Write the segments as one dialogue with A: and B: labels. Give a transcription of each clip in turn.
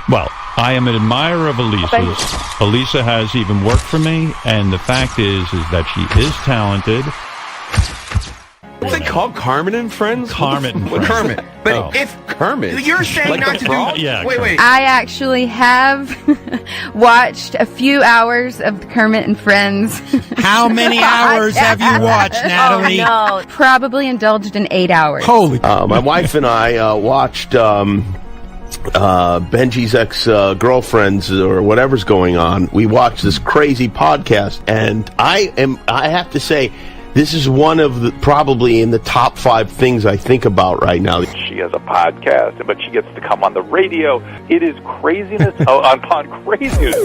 A: Well, I am an admirer of Elisa's. Elisa has even worked for me, and the fact is that she is talented.
B: What's they called? Kermit and Friends?
A: Kermit and Friends.
B: Kermit. But if Kermit,
C: you're saying
B: like
C: not to
B: frog?
C: do.
A: Yeah,
C: wait.
D: I actually have watched a few hours of Kermit and Friends.
E: How many hours have you watched, Natalie?
D: Oh, no. Probably indulged in 8 hours.
E: Holy.
B: My wife and I watched Benji's ex-girlfriends or whatever's going on. We watched this crazy podcast, and I have to say, this is one of the probably in the top 5 things I think about right now.
F: She has a podcast, but she gets to come on the radio. It is craziness upon craziness.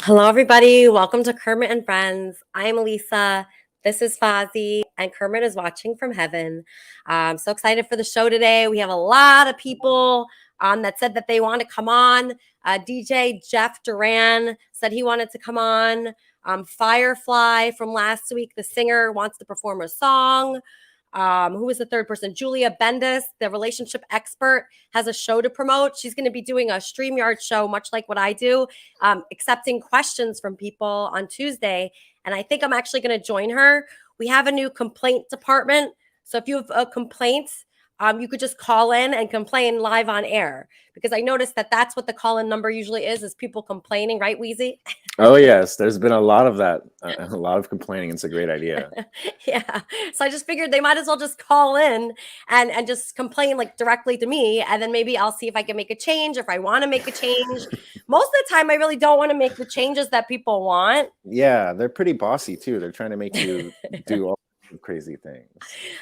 G: Hello, everybody. Welcome to Kermit and Friends. I'm Elisa. This is Fozzie, and Kermit is watching from heaven. I'm so excited for the show today. We have a lot of people that said that they want to come on. DJ Jeff Duran said he wanted to come on. Firefly from last week, the singer, wants to perform a song. Who was the third person? Julia Bendis, the relationship expert, has a show to promote. She's going to be doing a StreamYard show, much like what I do, accepting questions from people on Tuesday. And I think I'm actually going to join her. We have a new complaint department. So if you have a complaint, you could just call in and complain live on air, because I noticed that that's what the call-in number usually is people complaining, right, Wheezy?
H: Oh, yes. There's been a lot of that, a lot of complaining. It's a great idea.
G: Yeah. So I just figured they might as well just call in and just complain like directly to me. And then maybe I'll see if I can make a change, if I want to make a change. Most of the time, I really don't want to make the changes that people want.
H: Yeah, they're pretty bossy, too. They're trying to make you do all crazy things.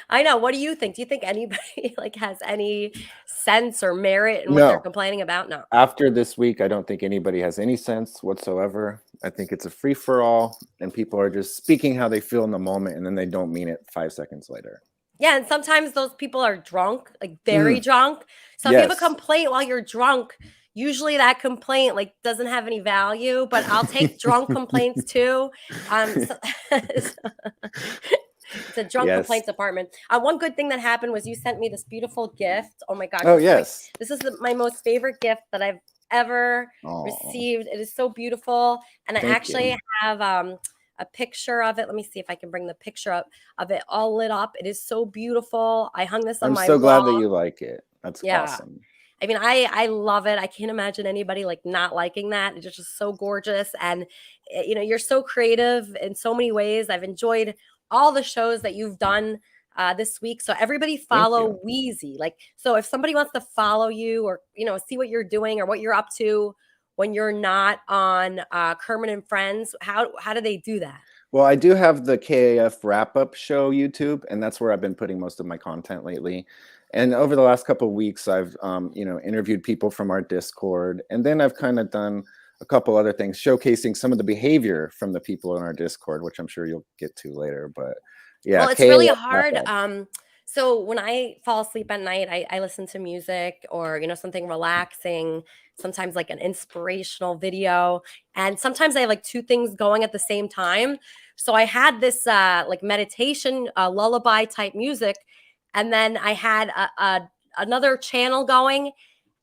G: I know. What do you think? Do you think anybody like has any sense or merit in what they're complaining about? No.
H: After this week, I don't think anybody has any sense whatsoever. I think it's a free for all, and people are just speaking how they feel in the moment, and then they don't mean it 5 seconds later.
G: Yeah, and sometimes those people are drunk, like very drunk. So if you have a complaint while you're drunk, usually that complaint like doesn't have any value, but I'll take drunk complaints too. It's a drunk complaints department. One good thing that happened was you sent me this beautiful gift. Oh my gosh.
H: Oh, yes.
G: This is my most favorite gift that I've ever received. It is so beautiful. And I actually have a picture of it. Let me see if I can bring the picture up of it all lit up. It is so beautiful. I hung this on my wall.
H: I'm so glad that you like it. That's awesome.
G: I mean, I love it. I can't imagine anybody like not liking that. It's just so gorgeous. And, you know, you're so creative in so many ways. I've enjoyed all the shows that you've done this week. So everybody follow Wheezy. Like, so if somebody wants to follow you or, you know, see what you're doing or what you're up to when you're not on Kermit and Friends, how do they do that?
H: Well, I do have the KAF wrap-up show YouTube, and that's where I've been putting most of my content lately. And over the last couple of weeks, I've interviewed people from our Discord, and then I've kind of done a couple other things showcasing some of the behavior from the people in our Discord, which I'm sure you'll get to later. But Yeah,
G: Well, it's really
H: KAF
G: hard.
H: wrap-up.
G: So when I fall asleep at night, I listen to music or, something relaxing, sometimes like an inspirational video. And sometimes I have like two things going at the same time. So I had this like meditation, lullaby type music. And then I had another channel going.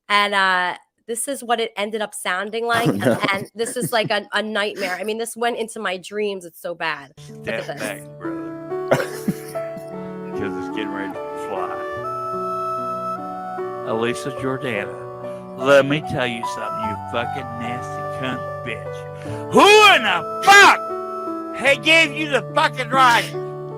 G: And this is what it ended up sounding like.
H: Oh, no.
G: And this is like a nightmare. I mean, this went into my dreams. It's so bad. Look at
C: Step
G: this.
C: back, brother. Because it's getting ready to fly. Elisa Jordana, let me tell you something, you fucking nasty cunt bitch. Who in the fuck hey, gave you the fucking right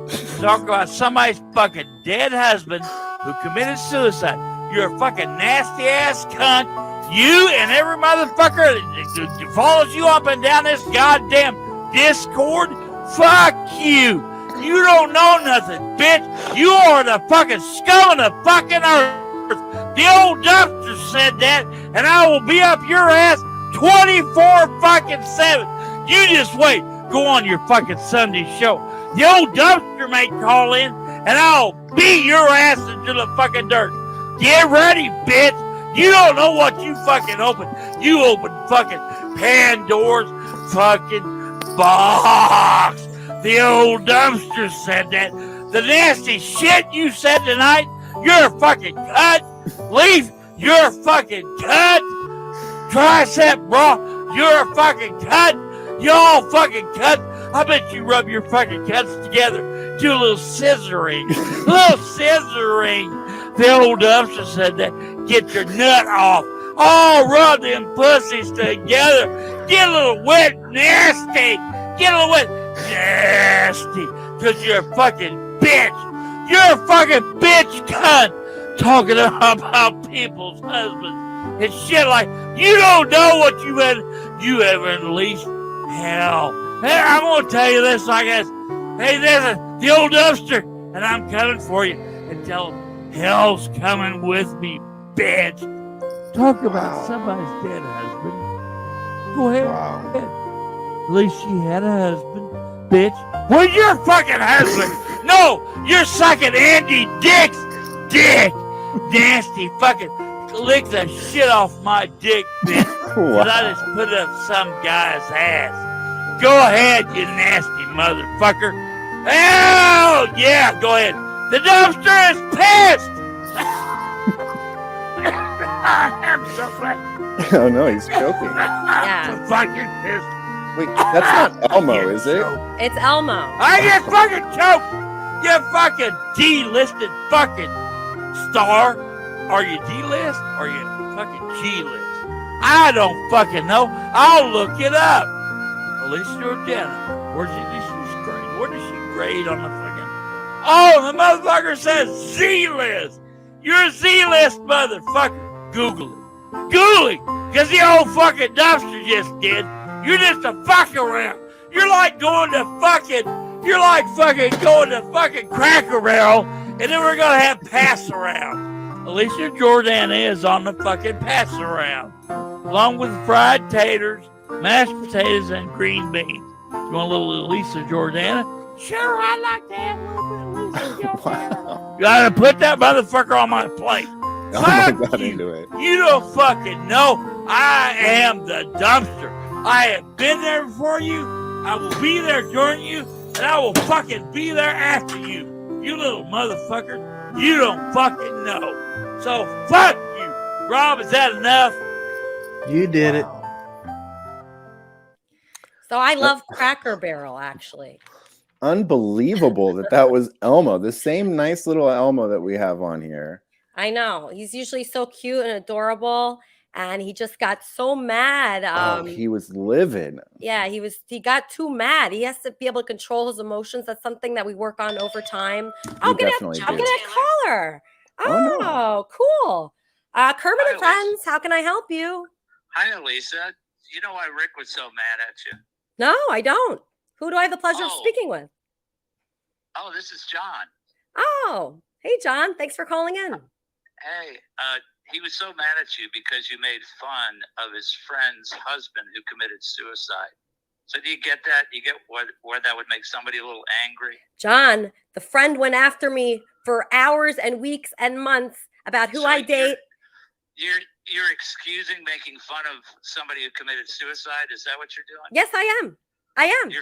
C: to talk about somebody's fucking dead husband who committed suicide? You're a fucking nasty ass cunt. You and every motherfucker that follows you up and down this goddamn Discord, fuck you. You don't know nothing, bitch. You are the fucking scum of the fucking earth. The old dumpster said that, and I will be up your ass 24 fucking 7. You just wait. Go on your fucking Sunday show. The old dumpster may call in, and I'll beat your ass into the fucking dirt. Get ready, bitch. You don't know what you fucking opened. You opened fucking Pandora's fucking box. The old dumpster said that. The nasty shit you said tonight, you're a fucking cunt. Leaf, you're a fucking cunt. Tricep bra, you're a fucking cunt. Y'all fucking cunt. I bet you rub your fucking cuts together. Do a little scissoring. The old dumpster said that. Get your nut off. Oh, rub them pussies together. Get a little wet, nasty. Get a little wet, nasty. Because you're a fucking bitch. You're a fucking bitch cunt. Talking about people's husbands and shit like, you don't know what you have unleashed. Hell. Hey, I'm going to tell you this, I guess. Hey, there's the old dumpster, and I'm coming for you. And tell them, hell's coming with me, bitch. Talk about somebody's dead husband. Go ahead.
H: Wow.
C: At least she had a husband, bitch. Where's your fucking husband? No, you're sucking Andy Dick's dick. Nasty fucking lick the shit off my dick, bitch. Cause I just put up some guy's ass. Go ahead, you nasty motherfucker. Hell yeah, go ahead. The dumpster is pissed. I'm so fucking.
H: Oh no, he's choking.
G: Yeah.
C: I'm fucking pissed.
H: Wait, that's not Elmo, is it?
G: It's Elmo.
C: I get fucking choked. You fucking D-listed fucking star. Are you D-list or are you fucking G-list? I don't fucking know. I'll look it up. Alicia Jordana. Where's she grade? Where does she grade on the fucking... Oh, the motherfucker says Z-list. You're a Z-list motherfucker. Google it. Google it. Because the old fucking dumpster just did. You're just a fuck around. You're like going to fucking Cracker Barrel, and then we're gonna have pass around. Alicia Jordana is on the fucking pass around, along with fried taters, mashed potatoes, and green beans. You want a little Alicia Jordana? Sure, I like to have a little bit of Alicia Jordana.
H: Wow.
C: You gotta put that motherfucker on my plate.
H: Elmo
C: Fuck
H: got
C: you.
H: into it.
C: You don't fucking know. I am the dumpster. I have been there before you. I will be there during you. And I will fucking be there after you. You little motherfucker. You don't fucking know. So fuck you. Rob, is that enough?
I: You did it.
G: So I love Cracker Barrel, actually.
H: Unbelievable that was Elmo, the same nice little Elmo that we have on here.
G: I know. He's usually so cute and adorable. And he just got so mad.
H: He was livid.
G: Yeah, he got too mad. He has to be able to control his emotions. That's something that we work on over time. Oh, get that caller.
H: Oh,
G: Oh, cool. Kermit and Friends, how can I help you?
J: Hi, Elisa. You know why Rick was so mad at you?
G: No, I don't. Who do I have the pleasure of speaking with?
J: Oh, this is John.
G: Oh, hey, John. Thanks for calling in.
J: Hey, he was so mad at you because you made fun of his friend's husband who committed suicide. So do you get that? You get where that would make somebody a little angry?
G: John, the friend went after me for hours and weeks and months about who I date.
J: You're excusing making fun of somebody who committed suicide? Is that what you're doing?
G: Yes, I am.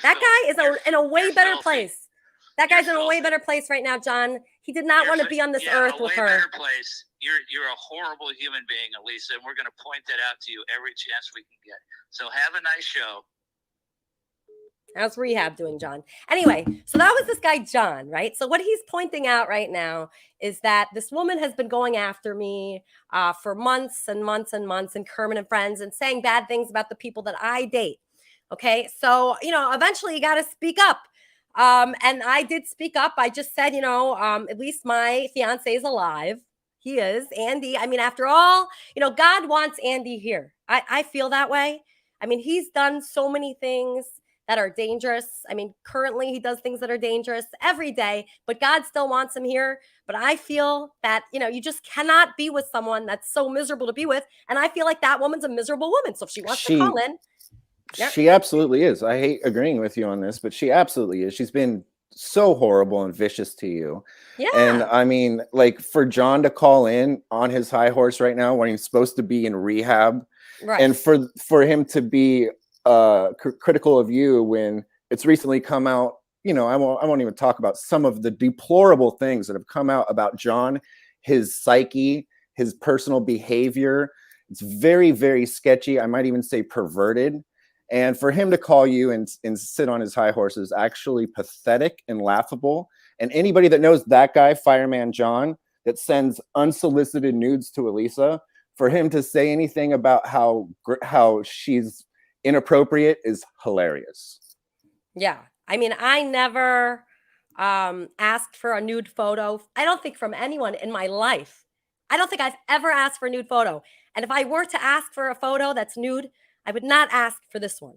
G: That guy is in a way better place. That guy's in a way better place right now, John. He did not want to be on this earth with her.
J: A way better place. You're a horrible human being, Elisa, and we're going to point that out to you every chance we can get. So have a nice show.
G: How's rehab doing, John? Anyway, so that was this guy, John, right? So what he's pointing out right now is that this woman has been going after me for months and months and months, and Kermit and Friends, and saying bad things about the people that I date. Okay, so, eventually you got to speak up. And I did speak up. I just said, at least my fiance is alive. He is. Andy, I mean, after all, God wants Andy here. I feel that way. I mean, he's done so many things that are dangerous. I mean, currently he does things that are dangerous every day, but God still wants him here. But I feel that, you just cannot be with someone that's so miserable to be with. And I feel like that woman's a miserable woman. So if she wants to call in. Yep.
H: She absolutely is. I hate agreeing with you on this, but she absolutely is. She's been so horrible and vicious to you.
G: Yeah.
H: And I mean, like, for John to call in on his high horse right now when he's supposed to be in rehab,
G: right,
H: and for him to be critical of you when it's recently come out, I won't even talk about some of the deplorable things that have come out about John, his psyche, his personal behavior. It's very, very sketchy. I might even say perverted. And for him to call you and sit on his high horse is actually pathetic and laughable. And anybody that knows that guy, Fireman John, that sends unsolicited nudes to Elisa, for him to say anything about how she's inappropriate is hilarious.
G: Yeah. I mean, I never asked for a nude photo. I don't think from anyone in my life. I don't think I've ever asked for a nude photo. And if I were to ask for a photo that's nude, I would not ask for this one.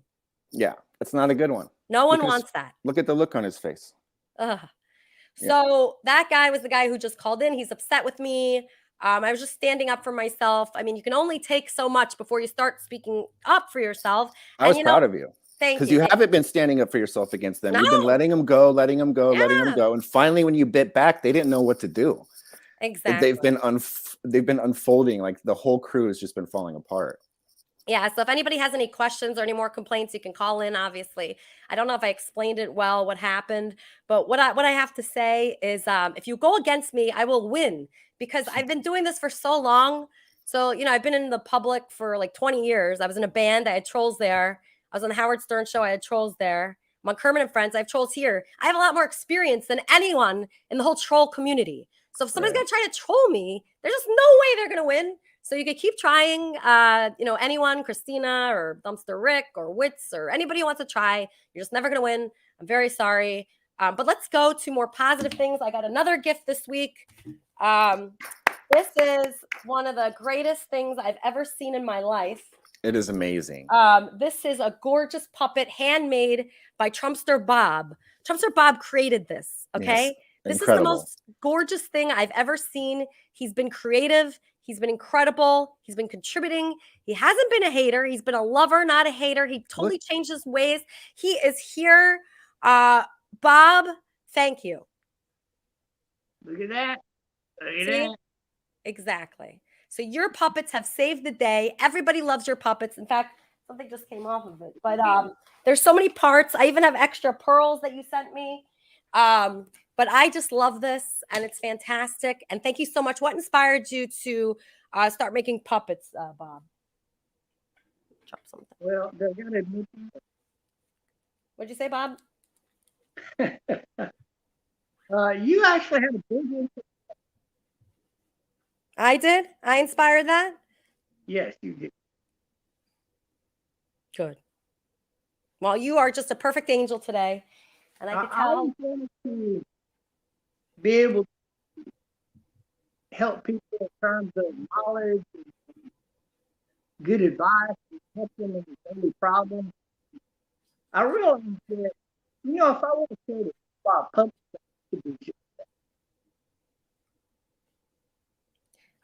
H: Yeah, it's not a good one.
G: No one wants that.
H: Look at the look on his face.
G: Ugh. So that guy was the guy who just called in. He's upset with me. I was just standing up for myself. I mean, you can only take so much before you start speaking up for yourself.
H: I was proud of you.
G: Thank you.
H: Because you haven't been standing up for yourself against them. No. You've been letting them go. And finally, when you bit back, they didn't know what to do.
G: Exactly.
H: They've been unfolding. Like, the whole crew has just been falling apart.
G: Yeah, so if anybody has any questions or any more complaints, you can call in, obviously. I don't know if I explained it well, what happened, but what I have to say is if you go against me, I will win, because I've been doing this for so long. So, I've been in the public for like 20 years. I was in a band. I had trolls there. I was on the Howard Stern show. I had trolls there. I'm on Kermit and Friends. I have trolls here. I have a lot more experience than anyone in the whole troll community. So if somebody's going to try to troll me, there's just no way they're going to win. So you could keep trying, anyone, Christina or Dumpster Rick or Wits or anybody who wants to try. You're just never going to win. I'm very sorry. But let's go to more positive things. I got another gift this week. This is one of the greatest things I've ever seen in my life.
H: It is amazing.
G: This is a gorgeous puppet handmade by Trumpster Bob. Trumpster Bob created this, okay?
H: Yes,
G: this
H: incredible.
G: is the most gorgeous thing I've ever seen. He's been creative. He's been incredible. He's been contributing. He hasn't been a hater. He's been a lover, not a hater. He totally changed his ways. He is here. Bob, thank you.
C: Look at that. Look at
G: See?
C: that.
G: Exactly. So your puppets have saved the day. Everybody loves your puppets. In fact, something just came off of it. But there's so many parts. I even have extra pearls that you sent me. But I just love this, and it's fantastic. And thank you so much. What inspired you to start making puppets, Bob? Drop something.
C: Well, they're going to admit
G: What'd you say, Bob?
C: you actually had a big interest.
G: I did? I inspired that?
C: Yes, you did.
G: Good. Well, you are just a perfect angel today. And I could tell.
C: I wanted to be able to help people in terms of knowledge and good advice and help them in their daily problems. I realized that, if I would have said it about puppets, it would be just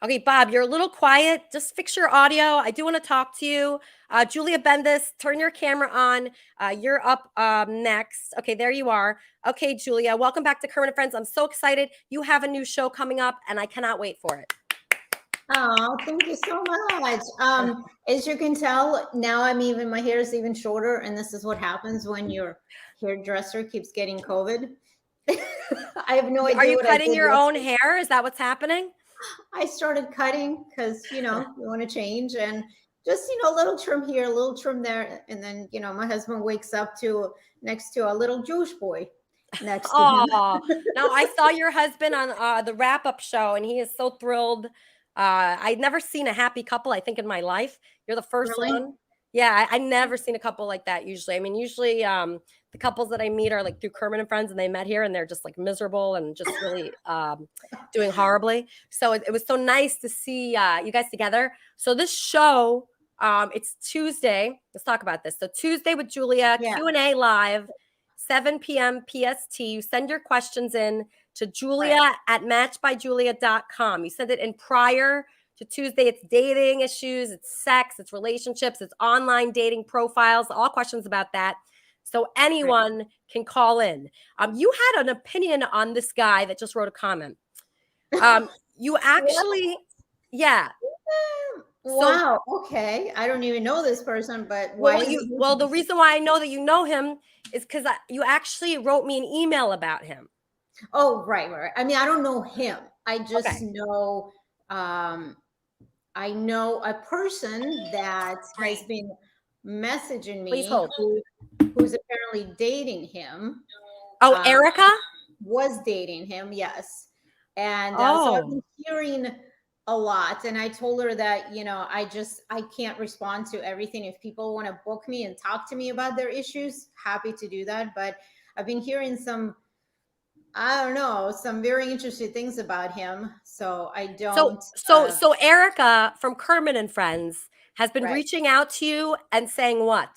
C: that.
G: Okay, Bob, you're a little quiet. Just fix your audio. I do want to talk to you. Julia Bendis, turn your camera on. You're up next. Okay, there you are. Okay, Julia, welcome back to Kermit and Friends. I'm so excited. You have a new show coming up, and I cannot wait for it.
K: Oh, thank you so much. As you can tell, now my hair is even shorter, and this is what happens when your hairdresser keeps getting COVID. I have no idea.
G: Are you
K: what
G: cutting your own
K: yesterday.
G: hair? Is that what's happening?
K: I started cutting because, you want to change, and just, a little trim here, a little trim there. And then, my husband wakes up next to a little Jewish boy next to him.
G: Now I saw your husband on the wrap-up show, and he is so thrilled. I'd never seen a happy couple, I think, in my life. You're the first one. Yeah, I never seen a couple like that usually. I mean, usually the couples that I meet are like through Kermit and Friends, and they met here, and they're just like miserable and just really doing horribly. So it was so nice to see you guys together. So this show, it's Tuesday. Let's talk about this. So Tuesday with Julia, Q&A live, 7 p.m. PST. You send your questions in to Julia at matchbyjulia.com. You send it in prior to Tuesday. It's dating issues, it's sex, it's relationships, it's online dating profiles, all questions about that. So anyone can call in. You had an opinion on this guy that just wrote a comment. You actually,
K: Wow. Okay. I don't even know this person, but why?
G: Well, the reason why I know that you know him is because you actually wrote me an email about him.
K: Oh, right. I mean, I don't know him. I just know, I know a person that has been messaging me who's apparently dating him.
G: Oh, Erica?
K: Was dating him, yes. And so I've been hearing a lot. And I told her that, I can't respond to everything. If people want to book me and talk to me about their issues, happy to do that. But I've been hearing some very interesting things about him. So I don't.
G: So Erica from Kermit and Friends has been reaching out to you and saying what?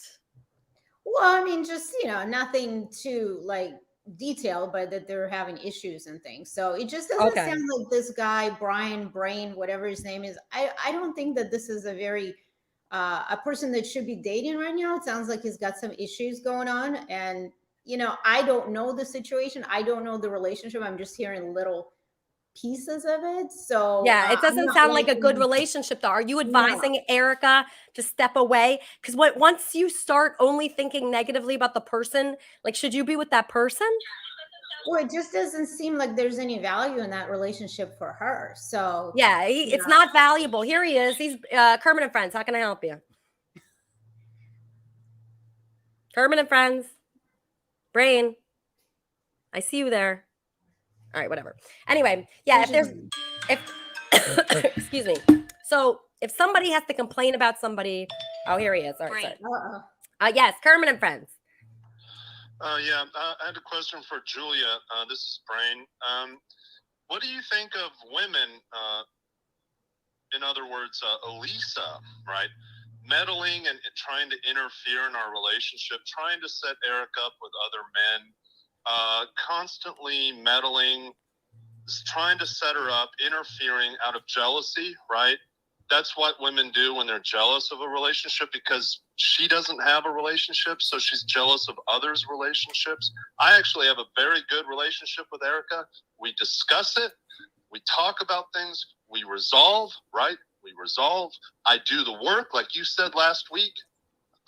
K: Well, I mean, just, nothing too detailed, but that they're having issues and things. So it just doesn't sound like this guy, Brian Brain, whatever his name is. I don't think that this is a very, a person that should be dating right now. It sounds like he's got some issues going on. And, I don't know the situation. I don't know the relationship. I'm just hearing little pieces of it. So
G: yeah, it doesn't sound like a good relationship though. Are you advising Erica to step away? Because once you start only thinking negatively about the person, should you be with that person?
K: Well, it just doesn't seem like there's any value in that relationship for her. So
G: yeah, it's not valuable. Here he is. He's Kermit and Friends. How can I help you? Kermit and Friends. Brain. I see you there. All right, whatever. Anyway, yeah, excuse me. So if somebody has to complain about somebody, here he is. All right, sorry. Yes, Kermit and Friends.
L: I had a question for Julia. This is Brain. What do you think of women, in other words, Elisa, right? Meddling and trying to interfere in our relationship, trying to set Eric up with other men, constantly meddling, trying to set her up, interfering out of jealousy, right? That's what women do when they're jealous of a relationship, because she doesn't have a relationship, so she's jealous of others' relationships. I actually have a very good relationship with Erica. We discuss it. We talk about things. We resolve, right? We resolve. I do the work, like you said last week.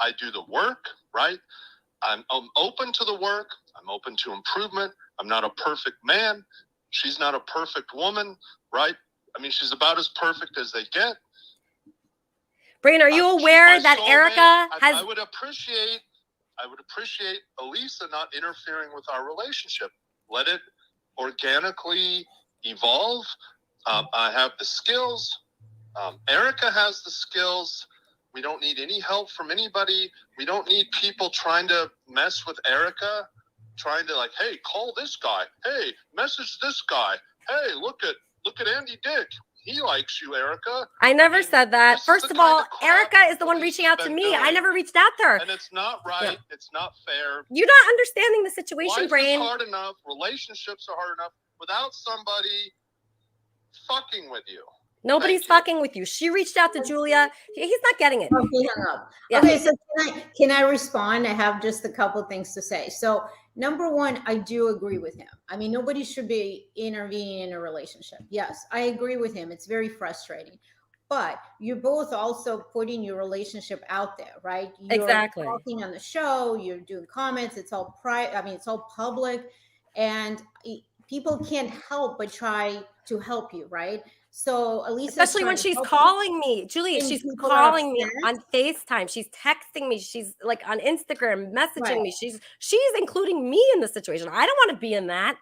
L: I do the work, right? I'm open to the work. I'm open to improvement. I'm not a perfect man. She's not a perfect woman, right? I mean, she's about as perfect as they get.
G: Brain, are you aware that Erica has...
L: I would appreciate Elisa not interfering with our relationship. Let it organically evolve. I have the skills. Erica has the skills. We don't need any help from anybody. We don't need people trying to mess with Erica, trying to hey, call this guy. Hey, message this guy. Hey, look at Andy Dick. He likes you, Erica.
G: I never said that. First of all, Erica is the one reaching out to me. I never reached out to her.
L: And it's not right. Yeah. It's not fair.
G: You're not understanding the situation,
L: Life
G: Brain.
L: is hard enough. Relationships are hard enough without somebody fucking with you.
G: Nobody's fucking with you. She reached out to Julia. He's not getting it.
K: Oh, he hung up.
G: Yeah.
K: Okay, so can I respond? I have just a couple things to say. So number one, I do agree with him. I mean, nobody should be intervening in a relationship. Yes, I agree with him. It's very frustrating. But you're both also putting your relationship out there, right? You're talking on the show, you're doing comments, it's all private. I mean, it's all public, and people can't help but try to help you, right? So Elisa,
G: especially when she's calling me, Julia, she's calling me on FaceTime. She's texting me. She's like on Instagram messaging me. She's including me in the situation. I don't want to be in that.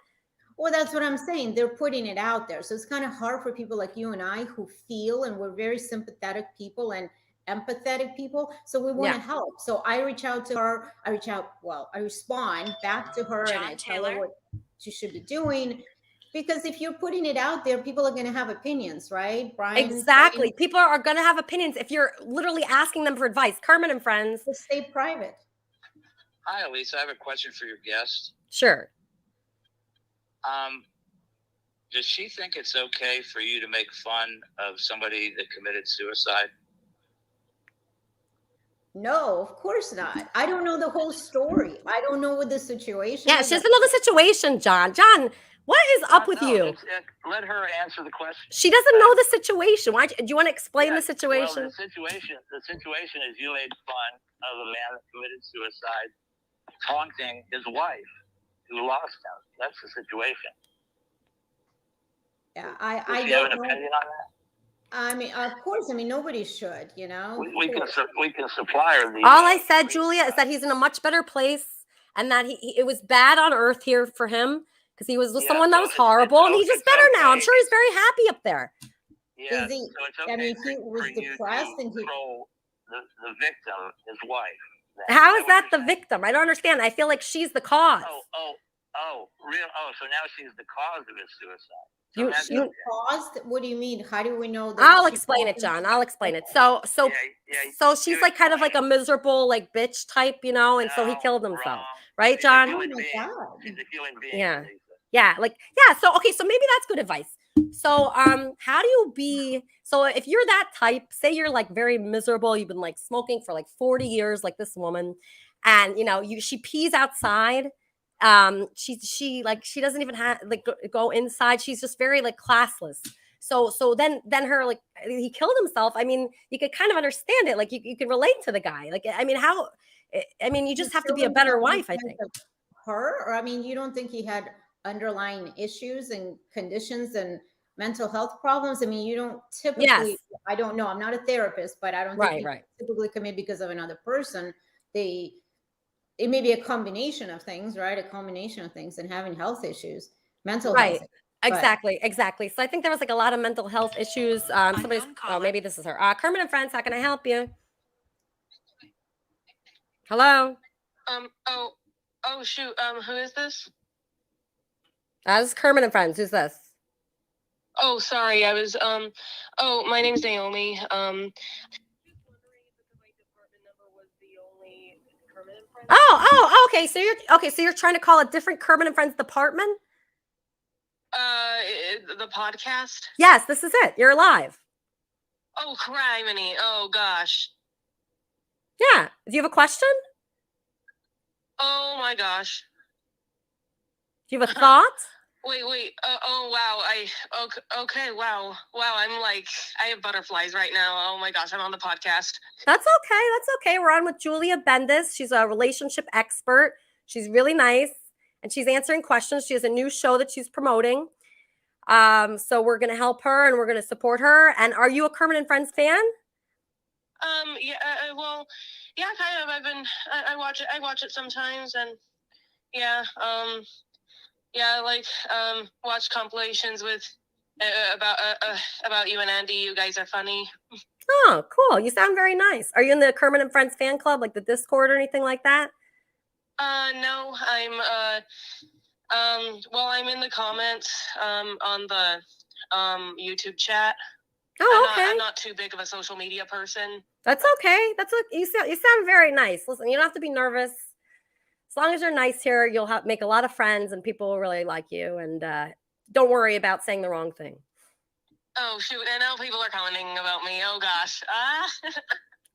K: Well, that's what I'm saying. They're putting it out there. So it's kind of hard for people like you and I who feel, and we're very sympathetic people and empathetic people. So we want to help. So I reach out to her. I respond back to her and I tell her what she should be doing. Because if you're putting it out there, people are going to have opinions, right, Brian?
G: Exactly. People are going to have opinions if you're literally asking them for advice. Kermit and Friends.
K: Just stay private.
J: Hi, Elisa. I have a question for your guest.
G: Sure.
J: Does she think it's okay for you to make fun of somebody that committed suicide?
K: No, of course not. I don't know the whole story. I don't know what the situation is.
G: Yeah, she doesn't know the situation, John. John, what is up with you?
J: Let her answer the question.
G: She doesn't know the situation. Why do you want to explain the situation?
J: Well, the situation is you made fun of a man that committed suicide, taunting his wife who lost him. That's the situation.
K: Yeah,
J: Does she have an opinion on that?
K: I mean, of course. I mean, nobody should, you know.
J: We can supply her.
G: All I said, Julia, is that he's in a much better place, and that it was bad on earth here for him because he was with someone that was horrible, and he's just better now. I'm sure he's very happy up there.
J: Yeah.
K: Is he, I mean, he was depressed and he
J: control the victim, his wife.
G: How is that the victim? I don't understand. I feel like she's the cause.
J: So now she's the cause of his suicide.
K: You caused? What do you mean? How do we know that?
G: I'll explain it, John. I'll explain it. So she's like kind of like a miserable like bitch type, you know, and so he killed himself, right, John?
K: Oh my God.
J: She's a human being.
G: Yeah. So okay, so maybe that's good advice. So how do you be? So if you're that type, say you're like very miserable, you've been like smoking for like 40 years, like this woman, and you know she pees outside. She doesn't even have like go inside. She's just very like classless. So then her like he killed himself. I mean, you could kind of understand it. Like you can relate to the guy. Like I mean, you just have to be a better wife, I think.
K: Her, or I mean, you don't think he had underlying issues and conditions and mental health problems? I mean, you don't typically. Yes. I don't know. I'm not a therapist, but I don't think people typically commit because of another person. It may be a combination of things, right? A combination of things, and having health issues, mental health.
G: Exactly. So I think there was like a lot of mental health issues. Maybe this is her. Kermit and Friends, how can I help you? Hello.
M: Oh shoot. Who is this?
G: This is Kermit and Friends. Who's this?
M: Oh, sorry. I was. My name's Naomi.
G: Okay. So you're trying to call a different Kermit and Friends department?
M: The podcast?
G: Yes, this is it. You're live.
M: Oh, criminy. Oh, gosh.
G: Yeah. Do you have a question?
M: Oh, my gosh.
G: Do you have a thought?
M: Wait. Oh, wow. Okay. Wow. I'm like, I have butterflies right now. Oh my gosh. I'm on the podcast.
G: That's okay. We're on with Julia Bendis. She's a relationship expert. She's really nice and she's answering questions. She has a new show that she's promoting. So we're going to help her and we're going to support her. And are you a Kermit and Friends fan?
M: Yeah, kind of. I watch it sometimes and yeah, watch compilations with about you and Andy. You guys are funny.
G: Oh, cool. You sound very nice. Are you in the Kermit and Friends fan club, like the Discord or anything like that?
M: No, I'm in the comments on the YouTube chat.
G: Oh, okay.
M: I'm not too big of a social media person.
G: That's okay. You sound very nice. Listen, you don't have to be nervous. As long as you're nice here, you'll make a lot of friends and people will really like you. And don't worry about saying the wrong thing.
M: Oh shoot! And now people are commenting about me. Oh gosh.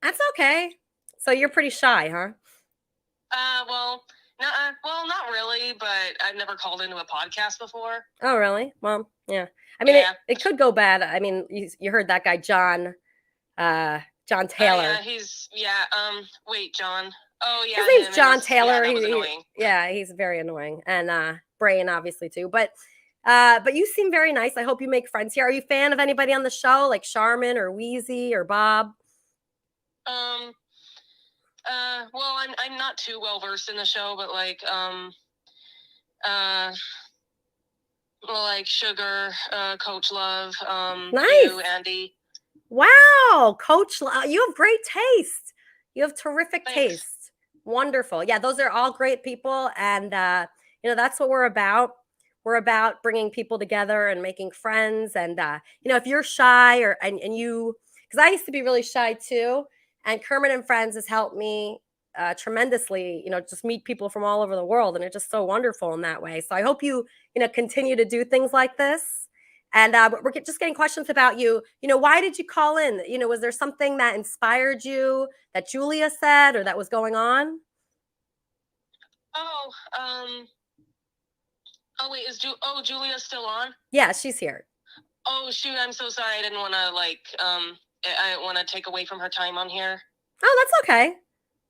G: That's okay. So you're pretty shy, huh?
M: Well, no, well, not really, but I've never called into a podcast before.
G: Oh, really? Well, yeah. I mean, it could go bad. I mean, you heard that guy, John Taylor.
M: Wait, John. Oh, yeah.
G: His name's John Taylor.
M: Yeah, that was annoying.
G: He's very annoying. And Brain, obviously, too. But you seem very nice. I hope you make friends here. Are you a fan of anybody on the show, like Charmin or Wheezy or Bob?
M: Well, I'm not too well versed in the show, but like Sugar, Coach Love,
G: nice.
M: you, Andy.
G: Wow, Coach Love, you have great taste. You have terrific taste. Wonderful. Yeah, those are all great people, and that's what we're about. We're about bringing people together and making friends. And if you're shy and you, because I used to be really shy too. And Kermit and Friends has helped me tremendously, just meet people from all over the world. And it's just so wonderful in that way. So I hope you, continue to do things like this. And we're just getting questions about you. Why did you call in? Was there something that inspired you that Julia said or that was going on?
M: Oh, wait, is Julia still on?
G: Yeah, she's here.
M: Oh, shoot, I'm so sorry. I didn't want to, I don't want to take away from her time on here.
G: Oh, that's okay.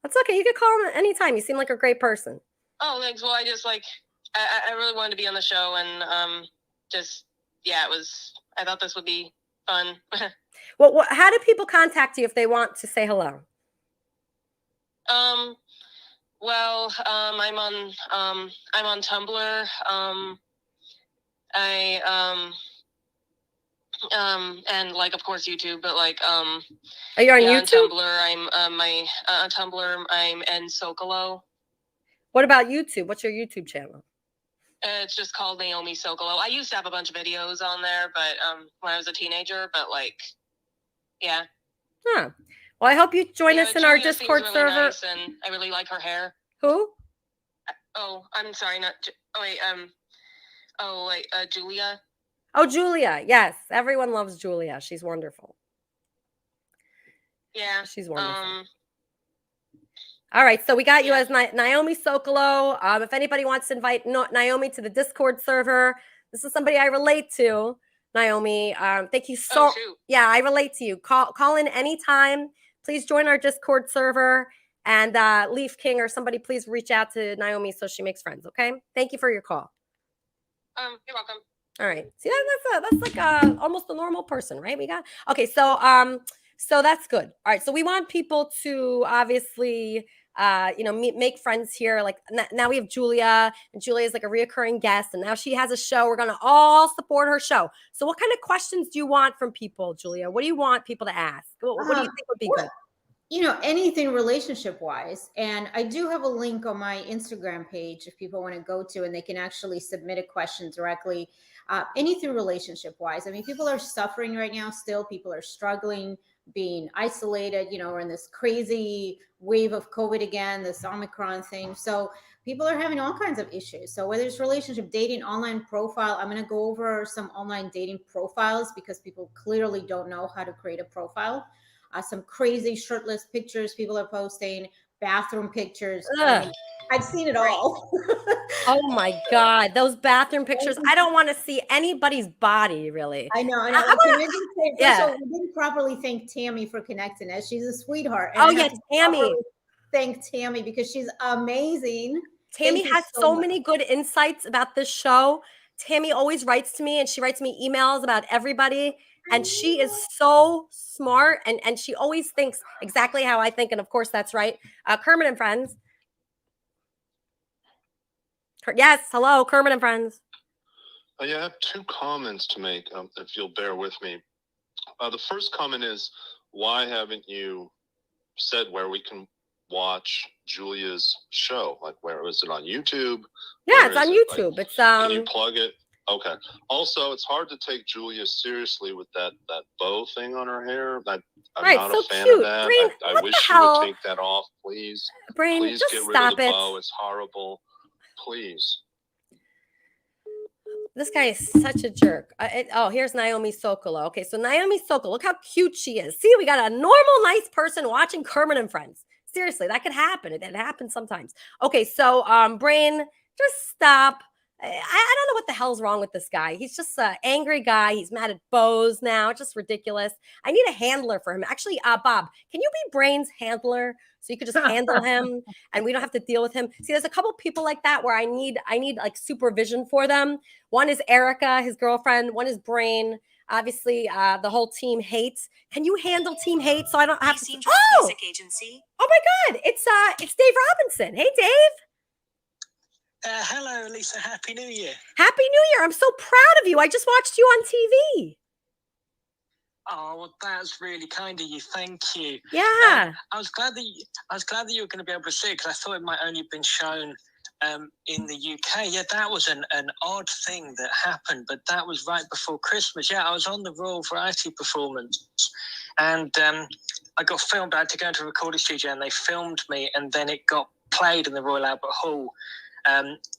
G: That's okay. You could call him anytime. You seem like a great person.
M: Oh, thanks. Well, I just I really wanted to be on the show, and I thought this would be fun.
G: Well, how do people contact you if they want to say hello?
M: I'm on Tumblr. And of course YouTube, but
G: are you on YouTube?
M: On Tumblr, I'm my Tumblr, I'm Socolo.
G: What about YouTube? What's your YouTube channel?
M: It's just called Naomi Socolo. I used to have a bunch of videos on there, but when I was a teenager, but yeah.
G: Huh. Well, I hope you join us in our Discord
M: really
G: server.
M: Nice, and I really like her hair.
G: Who?
M: Oh, I'm sorry, Julia.
G: Oh, Julia. Yes. Everyone loves Julia. She's wonderful.
M: Yeah.
G: She's wonderful. All right. So we got you as Naomi Socolo. If anybody wants to invite Naomi to the Discord server, this is somebody I relate to. Naomi, thank you so. Yeah, I relate to you. Call in anytime. Please join our Discord server, and Leaf King or somebody, please reach out to Naomi so she makes friends. Okay. Thank you for your call.
M: You're welcome.
G: All right. See, that's like almost a normal person, right? Okay. So that's good. All right. So we want people to obviously, make friends here. Like now we have Julia, and Julia is like a reoccurring guest, and now she has a show. We're going to all support her show. So what kind of questions do you want from people, Julia? What do you want people to ask? What do you think would be good?
K: Anything relationship wise. And I do have a link on my Instagram page if people want to go to, and they can actually submit a question directly. Anything relationship wise. I mean, people are suffering right now. Still, people are struggling, being isolated. We're in this crazy wave of COVID again, this Omicron thing. So people are having all kinds of issues. So whether it's relationship, dating, online profile, I'm going to go over some online dating profiles because people clearly don't know how to create a profile. Some crazy shirtless pictures people are posting, bathroom pictures. I mean, I've seen it all.
G: Oh my God, those bathroom pictures. I don't want to see anybody's body, really.
K: I know. Can I just say, we didn't properly thank Tammy for connecting us. She's a sweetheart. And
G: Tammy.
K: Thank Tammy because she's amazing.
G: Tammy has so many good insights about this show. Tammy always writes to me, and she writes me emails about everybody. And she is so smart, and she always thinks exactly how I think. And of course, that's right. Kermit and Friends. Yes, hello, Kermit and Friends.
L: I have two comments to make, if you'll bear with me. The first comment is, why haven't you said where we can watch Julia's show? Like, where is it on YouTube?
G: Yeah, it's on YouTube. It's
L: Can you plug it? Okay. Also, it's hard to take Julia seriously with that bow thing on her hair. I'm not a fan of that.
G: Brain,
L: I wish you would take that off, please.
G: Brain,
L: please
G: just
L: get rid
G: stop
L: of the
G: it.
L: bow. It's horrible. Please.
G: This guy is such a jerk. Here's Naomi Sokolow. Okay, so Naomi Sokolow, look how cute she is. See, we got a normal, nice person watching Kermit and Friends. Seriously, that could happen. It happens sometimes. Okay, so Brain, just stop. I don't know what the hell's wrong with this guy. He's just an angry guy. He's mad at Bose now. Just ridiculous. I need a handler for him. Actually, Bob, can you be Brain's handler so you could just handle him and we don't have to deal with him? See, there's a couple people like that where I need like supervision for them. One is Erica, his girlfriend. One is Brain. Obviously, the whole team hates. Can you handle team hate so I don't have to? Music agency. Oh my God, it's Dave Robinson. Hey, Dave.
N: Hello, Lisa. Happy New Year.
G: Happy New Year. I'm so proud of you. I just watched you on TV.
N: Oh, well, that's really kind of you. Thank you.
G: Yeah.
N: I was glad that you were going to be able to see it because I thought it might only have been shown in the UK. Yeah, that was an odd thing that happened, but that was right before Christmas. Yeah, I was on the Royal Variety performance and I got filmed. I had to go into a recording studio and they filmed me and then it got played in the Royal Albert Hall.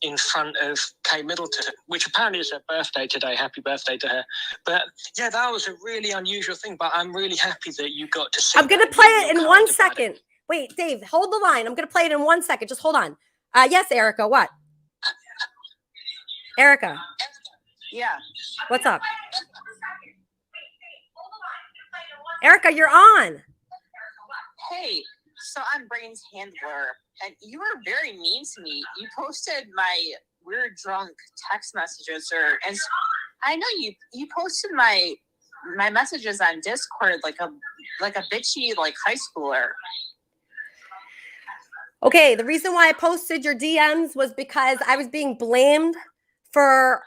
N: In front of Kate Middleton, which apparently is her birthday today. Happy birthday to her. But yeah, that was a really unusual thing, but I'm really happy that you got to see
G: I'm going to play it in 1 second. Wait, Dave, hold the line. I'm going to play it in 1 second. Just hold on. Yes, Erica, what? Erica.
O: Yeah.
G: What's up? Erica, you're on.
O: Hey, so I'm Brain's handler, and you were very mean to me. You posted my weird drunk text messages, and I know you posted my messages on Discord like a bitchy like high schooler.
G: Okay, the reason why I posted your DMs was because I was being blamed for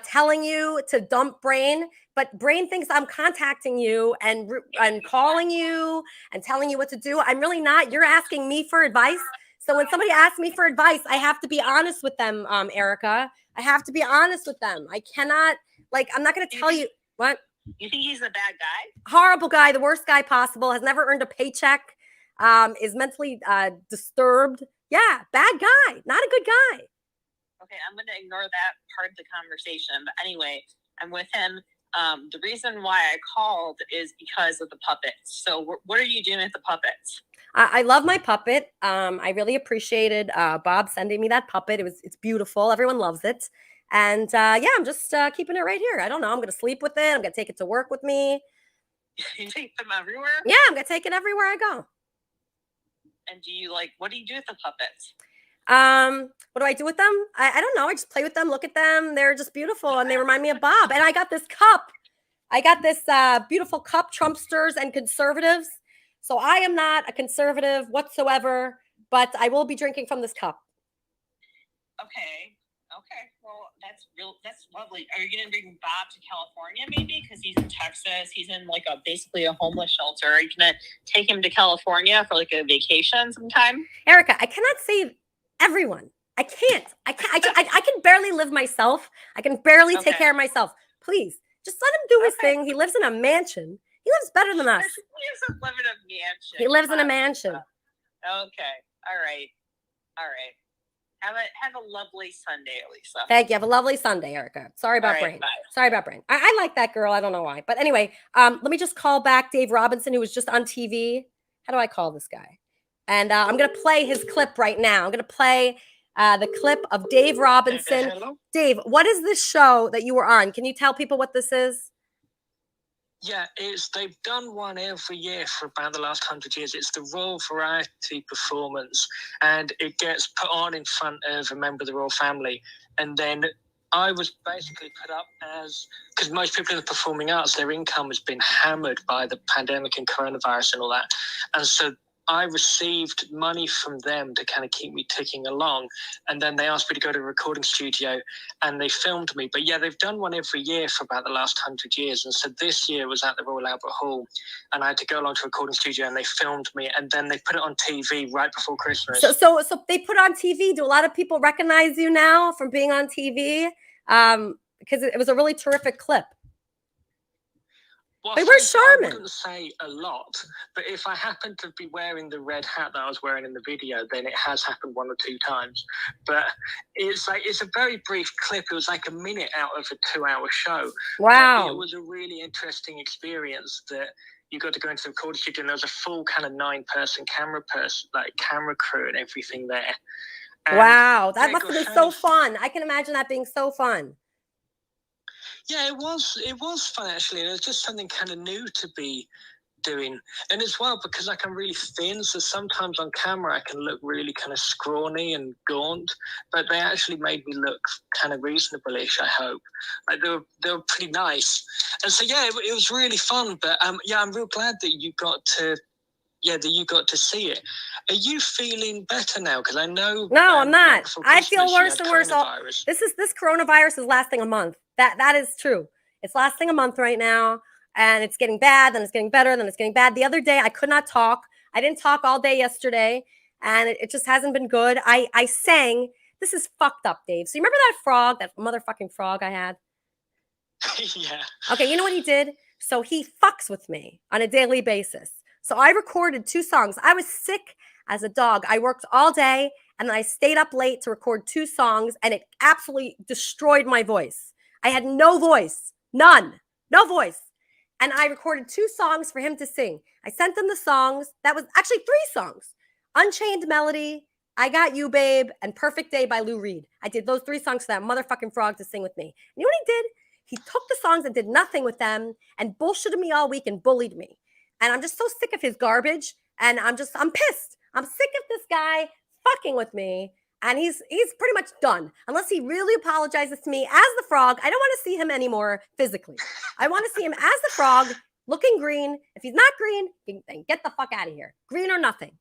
G: telling you to dump Brain, but Brain thinks I'm contacting you and calling you and telling you what to do. I'm really not. You're asking me for advice. So when somebody asks me for advice, I have to be honest with them, Erica. I have to be honest with them. I cannot, I'm not going to tell you what.
O: You think he's a bad guy?
G: Horrible guy, the worst guy possible, has never earned a paycheck, is mentally disturbed. Yeah, bad guy, not a good guy.
O: Okay, I'm going to ignore that part of the conversation. But anyway, I'm with him. The reason why I called is because of the puppets. So what are you doing with the puppets?
G: I love my puppet. I really appreciated Bob sending me that puppet. It's beautiful. Everyone loves it. And yeah, I'm just keeping it right here. I don't know. I'm going to sleep with it. I'm going to take it to work with me.
O: You take them everywhere?
G: Yeah, I'm going to take it everywhere I go.
O: And what do you do with the puppets?
G: What do I do with them? I don't know. I just play with them, look at them. They're just beautiful and they remind me of Bob. And I got this cup. I got this beautiful cup, Trumpsters and conservatives. So I am not a conservative whatsoever, but I will be drinking from this cup.
O: Okay. Well, that's lovely. Are you going to bring Bob to California maybe? Because he's in Texas. He's in basically a homeless shelter. Are you going to take him to California for a vacation sometime?
G: Erica, I cannot save everyone. I can't. I can barely live myself. I can barely take care of myself. Please, just let him do his thing. He lives in a mansion. He lives better than us.
O: He doesn't live in a mansion.
G: He lives in a mansion.
O: Okay. All right. Have a lovely Sunday, Lisa.
G: Thank you. Have a lovely Sunday, Erica. Sorry about Brain.
O: Bye.
G: Sorry about Brain. I like that girl. I don't know why. But anyway, let me just call back Dave Robinson, who was just on TV. How do I call this guy? And I'm going to play his clip right now. I'm going to play the clip of Dave Robinson.
N: Hello?
G: Dave, what is this show that you were on? Can you tell people what this is?
N: Yeah, they've done one every year for about the last 100 years. It's the Royal Variety performance, and it gets put on in front of a member of the royal family. And then I was basically put up because most people in the performing arts, their income has been hammered by the pandemic and coronavirus and all that. And so I received money from them to kind of keep me ticking along. And then they asked me to go to a recording studio and they filmed me. But yeah, they've done one every year for about the last 100 years. And so this year was at the Royal Albert Hall and I had to go along to a recording studio and they filmed me and then they put it on TV right before Christmas.
G: So they put on TV. Do a lot of people recognize you now from being on TV? Because it was a really terrific clip.
N: Well,
G: Like, where's
N: I
G: Sherman?
N: wouldn't say a lot, but if I happen to be wearing the red hat that I was wearing in the video, then it has happened 1 or 2 times. But it's a very brief clip. It was like a minute out of a 2-hour show.
G: Wow.
N: But it was a really interesting experience that you got to go into the recording studio, and there was a full kind of 9-person camera crew and everything there. And
G: wow, that must have been so fun. I can imagine that being so fun.
N: Yeah, it was fun actually, and it was just something kind of new to be doing. And as well, because like I'm really thin, so sometimes on camera I can look really kind of scrawny and gaunt, but they actually made me look kind of reasonable-ish, I hope. Like they were pretty nice. And so yeah, it was really fun. But yeah, I'm real glad that you got to see it. Are you feeling better now? Because I know.
G: No, I'm not. I feel worse and worse.
N: Coronavirus.
G: This coronavirus is lasting a month. That is true. It's lasting a month right now, and it's getting bad. Then it's getting better. Then it's getting bad. The other day, I could not talk. I didn't talk all day yesterday, and it just hasn't been good. I sang. This is fucked up, Dave. So you remember that frog, that motherfucking frog I had?
N: Yeah.
G: Okay, you know what he did? So he fucks with me on a daily basis. So I recorded 2 songs. I was sick as a dog. I worked all day, and then I stayed up late to record 2 songs, and it absolutely destroyed my voice. I had no voice, none, no voice. And I recorded 2 songs for him to sing. I sent him the songs. That was actually 3 songs. Unchained Melody, I Got You, Babe, and Perfect Day by Lou Reed. I did those 3 songs for that motherfucking frog to sing with me. And you know what he did? He took the songs and did nothing with them and bullshitted me all week and bullied me. And I'm just so sick of his garbage. And I'm pissed. I'm sick of this guy fucking with me. And he's pretty much done. Unless he really apologizes to me as the frog. I don't want to see him anymore physically. I want to see him as the frog, looking green. If he's not green, then get the fuck out of here. Green or nothing.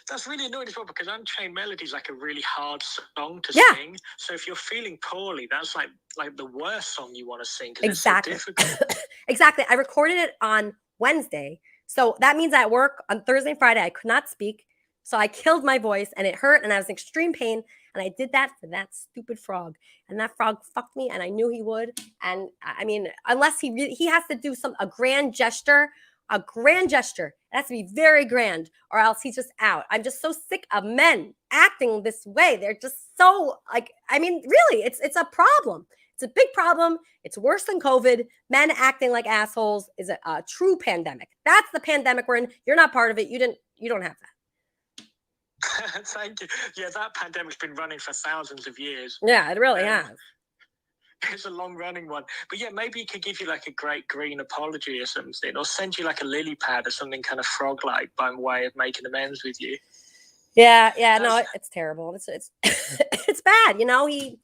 N: That's really annoying as well, because Unchained Melody is like a really hard song to sing. So if you're feeling poorly, that's like the worst song you want to sing.
G: Exactly.
N: It's so difficult.
G: Exactly. I recorded it on Wednesday. So that means at work on Thursday and Friday, I could not speak. So I killed my voice, and it hurt, and I was in extreme pain. And I did that for that stupid frog. And that frog fucked me, and I knew he would. And I mean, unless he has to do a grand gesture. It has to be very grand, or else he's just out. I'm just so sick of men acting this way. They're just so really, it's a problem. It's a big problem. It's worse than COVID. Men acting like assholes is a true pandemic. That's the pandemic we're in. You're not part of it. You don't have that.
N: Thank you. Yeah, that pandemic's been running for thousands of years.
G: Yeah, it really has.
N: It's a long-running one. But yeah, maybe he could give you like a great green apology or something, or send you like a lily pad or something kind of frog-like by way of making amends with you.
G: Yeah, no, it's terrible. It's it's bad. You know, he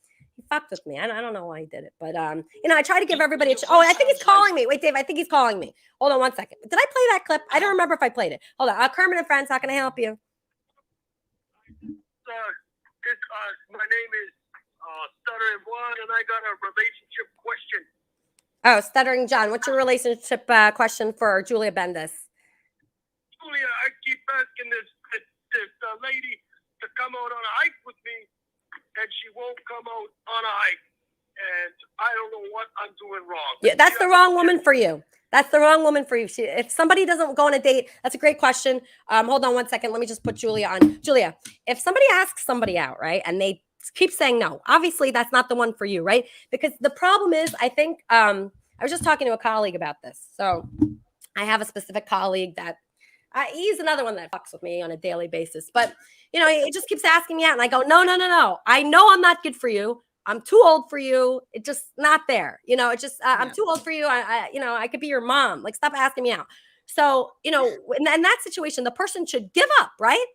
G: fucked with me. I don't know why he did it, but I try to give everybody I think he's calling me. Wait, Dave, I think he's calling me. Hold on 1 second. Did I play that clip? I don't remember if I played it. Hold on. Kermit and Friends, how can I help you?
P: My name is Stuttering Juan, and I got a relationship question.
G: Oh, Stuttering John. What's your relationship question for Julia Bendis?
P: Julia, I keep asking this lady to come out on a hike with me, and she won't come out on a hike. And I don't know what I'm doing wrong.
G: Yeah, that's the wrong woman for you. That's the wrong woman for you. If somebody doesn't go on a date, that's a great question. Hold on 1 second. Let me just put Julia on. Julia, if somebody asks somebody out, right, and they keep saying no, obviously that's not the one for you, right? Because the problem is, I think, I was just talking to a colleague about this. So I have a specific colleague that he's another one that fucks with me on a daily basis. But, he just keeps asking me out, and I go, no. I know I'm not good for you. I'm too old for you. It's just not there. It's just, I'm too old for you. I could be your mom. Like, stop asking me out. So, in that situation, the person should give up, right?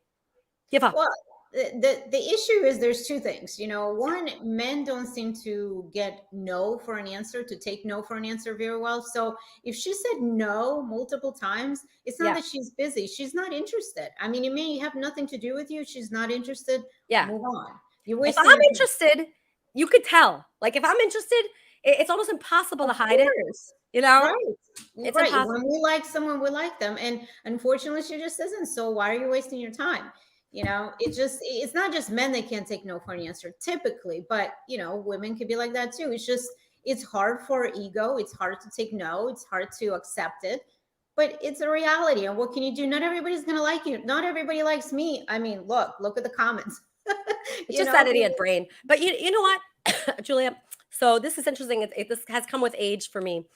G: Give up.
K: Well, the issue is there's 2 things. One, men don't seem to get no for an answer, to take no for an answer very well. So if she said no multiple times, it's not that she's busy. She's not interested. I mean, it may have nothing to do with you. She's not interested.
G: Yeah.
K: Move on.
G: If I'm interested, you could tell. Like, if I'm interested, it's almost impossible to hide it.
K: Right.
G: It's
K: right.
G: impossible.
K: When we like someone, we like them. And unfortunately, she just isn't. So why are you wasting your time? It's not just men that can't take no for an answer typically, but women could be like that too. It's just, It's hard for our ego. It's hard to take no. It's hard to accept it, but it's a reality. And what can you do? Not everybody's going to like you. Not everybody likes me. I mean, look at the comments.
G: It's just that idiot brain. But you know what, Julia? So this is interesting. This has come with age for me.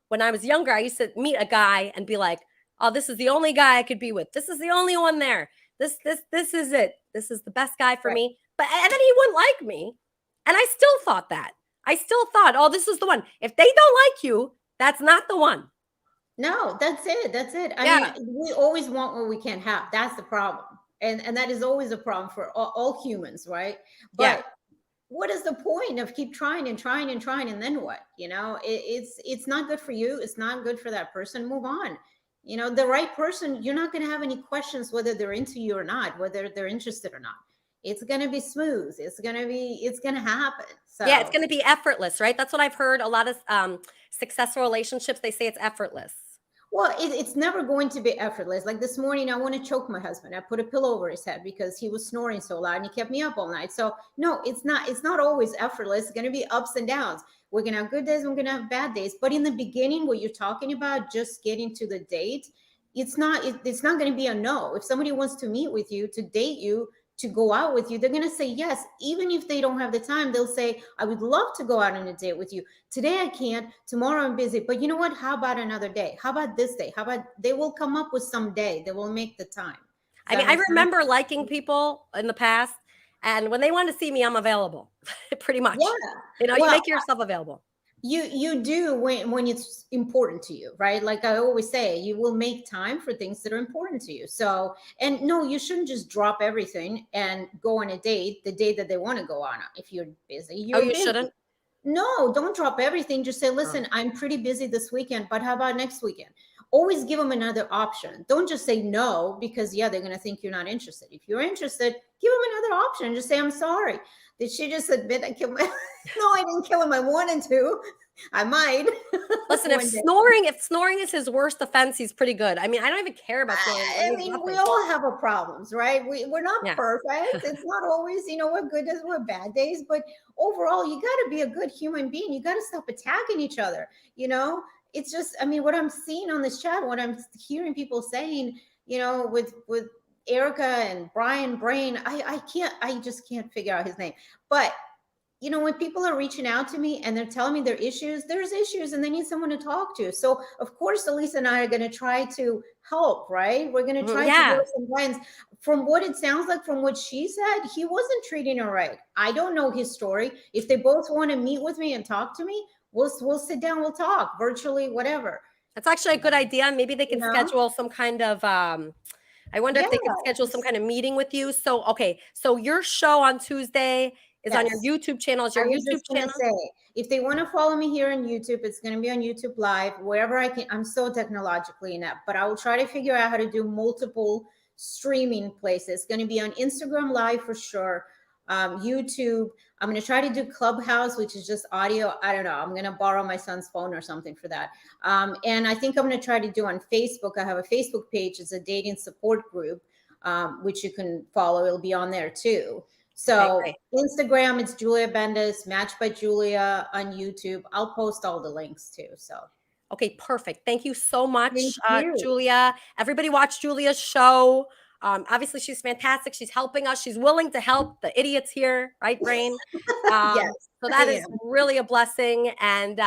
G: When I was younger, I used to meet a guy and be like, oh, this is the only guy I could be with. This is the only one there. This is it. This is the best guy for me. But and then he wouldn't like me. And I still thought that. I still thought, oh, this is the one. If they don't like you, that's not the one.
K: No, that's it. That's it. I mean, we always want what we can't have. That's the problem. And that is always a problem for all humans, right? But what is the point of keep trying and trying and trying, and then what? You know, it's not good for you. It's not good for that person. Move on. You know, the right person, you're not going to have any questions whether they're into you or not, whether they're interested or not. It's going to be smooth. It's going to happen. So
G: yeah, it's going to be effortless, right? That's what I've heard. A lot of successful relationships, they say it's effortless.
K: Well, it's never going to be effortless. Like this morning, I want to choke my husband. I put a pillow over his head because he was snoring so loud and he kept me up all night. So no, it's not always effortless. It's going to be ups and downs. We're going to have good days. We're going to have bad days. But in the beginning, what you're talking about, just getting to the date, it's not going to be a no. If somebody wants to meet with you, to date you, to go out with you, they're going to say yes. Even if they don't have the time, they'll say, I would love to go out on a date with you. Today I can't, tomorrow I'm busy, but you know what? How about another day? How about this day? How about they will come up with some day. They will make the time.
G: I mean, I remember liking people in the past, and when they want to see me, I'm available pretty much. Yeah. You know, you make yourself available.
K: You do when it's important to you, right? Like I always say, you will make time for things that are important to you. So, and no, you shouldn't just drop everything and go on a date the day that they want to go on. If you're busy, you
G: shouldn't.
K: No, don't drop everything. Just say, listen, I'm pretty busy this weekend, but how about next weekend? Always give them another option. Don't just say no because they're going to think you're not interested. If you're interested, give them another option. Just say, I'm sorry. Did she just admit I killed my? No, I didn't kill him. I wanted to. I might.
G: Listen, if snoring is his worst offense, he's pretty good. I mean, I don't even care about snoring.
K: I mean, we all have our problems, right? We're not perfect. It's not always, we're good days, we're bad days. But overall, you got to be a good human being. You got to stop attacking each other. It's just, I mean, what I'm seeing on this chat, what I'm hearing people saying, with Erica and Brian Brain, I just can't figure out his name. But, when people are reaching out to me and they're telling me there's issues and they need someone to talk to. So of course, Elisa and I are going to try to help, right? We're going to try to work some plans. From what it sounds like, from what she said, he wasn't treating her right. I don't know his story. If they both want to meet with me and talk to me, we'll sit down, we'll talk virtually, whatever.
G: That's actually a good idea. Maybe they can schedule some kind of, I wonder if they can schedule some kind of meeting with you. So, okay. So your show on Tuesday is on your YouTube channel. Is your YouTube channel?
K: If they want to follow me here on YouTube, it's going to be on YouTube Live, wherever I can. I'm so technologically inept, but I will try to figure out how to do multiple streaming places. It's going to be on Instagram Live for sure. YouTube. I'm going to try to do Clubhouse, which is just audio. I don't know. I'm going to borrow my son's phone or something for that. And I think I'm going to try to do on Facebook. I have a Facebook page. It's a dating support group, which you can follow. It'll be on there too. So Instagram, it's Julia Bendis, Matched by Julia on YouTube. I'll post all the links too. So.
G: Okay, perfect. Thank you so much, Julia. Everybody watch Julia's show. Obviously, she's fantastic. She's helping us. She's willing to help the idiots here, right, Brain?
K: Yes.
G: So that is really a blessing. And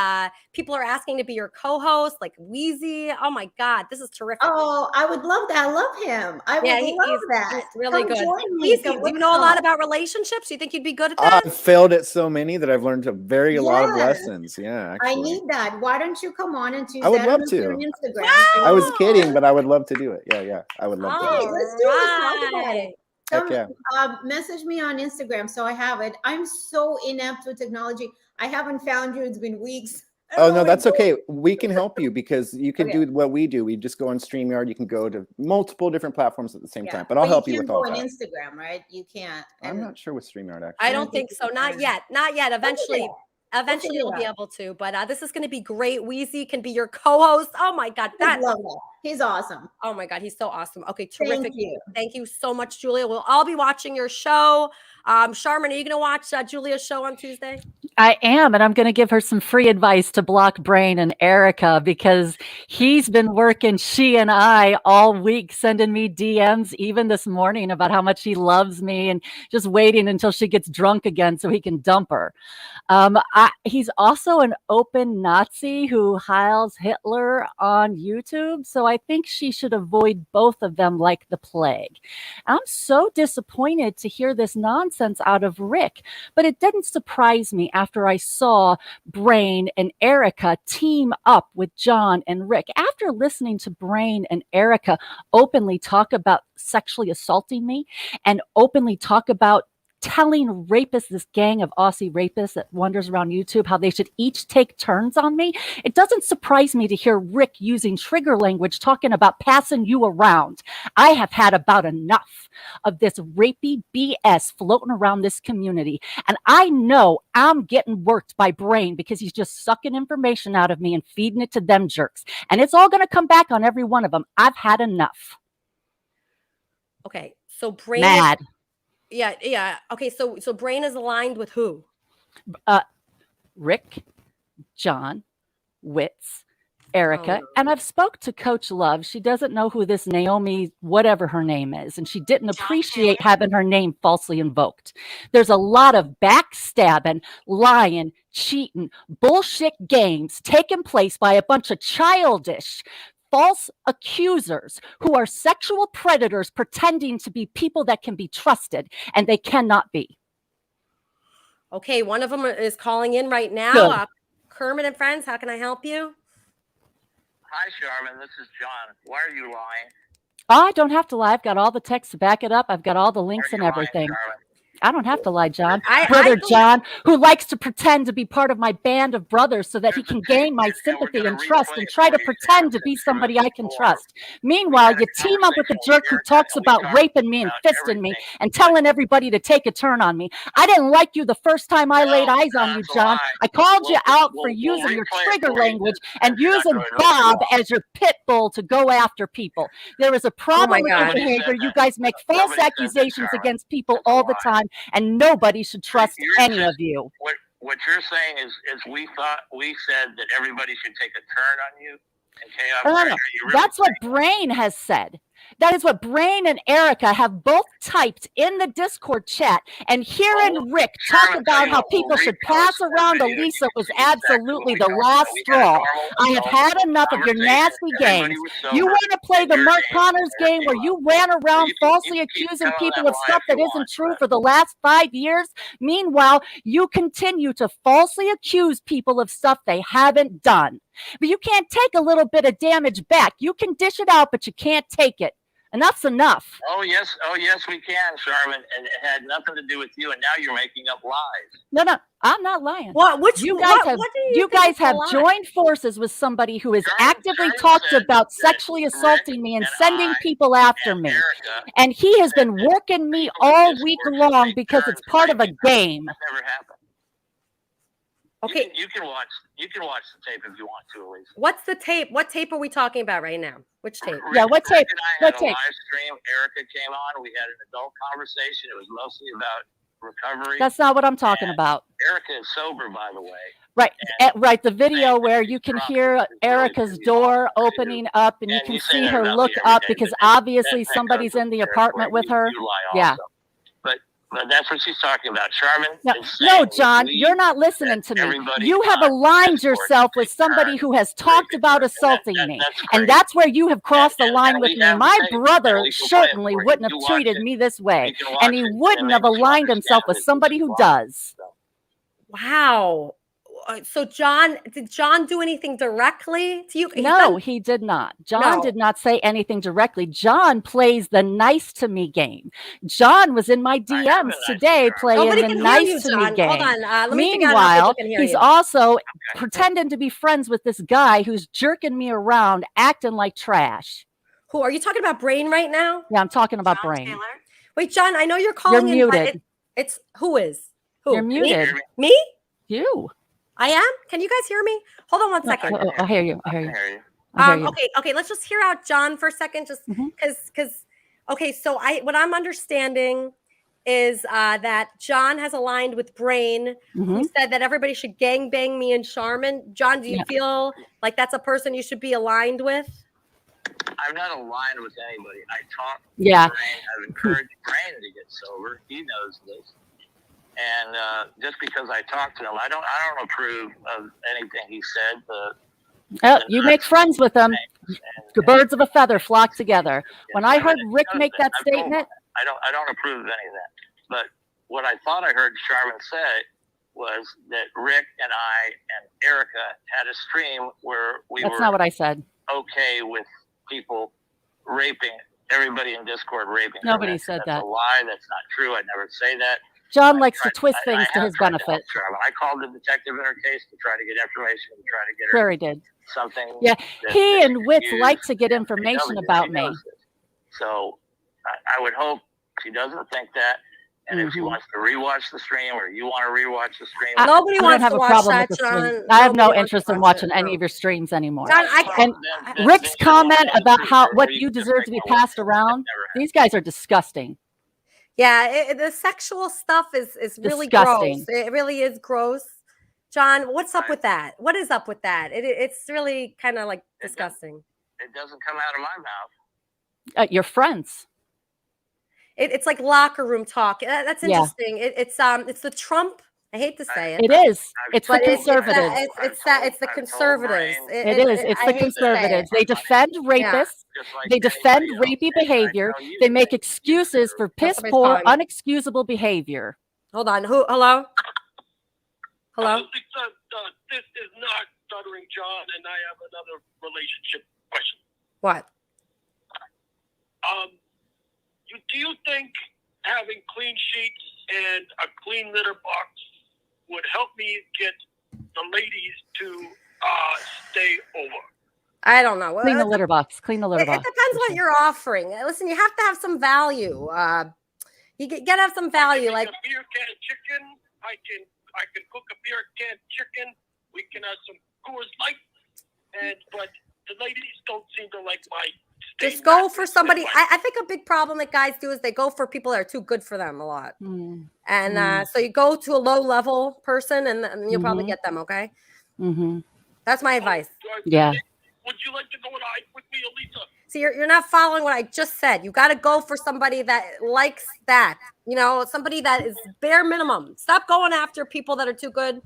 G: people are asking to be your co-host, like Wheezy. Oh my God, this is terrific.
K: Oh, I would love that. I love him. I would love that.
G: He's really good. Wheezy, do you know a lot about relationships? Do you think you'd be good at that?
H: I've failed at so many that I've learned a lot of lessons. Yeah, actually.
K: I need that. Why don't you come on and
H: I would love to.
K: Instagram?
H: I was kidding, but I would love to do it. Yeah. I would love to.
K: Let's do it. Message me on Instagram so I have it. I'm so inept with technology. I haven't found you. It's been weeks.
H: Oh no, that's okay. We can help you because you can do what we do. We just go on StreamYard. You can go to multiple different platforms at the same time. But I'll help you with all that.
K: You can't go on Instagram, right? You can't.
H: I'm not sure with StreamYard actually.
G: I don't think so. Not yet. Not yet. Eventually you'll be able to. But this is going to be great. Wheezy can be your co-host. Oh my God,
K: I love that. He's awesome.
G: Oh my God, he's so awesome. Okay, terrific. Thank you so much, Julia. We'll all be watching your show. Sharman, are you going to watch Julia's show on Tuesday?
Q: I am, and I'm going to give her some free advice to block Brain and Erica because he's been working, she and I, all week, sending me DMs, even this morning, about how much he loves me and just waiting until she gets drunk again so he can dump her. He's also an open Nazi who hails Hitler on YouTube, so I think she should avoid both of them like the plague. I'm so disappointed to hear this nonsense out of Rick, but it didn't surprise me after I saw Brain and Erica team up with John and Rick. After listening to Brain and Erica openly talk about sexually assaulting me and openly talk about telling rapists, this gang of Aussie rapists that wanders around YouTube, how they should each take turns on me, it doesn't surprise me to hear Rick using trigger language talking about passing you around. I have had about enough of this rapey BS floating around this community. And I know I'm getting worked by Brain because he's just sucking information out of me and feeding it to them jerks. And it's all going to come back on every one of them. I've had enough.
G: Okay, so Brain...
Q: Mad.
G: Yeah. Okay, so Brain is aligned with who?
Q: Rick, John, Witz, Erica, and I've spoke to Coach Love. She doesn't know who this Naomi, whatever her name is, and she didn't appreciate having her name falsely invoked. There's a lot of backstabbing, lying, cheating, bullshit games taking place by a bunch of childish, false accusers who are sexual predators pretending to be people that can be trusted, and they cannot be.
G: Okay, one of them is calling in right now. Kermit and Friends, how can I help you?
J: Hi, Sharman. This is John. Why are you lying?
Q: I don't have to lie. I've got all the text to back it up. I've got all the links and everything. I don't have to lie, John. Brother John, who likes to pretend to be part of my band of brothers so that he can gain my sympathy and trust and try to pretend to be somebody I can trust. Meanwhile, you team up with the jerk who talks about raping me and fisting me and telling everybody to take a turn on me. I didn't like you the first time I laid eyes on you, John. I called you out for using your trigger language and using Bob as your pit bull to go after people. There is a problem with your behavior. You guys make false accusations against people all the time, and nobody should trust any of you.
J: What you're saying is we said that everybody should take a turn on you and
Q: No. That's what Brain has said. That is what Brain and Erica have both typed in the Discord chat. And hearing Rick talk about how people should pass around Elisa was absolutely the last straw. I have had enough of your nasty games. You want to play the Mark Connors game where you ran around falsely accusing people of stuff that isn't true for the last 5 years? Meanwhile, you continue to falsely accuse people of stuff they haven't done. But you can't take a little bit of damage back. You can dish it out, but you can't take it. Enough's enough.
J: Oh yes, we can, Sharman, and it had nothing to do with you. And now you're making up lies.
Q: No, I'm not lying.
G: What?
Q: You guys have joined forces with somebody who has actively talked about sexually assaulting me and sending people after me, and he has been working me all week long because it's part of a game.
J: That never happened.
G: Okay,
J: you can watch the tape if you want to, Elise.
G: What's the tape? What tape are we talking about right now? Which tape?
Q: Yeah, what tape?
J: What tape? Live stream. Erica came on. We had an adult conversation. It was mostly about recovery.
Q: That's not what I'm talking about.
J: Erica is sober, by the way.
Q: Right, right. The video where you can hear Erica's door opening up and you can see her look up because obviously somebody's in the apartment with her. Yeah.
J: But that's what she's talking about. Sharman.
Q: No, John, you're not listening to me. You have aligned yourself with somebody who has talked about assaulting me. And that's where you have crossed the line with me. My brother certainly wouldn't have treated me this way. And he wouldn't have aligned himself with somebody who does.
G: Wow. So did John do anything directly to you?
Q: No, he did not. John did not say anything directly. John plays the nice to me game. John was in my DMs today playing the nice to me game.
G: Hold on. Let me
Q: Meanwhile, he's also pretending to be friends with this guy who's jerking me around, acting like trash.
G: Who are you talking about? Brain right now?
Q: Yeah, I'm talking about Brain.
G: Taylor? Wait, John, I know you're calling in.
Q: You're muted.
G: It's who is? Who?
Q: You're muted.
G: Me?
Q: You.
G: I am? Can you guys hear me? Hold on one second.
Q: I hear you.
G: Okay, let's just hear out John for a second, just because okay, so what I'm understanding is that John has aligned with Brain, who said that everybody should gangbang me and Charmin. John, do you feel like that's a person you should be aligned with?
J: I'm not aligned with anybody. I talk to
Q: Yeah.
J: Brain. I've encouraged Brain to get sober. He knows this. And just because I talk to him, I don't approve of anything he said.
Q: Oh, you make friends with them. The birds of a feather flock together. When I heard Rick make that statement,
J: I don't approve of any of that. But what I thought I heard Charmin say was that Rick and I and Erica had a stream where we
Q: that's
J: were
Q: not what I said.
J: okay with people raping, everybody in Discord raping.
Q: Nobody said
J: that's
Q: that.
J: a lie. That's not true. I never say that.
Q: John likes to twist things to his benefit.
J: I called the detective in her case to try to get information, to try to get her
Q: Sure he did.
J: something.
Q: Yeah,
J: that
Q: he and Witz
J: used.
Q: like to get information about me.
J: So I would hope she doesn't think that. And if she wants to rewatch the stream, or you want to rewatch the stream,
G: Nobody
Q: I don't
G: wants
Q: have
G: to
Q: a
G: watch
Q: problem
G: that,
Q: with the
G: John.
Q: stream. I have no
G: Nobody
Q: interest in
G: wants to
Q: watching
G: watch it,
Q: any of your streams anymore.
G: John,
Q: And Rick's comment about what you deserve to be passed around, these guys are disgusting.
G: Yeah, the sexual stuff is really
Q: Disgusting.
G: gross. It really is gross. John, what's up with that? What is up with that? It's really kind of like disgusting.
J: it doesn't come out of my mouth.
Q: Your friends.
G: It's like locker room talk. That's
Q: Yeah.
G: interesting. It's the Trump. I hate to say it.
Q: It is. It's the
G: But
Q: conservatives.
G: It's the conservatives.
Q: It is. It's
G: I
Q: the
G: hate to say
Q: conservatives.
G: it.
Q: They defend rapists. They defend rapey behavior. They make excuses for piss
G: somebody's
Q: poor,
G: calling.
Q: unexcusable behavior.
G: Hold on. Hello? Hello?
P: This is not Stuttering John, and I have another relationship question.
G: What?
P: Do you think having clean sheets and a clean litter box would help me get the ladies to stay over?
G: I don't know.
Q: Clean the litter box. Clean the litter
G: It
Q: box.
G: depends what you're offering. Listen, you have to have some value. You gotta have some value. Like
P: a beer can chicken, I can cook a beer can chicken. We can have some Coors Light, but the ladies don't seem to like my.
G: just go for somebody. I think a big problem that guys do is they go for people that are too good for them a lot. And so you go to a low level person and you'll probably get them. Okay.
Q: Mm-hmm.
G: That's my advice.
Q: Yeah.
P: Would you like to go on a hike with me, Elisa?
G: See, you're not following what I just said. You got to go for somebody that likes that. You know, somebody that is bare minimum. Stop going after people that are too good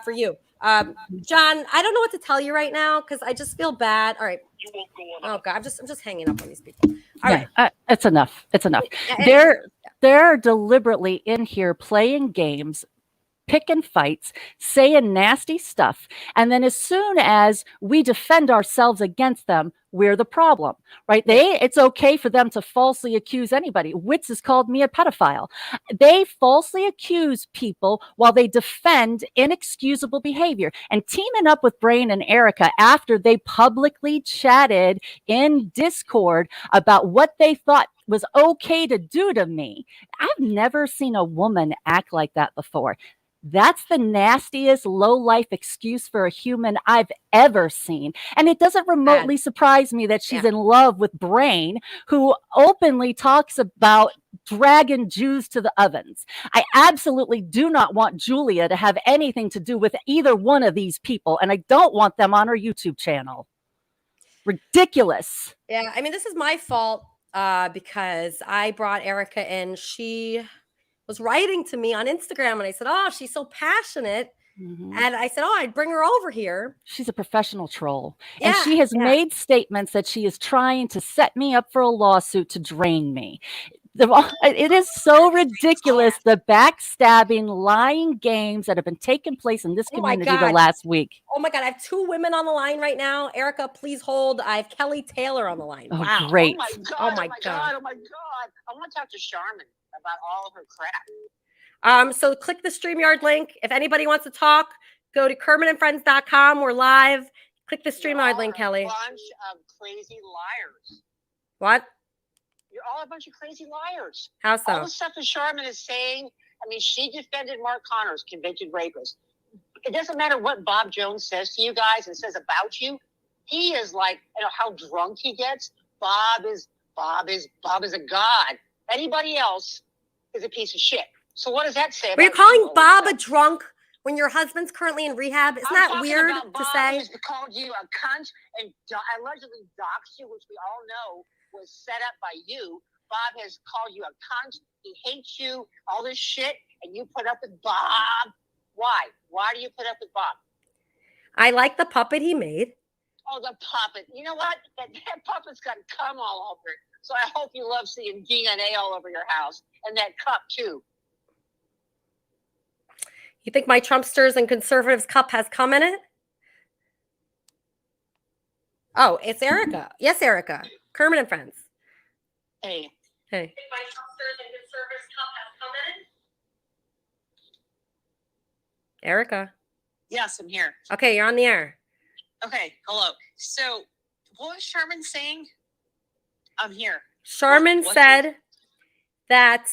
G: for you. John, I don't know what to tell you right now because I just feel bad. All right.
P: You won't go on.
G: Oh God, I'm just hanging up on these people. All right.
Q: It's enough. It's enough. They're deliberately in here playing games, picking fights, saying nasty stuff. And then as soon as we defend ourselves against them, we're the problem, right? It's okay for them to falsely accuse anybody. Witz has called me a pedophile. They falsely accuse people while they defend inexcusable behavior. And teaming up with Brain and Erica after they publicly chatted in Discord about what they thought was okay to do to me. I've never seen a woman act like that before. That's the nastiest low-life excuse for a human I've ever seen. And it doesn't remotely surprise me that she's in love with Brain, who openly talks about dragging Jews to the ovens. I absolutely do not want Julia to have anything to do with either one of these people, and I don't want them on her YouTube channel. Ridiculous.
G: Yeah, I mean, this is my fault because I brought Erica in. She was writing to me on Instagram and I said, oh, she's so passionate. And I said, oh, I'd bring her over here.
Q: She's a professional troll. And she has made statements that she is trying to set me up for a lawsuit to drain me. It is so ridiculous, the backstabbing, lying games that have been taking place in this community the last week.
G: Oh my God, I have two women on the line right now. Erica, please hold. I have Kelly Taylor on the line.
Q: Oh,
G: wow.
Q: great.
O: Oh my God. I want to talk to Charmin about all of her crap.
G: So click the StreamYard link. If anybody wants to talk, go to KermitandFriends.com. We're live. Click the StreamYard link, Kelly.
O: Bunch of crazy liars.
G: What?
O: You're all a bunch of crazy liars.
G: How so?
O: All the stuff that Charmin is saying. I mean, she defended Mark Connors, convicted rapist. It doesn't matter what Bob Jones says to you guys and says about you. He is like, how drunk he gets. Bob is a god. Anybody else
R: is a piece of shit. So what does that say?
G: Were you
R: about
G: calling
R: you,
G: Bob
R: Elisa?
G: a drunk when your husband's currently in rehab? Isn't
R: I'm
G: that
R: talking
G: weird
R: about
G: to
R: Bob,
G: say?
R: who's called you a cunt and allegedly doxed you, which we all know was set up by you. Bob has called you a cunt. He hates you, all this shit, and you put up with Bob. Why? Why do you put up with Bob?
G: I like the puppet he made.
R: Oh, the puppet. You know what? That puppet's got cum all over it. So I hope you love seeing DNA all over your house and that cup, too.
G: You think my Trumpsters and conservatives cup has cum in it? Oh, it's Erica. Yes, Erica. Kermit and Friends.
R: Hey.
G: Hey.
R: You think my Trumpsters and conservatives cup has cum in it?
G: Erica.
O: Yes, I'm here.
G: Okay, you're on the air.
O: Okay, hello. So, what was Sherman saying? I'm here.
G: Sharman
O: What
G: said that,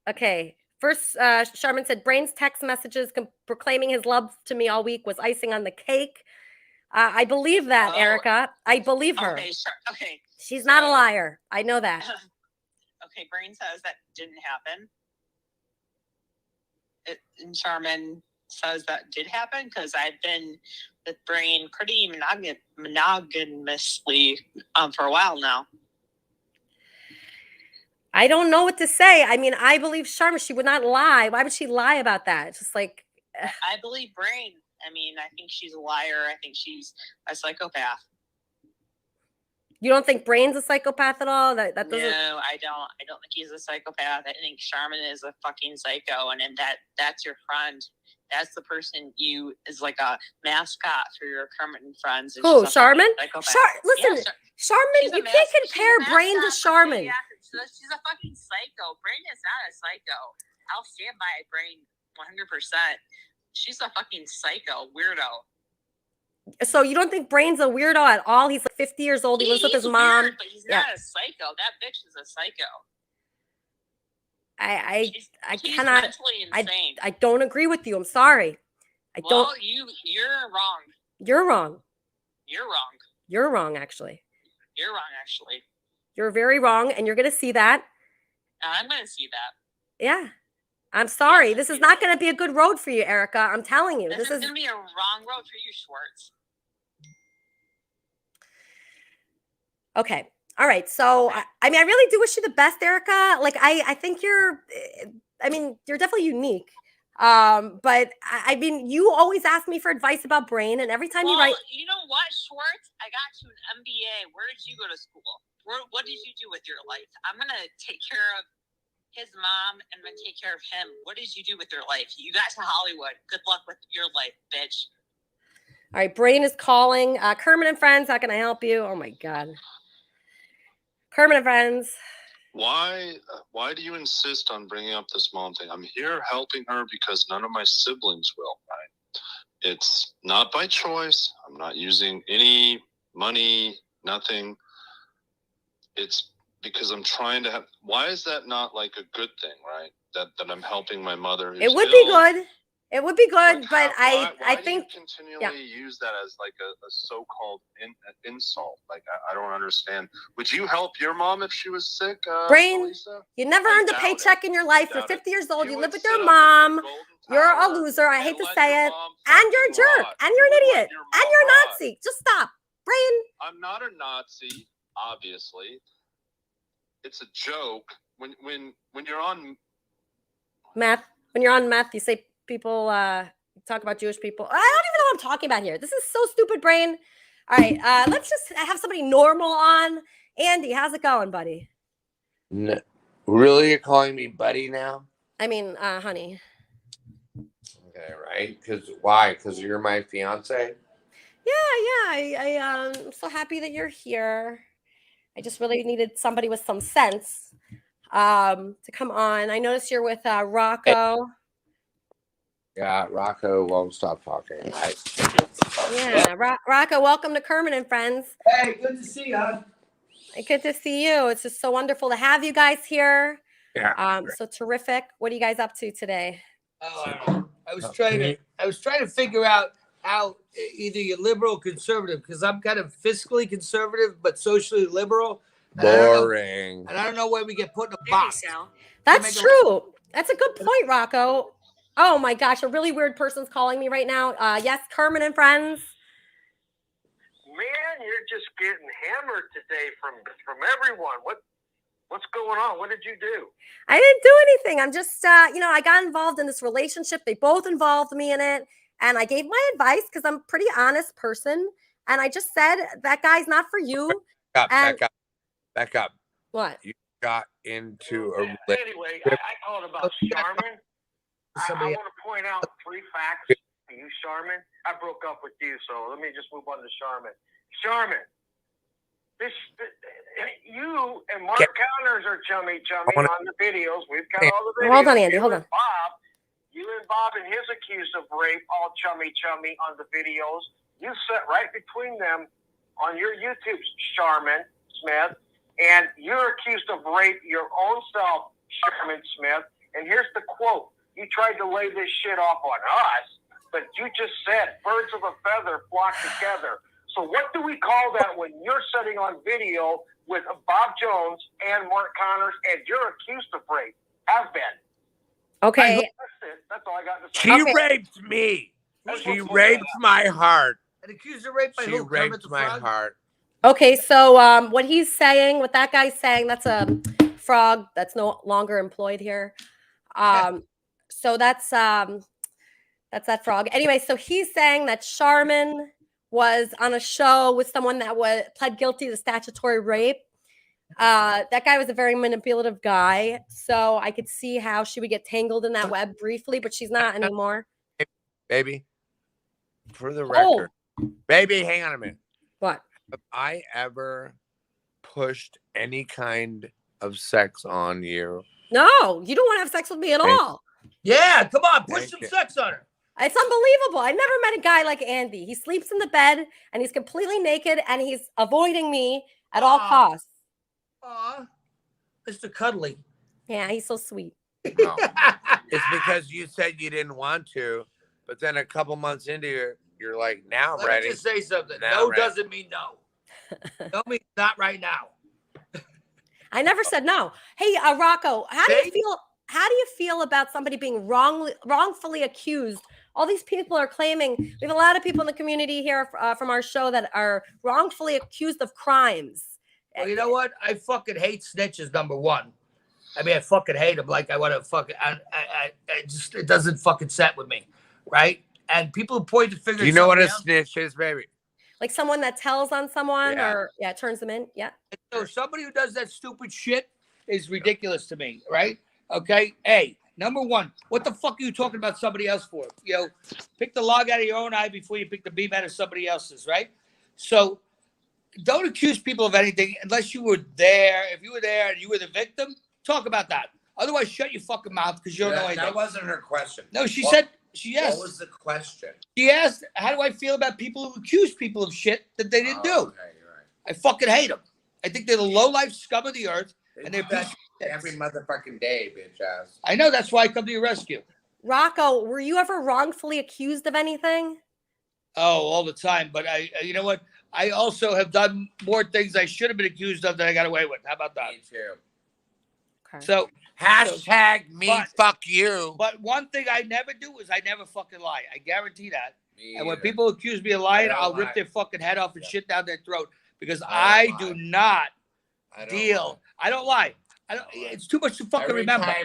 G: okay, first, Sharman said, Brain's text messages proclaiming his love to me all week was icing on the cake. I believe that, Erica. I believe her.
O: Okay, sure. Okay.
G: She's not a liar. I know that.
O: Okay, Brain says that didn't happen. And Sharman says that did happen because I've been with Brain pretty monogamously for a while now.
G: I don't know what to say. I mean, I believe Sharma. She would not lie. Why would she lie about that? It's just like...
O: I believe Brain. I mean, I think she's a liar. I think she's a psychopath.
G: You don't think Brain's a psychopath at all? That doesn't...
O: No, I don't. I don't think he's a psychopath. I think Sharman is a fucking psycho, and that's your friend. That's the person you is like a mascot for your Kermit and Friends.
G: Who, Sharman? Listen,
O: Yeah,
G: Sharman, you can't compare Brain to Sharman.
O: Yeah, she's a fucking psycho. Brain is not a psycho. I'll stand by Brain 100%. She's a fucking psycho weirdo.
G: So you don't think Brain's a weirdo at all? He's like 50 years old. He lives with his mom.
O: Weird, but he's not a psycho. That bitch is a psycho.
G: I
O: She's
G: cannot.
O: mentally insane.
G: I don't agree with you. I'm sorry.
O: Well, you're wrong.
G: You're wrong.
O: You're wrong.
G: You're wrong, actually.
O: You're wrong, actually.
G: You're very wrong, and you're going to see that.
O: I'm going to see that.
G: Yeah. I'm sorry. This is not going to be a good road for you, Erica. I'm telling you.
O: This is going to be a wrong road for you, Schwartz.
G: Okay. All right. So, I mean, I really do wish you the best, Erica. Like, I think you're definitely unique. But I mean, you always ask me for advice about Brain, and every time you write.
O: You know what, Schwartz? I got you an MBA. Where did you go to school? What did you do with your life? I'm going to take care of his mom, and I'm going to take care of him. What did you do with your life? You got to Hollywood. Good luck with your life, bitch.
G: All right. Brain is calling. Kermit and Friends, how can I help you? Oh, my God. Kermit and Friends.
L: Why do you insist on bringing up this mom thing? I'm here helping her because none of my siblings will, right? It's not by choice. I'm not using any money, nothing. It's because I'm trying to have... Why is that not like a good thing, right? That I'm helping my mother.
G: It would be good. It would be good, but I think...
L: do you continually use that as like a so-called insult? Like, I don't understand. Would you help your mom if she was sick,
G: Brain,
L: Elisa?
G: you never earned a paycheck in your life. You're 50 years old. You live with your mom. You're a loser. I hate to say it. And you're a jerk. And you're an idiot. And you're a Nazi. Just stop. Brain.
L: I'm not a Nazi, obviously. It's a joke. When you're on
G: meth, when you're on meth, you say people talk about Jewish people. I don't even know what I'm talking about here. This is so stupid, Brain. All right, let's just have somebody normal on. Andy, how's it going, buddy?
S: No, really, you're calling me buddy now?
G: I mean, honey.
S: Okay, right? Why? Because you're my fiance?
G: Yeah. I'm so happy that you're here. I just really needed somebody with some sense to come on. I noticed you're with Rocco.
S: Yeah, Rocco won't stop talking.
G: Yeah, Rocco, welcome to Kermit and Friends.
T: Hey, good to see you.
G: Good to see you. It's just so wonderful to have you guys here.
S: Yeah.
G: So terrific. What are you guys up to today?
T: I was trying to figure out how either you're liberal or conservative, because I'm kind of fiscally conservative but socially liberal.
S: Boring.
T: And I don't know where we get put in a box.
G: That's true. That's a good point, Rocco. Oh my gosh, a really weird person's calling me right now. Yes, Kermit and friends.
P: Man, you're just getting hammered today from everyone. What's going on? What did you do?
G: I didn't do anything. I'm just, I got involved in this relationship. They both involved me in it. And I gave my advice because I'm a pretty honest person. And I just said, that guy's not for you.
S: Back up.
G: What?
S: You got into a
P: Anyway, I called about Charmin. I want to point out 3 facts to you, Charmin. I broke up with you, so let me just move on to Charmin. Charmin, you and Mark Counters are chummy on the videos. We've got all the videos.
G: Hold on, Andy. Hold on.
P: You and Bob and his accused of rape, all chummy on the videos. You sit right between them on your YouTube, Charmin Smith, and you're accused of rape your own self, Charmin Smith. And here's the quote. You tried to lay this shit off on us, but you just said birds of a feather flock together. So what do we call that when you're sitting on video with Bob Jones and Mark Connors and you're accused of rape? Have been.
G: Okay.
P: That's it. That's all I got to say.
S: She raped me. She raped my heart.
T: And accused of rape by
S: She
T: who?
S: raped my heart.
G: Okay, so what he's saying, what that guy's saying, that's a frog that's no longer employed here. So that's that frog. Anyway, so he's saying that Charmin was on a show with someone that pled guilty to statutory rape. That guy was a very manipulative guy, so I could see how she would get tangled in that web briefly, but she's not anymore.
S: Baby, for the record, baby, hang on a minute.
G: What?
S: Have I ever pushed any kind of sex on you?
G: No, you don't want to have sex with me at all.
T: Yeah, come on, push some sex on her.
G: It's unbelievable. I never met a guy like Andy. He sleeps in the bed and he's completely naked and he's avoiding me at all costs.
T: Aw, Mr. Cuddly.
G: Yeah, he's so sweet.
S: No. It's because you said you didn't want to, but then a couple months into you're like, now I'm ready.
T: Let me just say something.
S: Now
T: No doesn't mean no. No means not right now.
G: I never said no. Hey, Rocco, how do you feel? How do you feel about somebody being wrongfully accused? All these people are claiming. We have a lot of people in the community here from our show that are wrongfully accused of crimes.
T: Well, you know what? I fucking hate snitches. Number one. I mean, I fucking hate them. Like I want to fucking. I just it doesn't fucking set with me, right? And people who point the finger.
S: You know what a snitch is, baby?
G: Like someone that tells on someone or turns them in. Yeah.
T: So somebody who does that stupid shit is ridiculous to me, right? Okay. Hey, number one, what the fuck are you talking about somebody else for? You know, pick the log out of your own eye before you pick the beam out of somebody else's, right? So don't accuse people of anything unless you were there. If you were there and you were the victim, talk about that. Otherwise, shut your fucking mouth because you don't know anything.
S: That wasn't her question.
T: No, she said, she asked.
S: What was the question?
T: She asked, how do I feel about people who accuse people of shit that they didn't do?
S: Okay, you're right.
T: I fucking hate them. I think they're the low-life scum of the earth. And they're
S: every motherfucking day, bitch ass.
T: I know, that's why I come to your rescue.
G: Rocco, were you ever wrongfully accused of anything?
T: Oh, all the time. But you know what? I also have done more things I should have been accused of that I got away with. How about that?
S: Me too.
G: Okay.
T: So
S: hashtag fuck you.
T: But one thing I never do is I never fucking lie. I guarantee that.
S: Me
T: and when
S: either.
T: people accuse me of lying, I'll rip their fucking head off and shit down their throat because I do not deal. I don't lie. It's too much to fucking remember.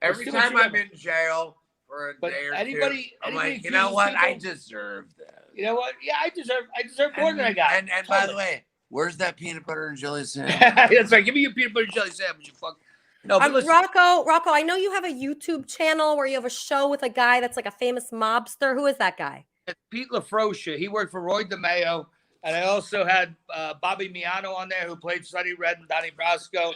S: Every time I'm in jail for a day or two, I'm like, you know what? I deserve that.
T: You know what? Yeah, I deserve more than I got.
S: And by the way, where's that peanut butter and jelly sandwich?
T: That's right. Give me your peanut butter and jelly sandwich, you fuck. No, but listen.
G: Rocco, I know you have a YouTube channel where you have a show with a guy that's like a famous mobster. Who is that guy?
T: It's Pete LaFrocia. He worked for Roy DeMeo. And I also had Bobby Miano on there who played Sonny Red and Donnie Brasco.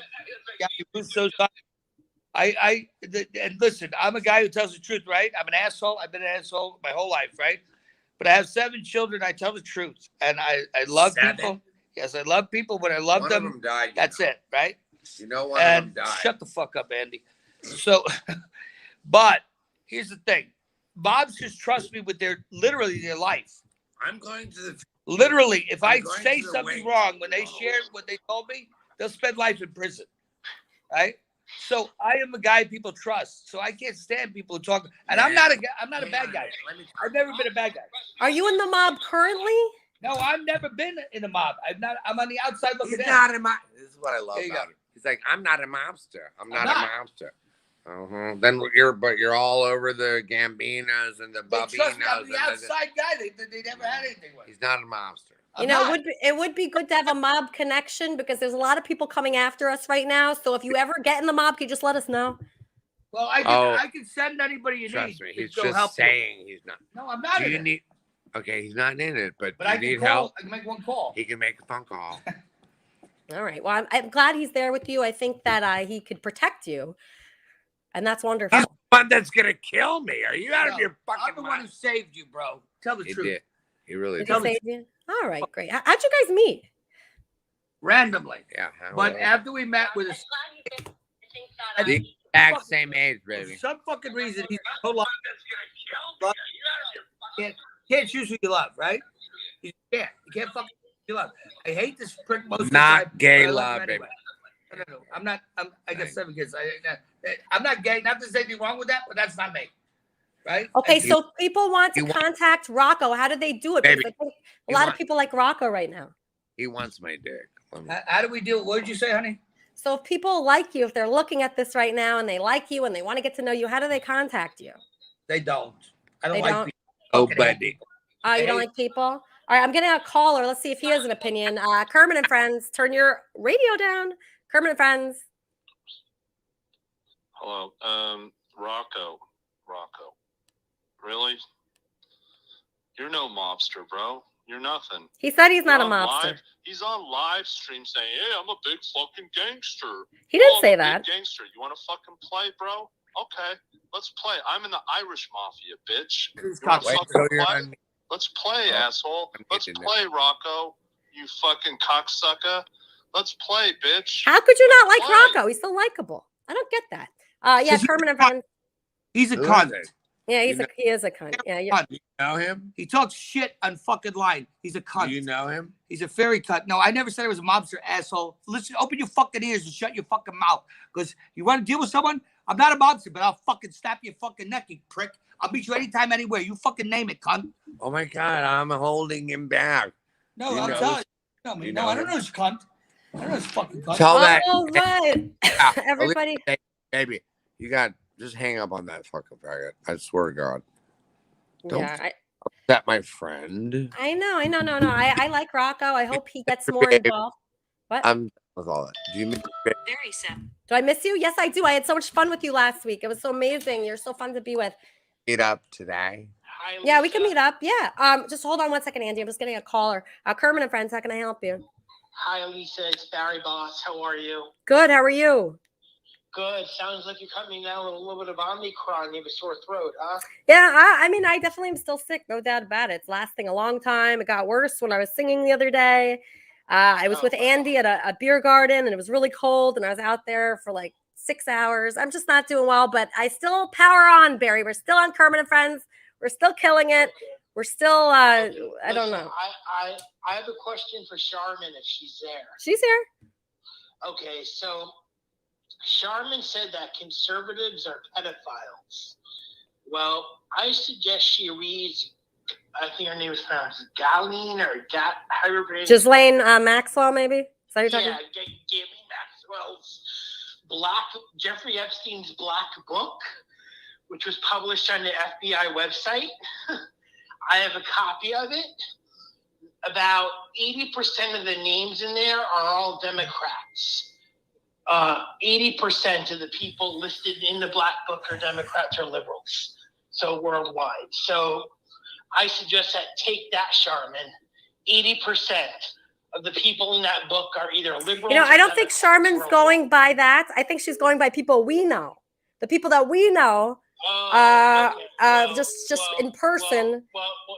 T: And listen, I'm a guy who tells the truth, right? I'm an asshole. I've been an asshole my whole life, right? But I have 7 children. I tell the truth. And I love people. Yes, I love people. When I love
S: One
T: them,
S: of them died,
T: that's it, right?
S: You know one of them died.
T: Shut the fuck up, Andy. So, but here's the thing. Mobs just trust me with literally their life.
S: I'm going to the...
T: Literally, if I say something wrong, when they shared what they told me, they'll spend life in prison, right? So I am a guy people trust. So I can't stand people who talk. And I'm not a bad guy. I've never been a bad guy.
G: Are you in the mob currently?
T: No, I've never been in a mob. I'm on the outside looking in.
S: He's not a mob. This is what I love
T: There you
S: about
T: go.
S: him. He's like, I'm not a mobster. I'm not a mobster. Then you're all over the Gambinos and the
T: They
S: Bobinos.
T: trust me. I'm the
S: and
T: outside guy. They never had anything with.
S: He's not a mobster.
G: You know, it would be good to have a mob connection because there's a lot of people coming after us right now. So if you ever get in the mob, can you just let us know?
T: Well, I can send anybody you need.
S: Trust me, he's
T: to go
S: just
T: help
S: saying he's not.
T: No, I'm not
S: Do
T: in
S: you
T: it.
S: need? Okay, he's not in it, but
T: I
S: you
T: can
S: need
T: call.
S: help.
T: I can make one call.
S: He can make a phone call.
G: All right. Well, I'm glad he's there with you. I think that he could protect you, and that's wonderful.
S: He's the one that's gonna kill me. Are you out of your fucking
T: I'm the one who saved you, bro. Tell the
S: He
T: truth.
S: did. He really
G: Did
S: did.
G: he save you? All right, great. How'd you guys meet?
T: Randomly.
S: Yeah.
T: But after we met with
S: the exact same age, baby.
T: For some fucking reason, he's so long. Can't choose who you love, right? You can't. You can't fucking choose who you love. I hate this prick most of the time.
S: Not gay
T: but I
S: love,
T: him
S: baby.
T: anyway. No. I got 7 kids. I'm not gay. Not to say anything wrong with that, but that's not me. Right?
G: Okay, so people want to contact Rocco. How do they do it?
S: Baby,
G: Because I think a lot of people like Rocco right now.
S: He wants my dick.
T: How do we do it? What did you say, honey?
G: So if people like you, if they're looking at this right now and they like you and they want to get to know you, how do they contact you?
T: They don't. I don't
G: They
T: like
G: don't?
T: people.
S: Oh, buddy.
G: You don't like people? All right, I'm getting a caller. Let's see if he has an opinion. Kermit and Friends, turn your radio down. Kermit and Friends.
L: Hello. Rocco. Really? You're no mobster, bro. You're nothing.
G: He said he's not a
L: You're on
G: mobster.
L: He's on live stream saying, "Hey, I'm a big fucking gangster."
G: He didn't
L: I'm
G: say
L: a big
G: that.
L: Gangster. You want to fucking play, bro? Okay, let's play. I'm in the Irish Mafia, bitch. You wanna
S: Wait
L: fucking
S: till you're
L: play?
S: on me.
L: Let's play, asshole. Let's
S: getting
L: play, Rocco. You fucking cocksucker. Let's play, bitch.
G: How could you not like
L: Play.
G: Rocco? He's so likable. I don't get that. Yeah, Kermit and Friends.
T: He's a
S: Who
T: cunt.
S: is it?
G: Yeah, he is a cunt. Yeah, yeah.
T: Cunt.
S: You know him?
T: He talks shit on fucking line. He's a cunt.
S: Do you know him?
T: He's a fairy cunt. No, I never said I was a mobster, asshole. Listen, open your fucking ears and shut your fucking mouth. Because you want to deal with someone? I'm not a mobster, but I'll fucking snap your fucking neck, you prick. I'll meet you anytime, anywhere. You fucking name it, cunt.
S: Oh my God, I'm holding him back.
T: No,
S: You
T: I'm
S: know
T: telling
S: this-
T: you. No,
S: you
T: no,
S: know
T: I don't
S: him?
T: know this cunt. I don't know this fucking cunt.
S: Tell that.
G: All right. Everybody.
S: Baby, you got just hang up on that fucking faggot. I swear to God. Don't
G: Yeah,
S: upset my friend.
G: I know. No. I like Rocco. I hope he gets more involved. What?
S: I'm with all that. Do you mean
G: Very sad. Do I miss you? Yes, I do. I had so much fun with you last week. It was so amazing. You're so fun to be with.
S: meet up today?
G: Yeah, we can meet up. Yeah. Just hold on one second, Andy. I'm just getting a caller. Kermit and Friends, how can I help you?
R: Hi, Lisa. It's Barry Boss. How are you?
G: Good. How are you?
R: Good. Sounds like you're coming down with a little bit of Omicron. You have a sore throat, huh?
G: Yeah, I mean, I definitely am still sick. No doubt about it. It's lasting a long time. It got worse when I was singing the other day. I was with Andy at a beer garden, and it was really cold, and I was out there for like 6 hours. I'm just not doing well, but I still power on, Barry. We're still on Kermit and Friends. We're still killing it. We're still, I don't know.
R: I have a question for Charmin if she's there.
G: She's here.
R: Okay, so Charmin said that conservatives are pedophiles. Well, I suggest she reads, I think her name is pronounced Ghislaine or
G: Ghislaine Maxwell, maybe? Is that what you're
R: Yeah,
G: talking?
R: Ghislaine Maxwell's Jeffrey Epstein's Black Book, which was published on the FBI website. I have a copy of it. About 80% of the names in there are all Democrats. 80% of the people listed in the Black Book are Democrats or liberals, so worldwide. So I suggest that take that, Charmin. 80% of the people in that book are either liberals.
G: I
R: or
G: don't think
R: Democrats
G: Charmin's
R: or
G: going by that. I think she's going by people we know. The people that we know, just in person.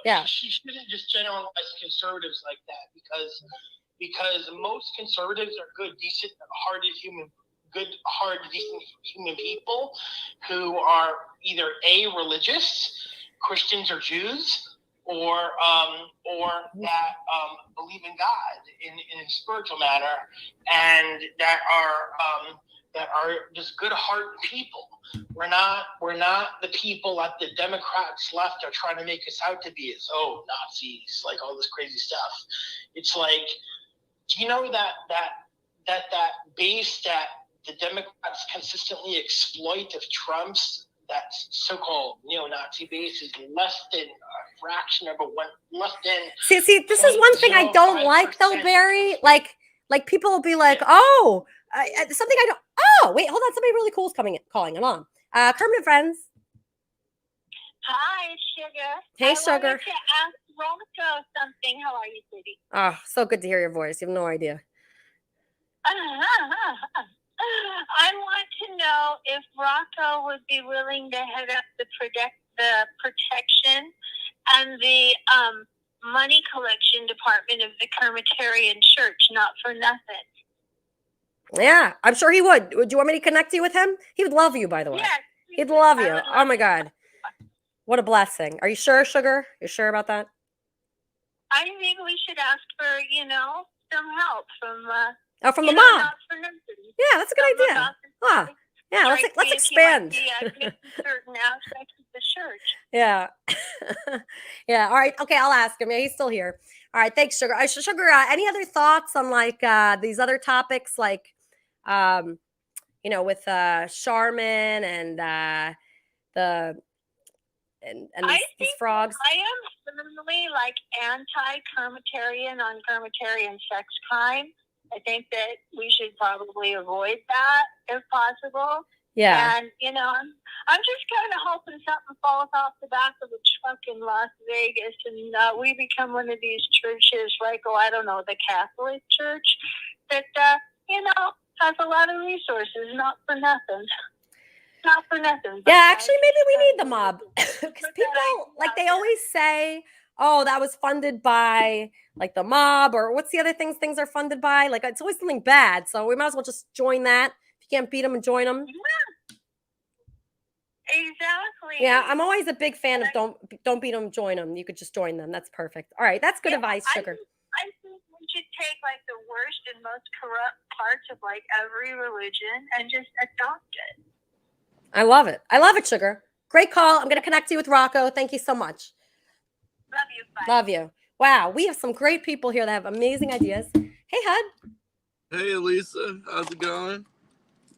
G: Yeah.
R: She shouldn't just generalize conservatives like that because most conservatives are good, decent, decent human people who are either A, religious, Christians or Jews,
J: or that believe in God in a spiritual manner, and that are just good heart people. We're not the people that the Democrats left are trying to make us out to be as Nazis, like all this crazy stuff. It's like, do you know that base that the Democrats consistently exploit of Trump's, that so-called neo-Nazi base, is less than a fraction of less than.
G: See, this is one thing I don't like, though, Barry. Like people will be like, something I don't. Oh, wait, hold on. Somebody really cool is calling along. Kermit friends.
R: Hi, Sugar.
G: Hey,
R: I
G: Sugar.
R: wanted to ask Rocco something. How are you, sweetie?
G: Oh, so good to hear your voice. You have no idea.
R: I want to know if Rocco would be willing to head up the protection and the money collection department of the Kermitarian Church, not for nothing.
G: Yeah, I'm sure he would. Do you want me to connect you with him? He would love you, by the way.
R: Yes.
G: He'd love you. Oh, my God. What a blessing. Are you sure, Sugar? You sure about that?
R: I think we should ask for, some help from
G: from the mob.
R: not for nothing.
G: Yeah, that's a good idea. Huh. Yeah, let's expand.
R: Certain aspects of the church.
G: Yeah. Yeah. All right. Okay, I'll ask him. Yeah, he's still here. All right. Thanks, Sugar. Sugar, any other thoughts on these other topics, like, with Charmin and these frogs?
R: I am firmly anti-Kermitarian on Kermitarian sex crime. I think that we should probably avoid that if possible.
G: Yeah.
R: And, I'm just kind of hoping something falls off the back of a truck in Las Vegas and we become one of these churches like, the Catholic Church that, has a lot of resources, not for nothing. Not for nothing.
G: Yeah, actually, maybe we need the mob. Because people, they always say, oh, that was funded by, the mob, or what's the other things are funded by? It's always something bad. So we might as well just join that. If you can't beat them and join them.
R: Yeah. Exactly.
G: Yeah, I'm always a big fan of don't beat them, join them. You could just join them. That's perfect. All right, that's good advice, Sugar.
R: I think we should take the worst and most corrupt parts of every religion and just adopt it.
G: I love it. I love it, Sugar. Great call. I'm going to connect you with Rocco. Thank you so much.
R: Love you. Bye.
G: Love you. Wow, we have some great people here that have amazing ideas. Hey, Hud.
U: Hey, Lisa. How's it going?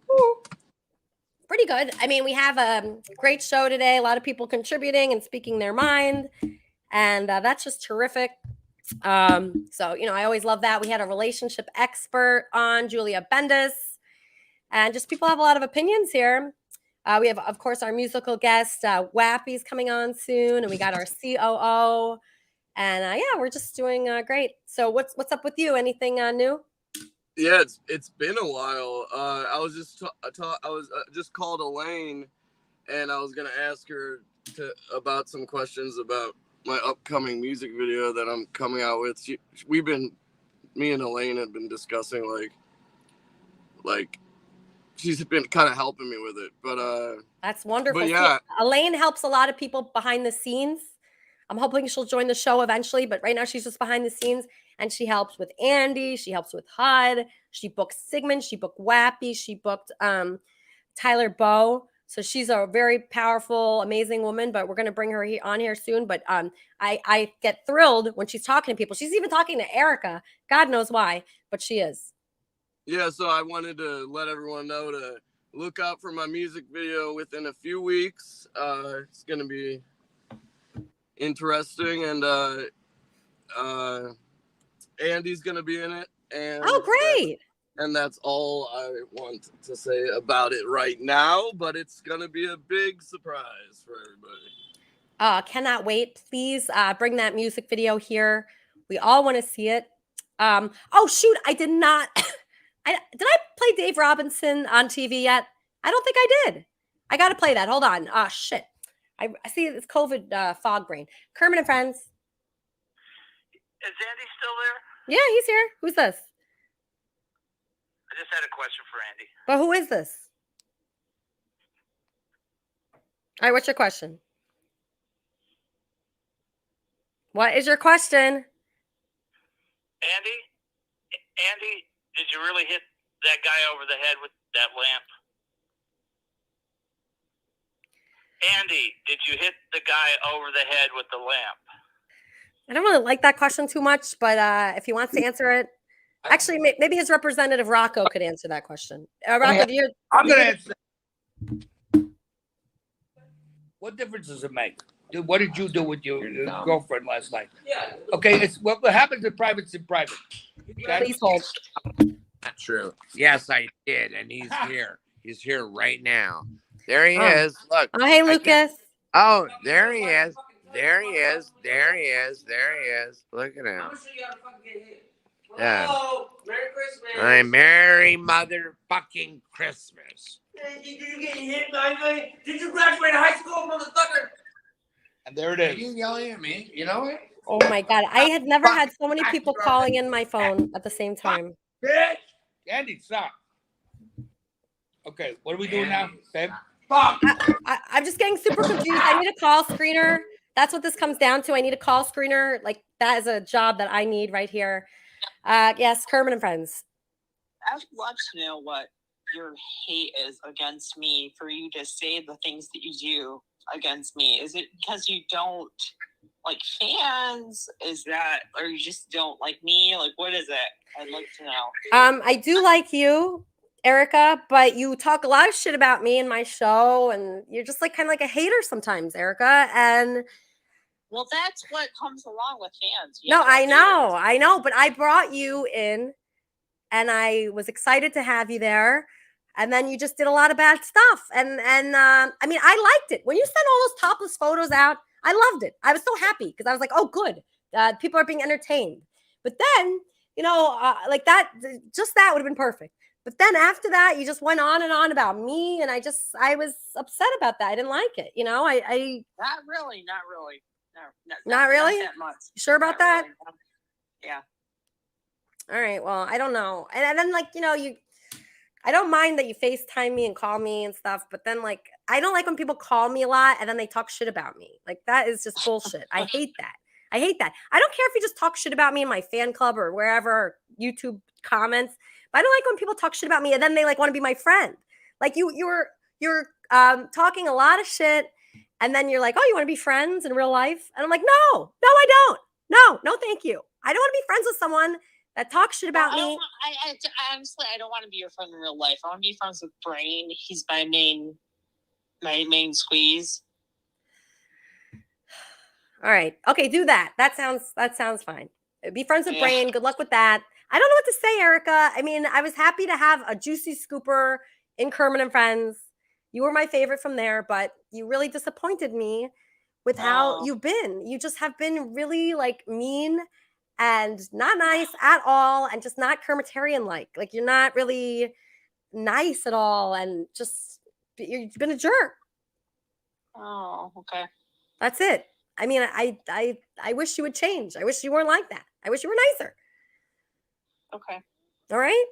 G: Ooh. Pretty good. I mean, we have a great show today. A lot of people contributing and speaking their mind. And that's just terrific. So, I always love that. We had a relationship expert on, Julia Bendis. And just people have a lot of opinions here. We have, of course, our musical guest, Wappy's coming on soon. And we got our COO. And we're just doing great. So what's up with you? Anything new?
U: Yeah, it's been a while. I was just called Elaine, and I was gonna ask her about some questions about my upcoming music video that I'm coming out with. Me and Elaine had been discussing like she's been kind of helping me with it, but
G: that's wonderful.
U: But yeah,
G: Elaine helps a lot of people behind the scenes. I'm hoping she'll join the show eventually, but right now she's just behind the scenes, and she helps with Andy. She helps with HUD. She booked Sigmund. She booked Wappy. She booked Tyler Bow. So she's a very powerful, amazing woman, but we're going to bring her on here soon. But I get thrilled when she's talking to people. She's even talking to Erica. God knows why, but she is.
U: Yeah, so I wanted to let everyone know to look out for my music video within a few weeks. It's going to be interesting, and Andy's going to be in it. And
G: great.
U: And that's all I want to say about it right now, but it's going to be a big surprise for everybody.
G: Cannot wait. Please bring that music video here. We all want to see it. Oh, shoot. I did not. Did I play Dave Robinson on TV yet? I don't think I did. I got to play that. Hold on. Shit. I see this COVID fog brain. Kermit and Friends.
J: Is Andy still there?
G: Yeah, he's here. Who's this?
J: I just had a question for Andy.
G: But who is this? All right, what's your question? What is your question?
C: Andy, did you really hit that guy over the head with that lamp? Andy, did you hit the guy over the head with the lamp?
G: I don't really like that question too much, but if he wants to answer it, actually, maybe his representative Rocco could answer that question. Rocco, do you?
T: I'm going to answer. What difference does it make? What did you do with your girlfriend last night? Yeah. Okay, it's what happens in private's in private. Okay?
G: Please hold.
S: Not true. Yes, I did, and he's here. He's here right now. There he is. Look.
G: Oh, hey, Lucas.
S: Oh, there he is. There he is. There he is. There he is. Look at him. Yeah.
C: Hello. Merry Christmas.
S: I'm Merry Motherfucking Christmas.
C: Did you get hit by me? Did you graduate high school, motherfucker?
T: And there it is.
S: You yelling at me? You know it?
G: Oh my God. I had never had so many people calling in my phone at the same time.
T: Bitch! Andy, stop. Okay, what are we doing now, babe?
G: I'm just getting super confused. I need a call screener. That's what this comes down to. I need a call screener. Like, that is a job that I need right here. Yes, Kermit and Friends.
O: I would love to know what your hate is against me for you to say the things that you do against me. Is it because you don't like fans? Is that, or you just don't like me? Like, what is it? I'd like to know.
G: I do like you, Erica, but you talk a lot of shit about me in my show, and you're just like kind of like a hater sometimes, Erica. And
O: Well, that's what comes along with fans.
G: no, I know, but I brought you in, and I was excited to have you there. And then you just did a lot of bad stuff. And I mean, I liked it. When you sent all those topless photos out, I loved it. I was so happy because I was like, oh, good. People are being entertained. But then, like that, just that would have been perfect. But then after that, you just went on and on about me. And I was upset about that. I didn't like it.
O: Not really.
G: Not really?
O: Not that much.
G: You sure about that?
O: Really. Yeah.
G: All right. Well, I don't know. And then I don't mind that you FaceTime me and call me and stuff, but then I don't like when people call me a lot and then they talk shit about me. Like, that is just bullshit. I hate that. I don't care if you just talk shit about me in my fan club or wherever, or YouTube comments, but I don't like when people talk shit about me and then they want to be my friend. Like you're talking a lot of shit and then you're like, oh, you want to be friends in real life? And I'm like, no, I don't. No, thank you. I don't want to be friends with someone that talks shit about me.
O: Honestly, I don't want to be your friend in real life. I want to be friends with Brain. He's my main squeeze.
G: All right. Okay, do that. That sounds fine. Be friends with Brain. Good luck with that. I don't know what to say, Erica. I mean, I was happy to have a juicy scooper in Kermit and Friends. You were my favorite from there, but you really disappointed me with how you've been. You just have been really mean and not nice at all, and just not Kermitarian-like. Like, you're not really nice at all, and just you've been a jerk.
O: Oh, okay.
G: That's it. I mean, I wish you would change. I wish you weren't like that. I wish you were nicer.
O: Okay.
G: All right.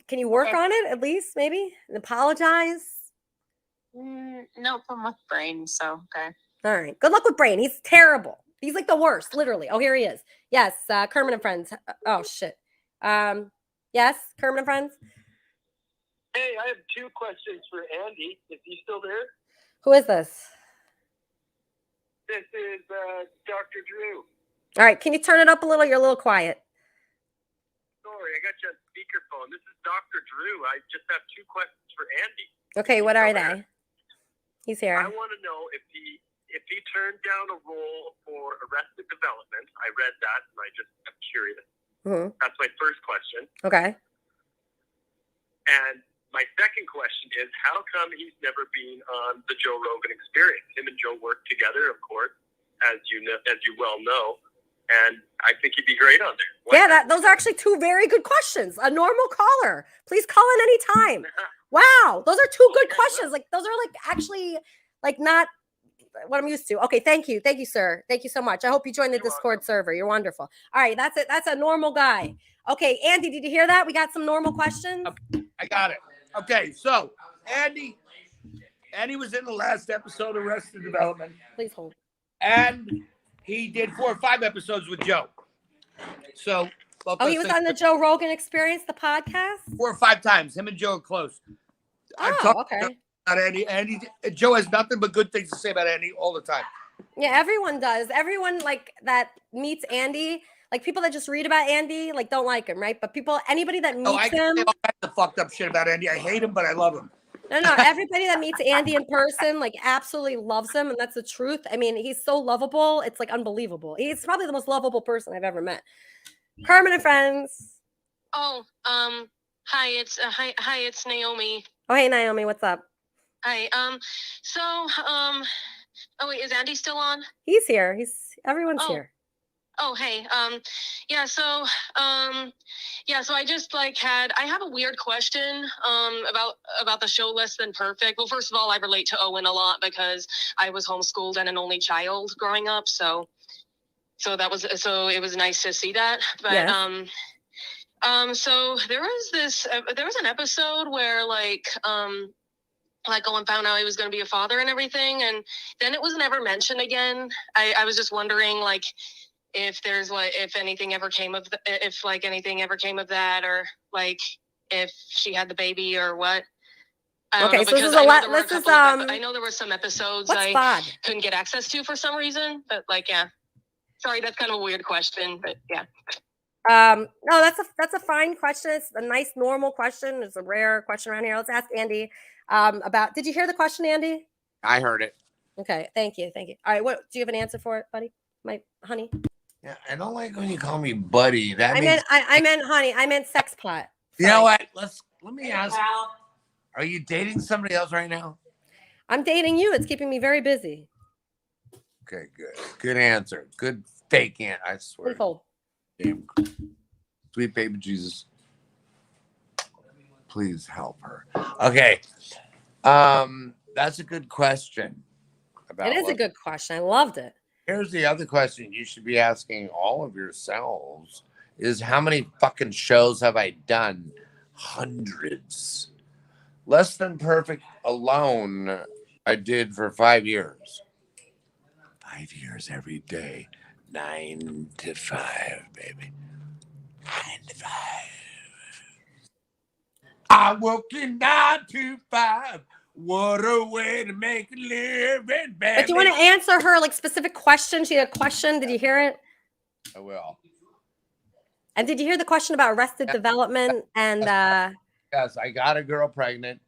G: Can you work on it at least, maybe, and apologize?
O: Nope, I'm with Brain, so okay.
G: All right. Good luck with Brain. He's terrible. He's like the worst, literally. Oh, here he is. Yes, Kermit and Friends. Oh, shit. Yes, Kermit and Friends.
P: Hey, I have two questions for Andy. Is he still there?
G: Who is this?
P: This is Dr. Drew.
G: All right. Can you turn it up a little? You're a little quiet.
P: Sorry, I got you on speakerphone. This is Dr. Drew. I just have two questions for Andy.
G: Okay, what are they? He's here.
P: I want to know if he turned down a role for Arrested Development. I read that, and I'm curious.
G: Mm-hmm.
P: That's my first question.
G: Okay.
P: And my second question is, how come he's never been on the Joe Rogan Experience? Him and Joe work together, of course, as you well know. And I think he'd be great on there.
G: Yeah, those are actually two very good questions. A normal caller. Please call in anytime. Wow, those are two good questions. Those are actually not what I'm used to. Okay, thank you, sir. Thank you so much. I hope you join the Discord server. You're wonderful. All right, that's it. That's a normal guy. Okay, Andy, did you hear that? We got some normal questions.
T: I got it. Okay, so Andy was in the last episode of Arrested Development.
G: Please hold.
T: And he did 4 or 5 episodes with Joe. So,
G: Oh, he was on the Joe Rogan Experience, the podcast?
T: 4 or 5 times. Him and Joe are close.
G: Oh, okay.
T: About Andy. Joe has nothing but good things to say about Andy all the time.
G: Yeah, everyone does. Everyone like that meets Andy, like people that just read about Andy, like don't like him, right? But anybody that meets
T: I
G: him,
T: say all kinds of fucked up shit about Andy. I hate him, but I love him.
G: no, everybody that meets Andy in person, like absolutely loves him, and that's the truth. I mean, he's so lovable, it's like unbelievable. He's probably the most lovable person I've ever met. Kermit and Friends.
M: Oh, hi, it's Naomi.
G: Oh, hey Naomi, what's up?
M: Hi. Oh wait, is Andy still on?
G: He's here. Everyone's here.
M: Oh, hey. So I just I have a weird question about the show Less Than Perfect. Well, first of all, I relate to Owen a lot because I was homeschooled and an only child growing up, so it was nice to see that. But yes. So there was an episode where Owen found out he was going to be a father and everything, and then it was never mentioned again. I was just wondering if there's if anything ever came of anything ever came of that, or if she had the baby or what.
G: Okay, so this is a lot.
M: I know there were some episodes
G: I
M: couldn't get access to for some reason, but sorry, that's kind of a weird question, but yeah.
G: No, that's a fine question. It's a nice normal question. It's a rare question around here. Let's ask Andy did you hear the question, Andy?
S: I heard it.
G: Okay, thank you. All right, what do you have an answer for it, buddy? My honey?
A: Yeah, I don't like when you call me buddy.
G: I meant honey. I meant sex pot.
A: You know what? Let me ask. Are you dating somebody else right now?
G: I'm dating you. It's keeping me very busy.
A: Okay, good. Good answer. Good fake answer. I swear. Damn. Sweet baby Jesus. Please help her. Okay. That's a good question.
G: It is a good question. I loved it.
A: Here's the other question you should be asking all of yourselves is how many fucking shows have I done? Hundreds. Less Than Perfect alone I did for 5 years. 5 years every day. 9 to 5, baby. 9 to 5. I work in 9 to 5. What a way to make a living, baby.
G: But do you want to answer her specific question? She had a question. Did you hear it?
A: I will.
G: And did you hear the question about Arrested Development and
A: Yes, I got a girl pregnant.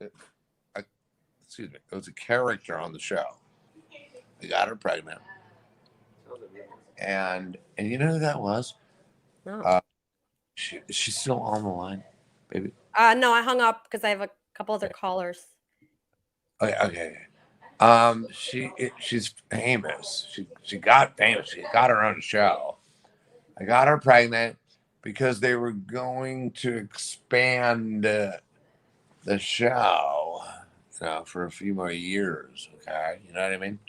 A: Excuse me. It was a character on the show. I got her pregnant. And you know who that was?
G: No.
A: She's still on the line, baby.
G: No, I hung up because I have a couple other callers.
A: Okay. She's famous. She got famous. She got her own show. I got her pregnant because they were going to expand the show, for a few more years. Okay, you know what I mean?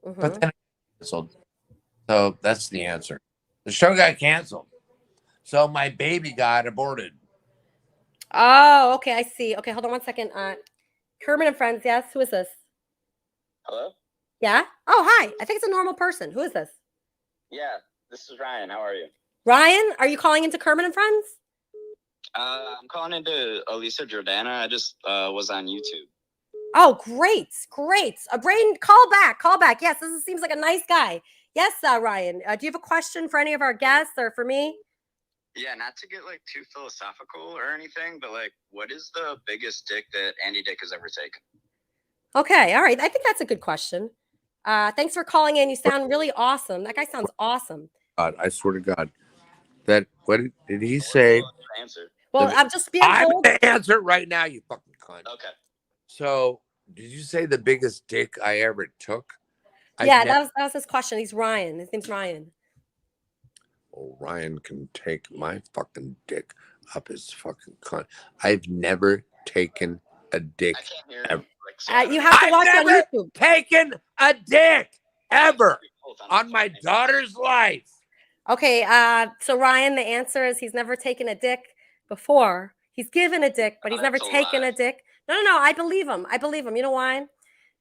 G: Mm-hmm.
A: But then it canceled. So that's the answer. The show got canceled. So my baby got aborted.
G: Oh, okay. I see. Okay, hold on 1 second. Kermit and Friends. Yes. Who is this?
V: Hello?
G: Yeah. Oh, hi. I think it's a normal person. Who is this?
V: Yeah, this is Ryan. How are you?
G: Ryan, are you calling into Kermit and Friends?
V: I'm calling into Elisa Jordana. I just was on YouTube.
G: Oh, great. Brain, call back. Yes, seems like a nice guy. Yes, Ryan. Do you have a question for any of our guests or for me?
V: Yeah, not to get too philosophical or anything, but what is the biggest dick that Andy Dick has ever taken?
G: Okay, all right. I think that's a good question. Thanks for calling in. You sound really awesome. That guy sounds awesome.
A: God, I swear to God. What did he say?
V: Answer.
G: Well, I'm just being
A: I'm
G: told.
A: going to answer it right now, you fucking cunt.
V: Okay.
A: So, did you say the biggest dick I ever took?
G: Yeah, that was his question. He's Ryan. His name's Ryan.
A: Oh, Ryan can take my fucking dick up his fucking cunt. I've never taken a dick ever.
G: You have to watch on YouTube.
A: Taken a dick ever on my daughter's life.
G: Okay, so Ryan, the answer is he's never taken a dick before. He's given a dick, but he's never taken a dick. No. I believe him. You know why?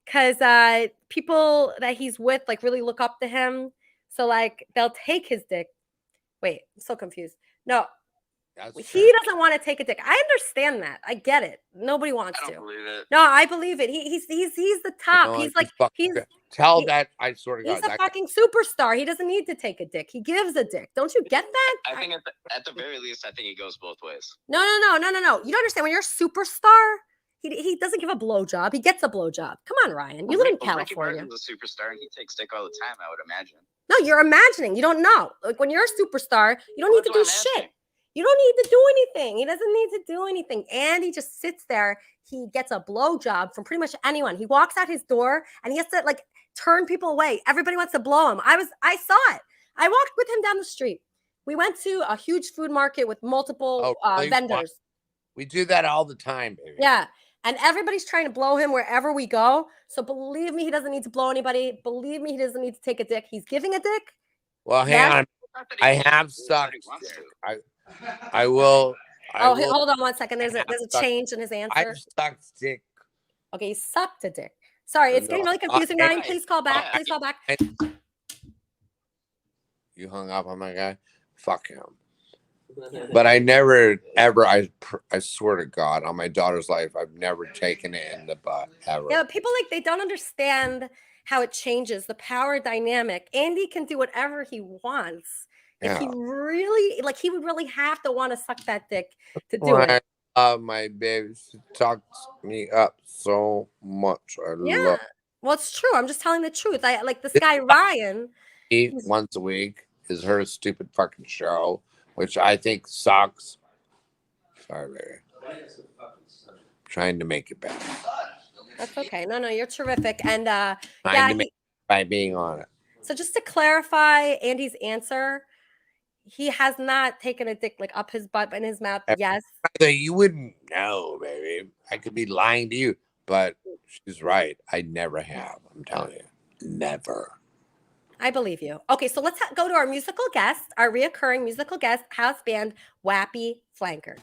G: because people that he's with like really look up to him. So like they'll take his dick. Wait, I'm so confused. No, he doesn't want to take a dick. I understand that. I get it. Nobody wants to.
V: I don't believe it.
G: No, I believe it. He's the top.
A: No,
G: He's like he's
A: tell that. I swear to God,
G: he's a fucking superstar. He doesn't need to take a dick. He gives a dick. Don't you get that?
V: I think at the very least, I think it goes both ways.
G: No. You don't understand. When you're a superstar, he doesn't give a blowjob. He gets a blowjob. Come on, Ryan. You live in California.
V: Ricky Martin's a superstar, and he takes dick all the time. I would imagine.
G: No, you're imagining. You don't know. Like when you're a superstar, you don't need to do shit. You don't need to do anything. He doesn't need to do anything. And he just sits there. He gets a blowjob from pretty much anyone. He walks out his door and he has to like turn people away. Everybody wants to blow him. I saw it. I walked with him down the street. We went to a huge food market with multiple vendors.
A: We do that all the time, baby.
G: Yeah. And everybody's trying to blow him wherever we go. So believe me, he doesn't need to blow anybody. Believe me, he doesn't need to take a dick. He's giving a dick.
A: Well, hang on. I have sucked. I will.
G: Hold on 1 second. There's a change in his answer.
A: I've sucked dick.
G: Okay, he sucked a dick. Sorry, it's getting really confusing. Ryan, please call back. Please call back.
A: You hung up on my guy? Fuck him. But I never, ever, I swear to God, on my daughter's life, I've never taken it in the butt, ever.
G: Yeah, people like, they don't understand how it changes the power dynamic. Andy can do whatever he wants. If he really, like, he would really have to want to suck that dick to do it.
A: I love my baby. She talks me up so much. I love.
G: Well, it's true. I'm just telling the truth. I like this guy, Ryan.
A: Once a week is her stupid fucking show, which I think sucks. Sorry, baby. I'm trying to make it better.
G: That's okay. No, you're terrific. And
A: by being on it.
G: So just to clarify Andy's answer, he has not taken a dick like up his butt in his mouth. Yes.
A: You wouldn't know, baby. I could be lying to you, but she's right. I never have. I'm telling you. Never.
G: I believe you. Okay, so let's go to our musical guest, our reoccurring musical guest, house band, Wappy Flanker.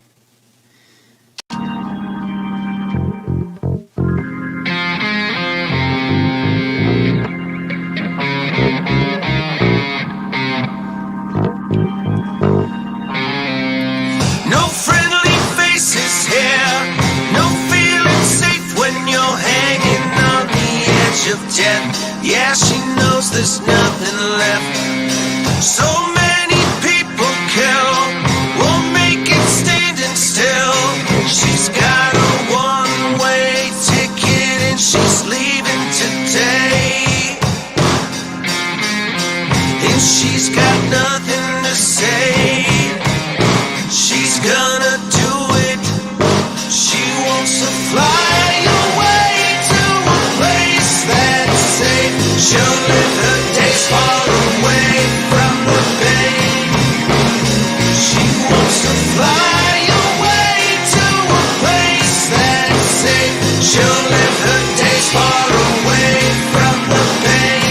D: No friendly faces here. No feeling safe when you're hanging on the edge of death. Yeah, she knows there's nothing left. So many people kill, won't make it standing still. She's got a one-way ticket and she's leaving today. And she's got nothing to say. She's gonna do it. She wants to fly away to a place that's safe. She'll live her days far away from the pain. She wants to fly away to a place that's safe. She'll live her days far away from the pain.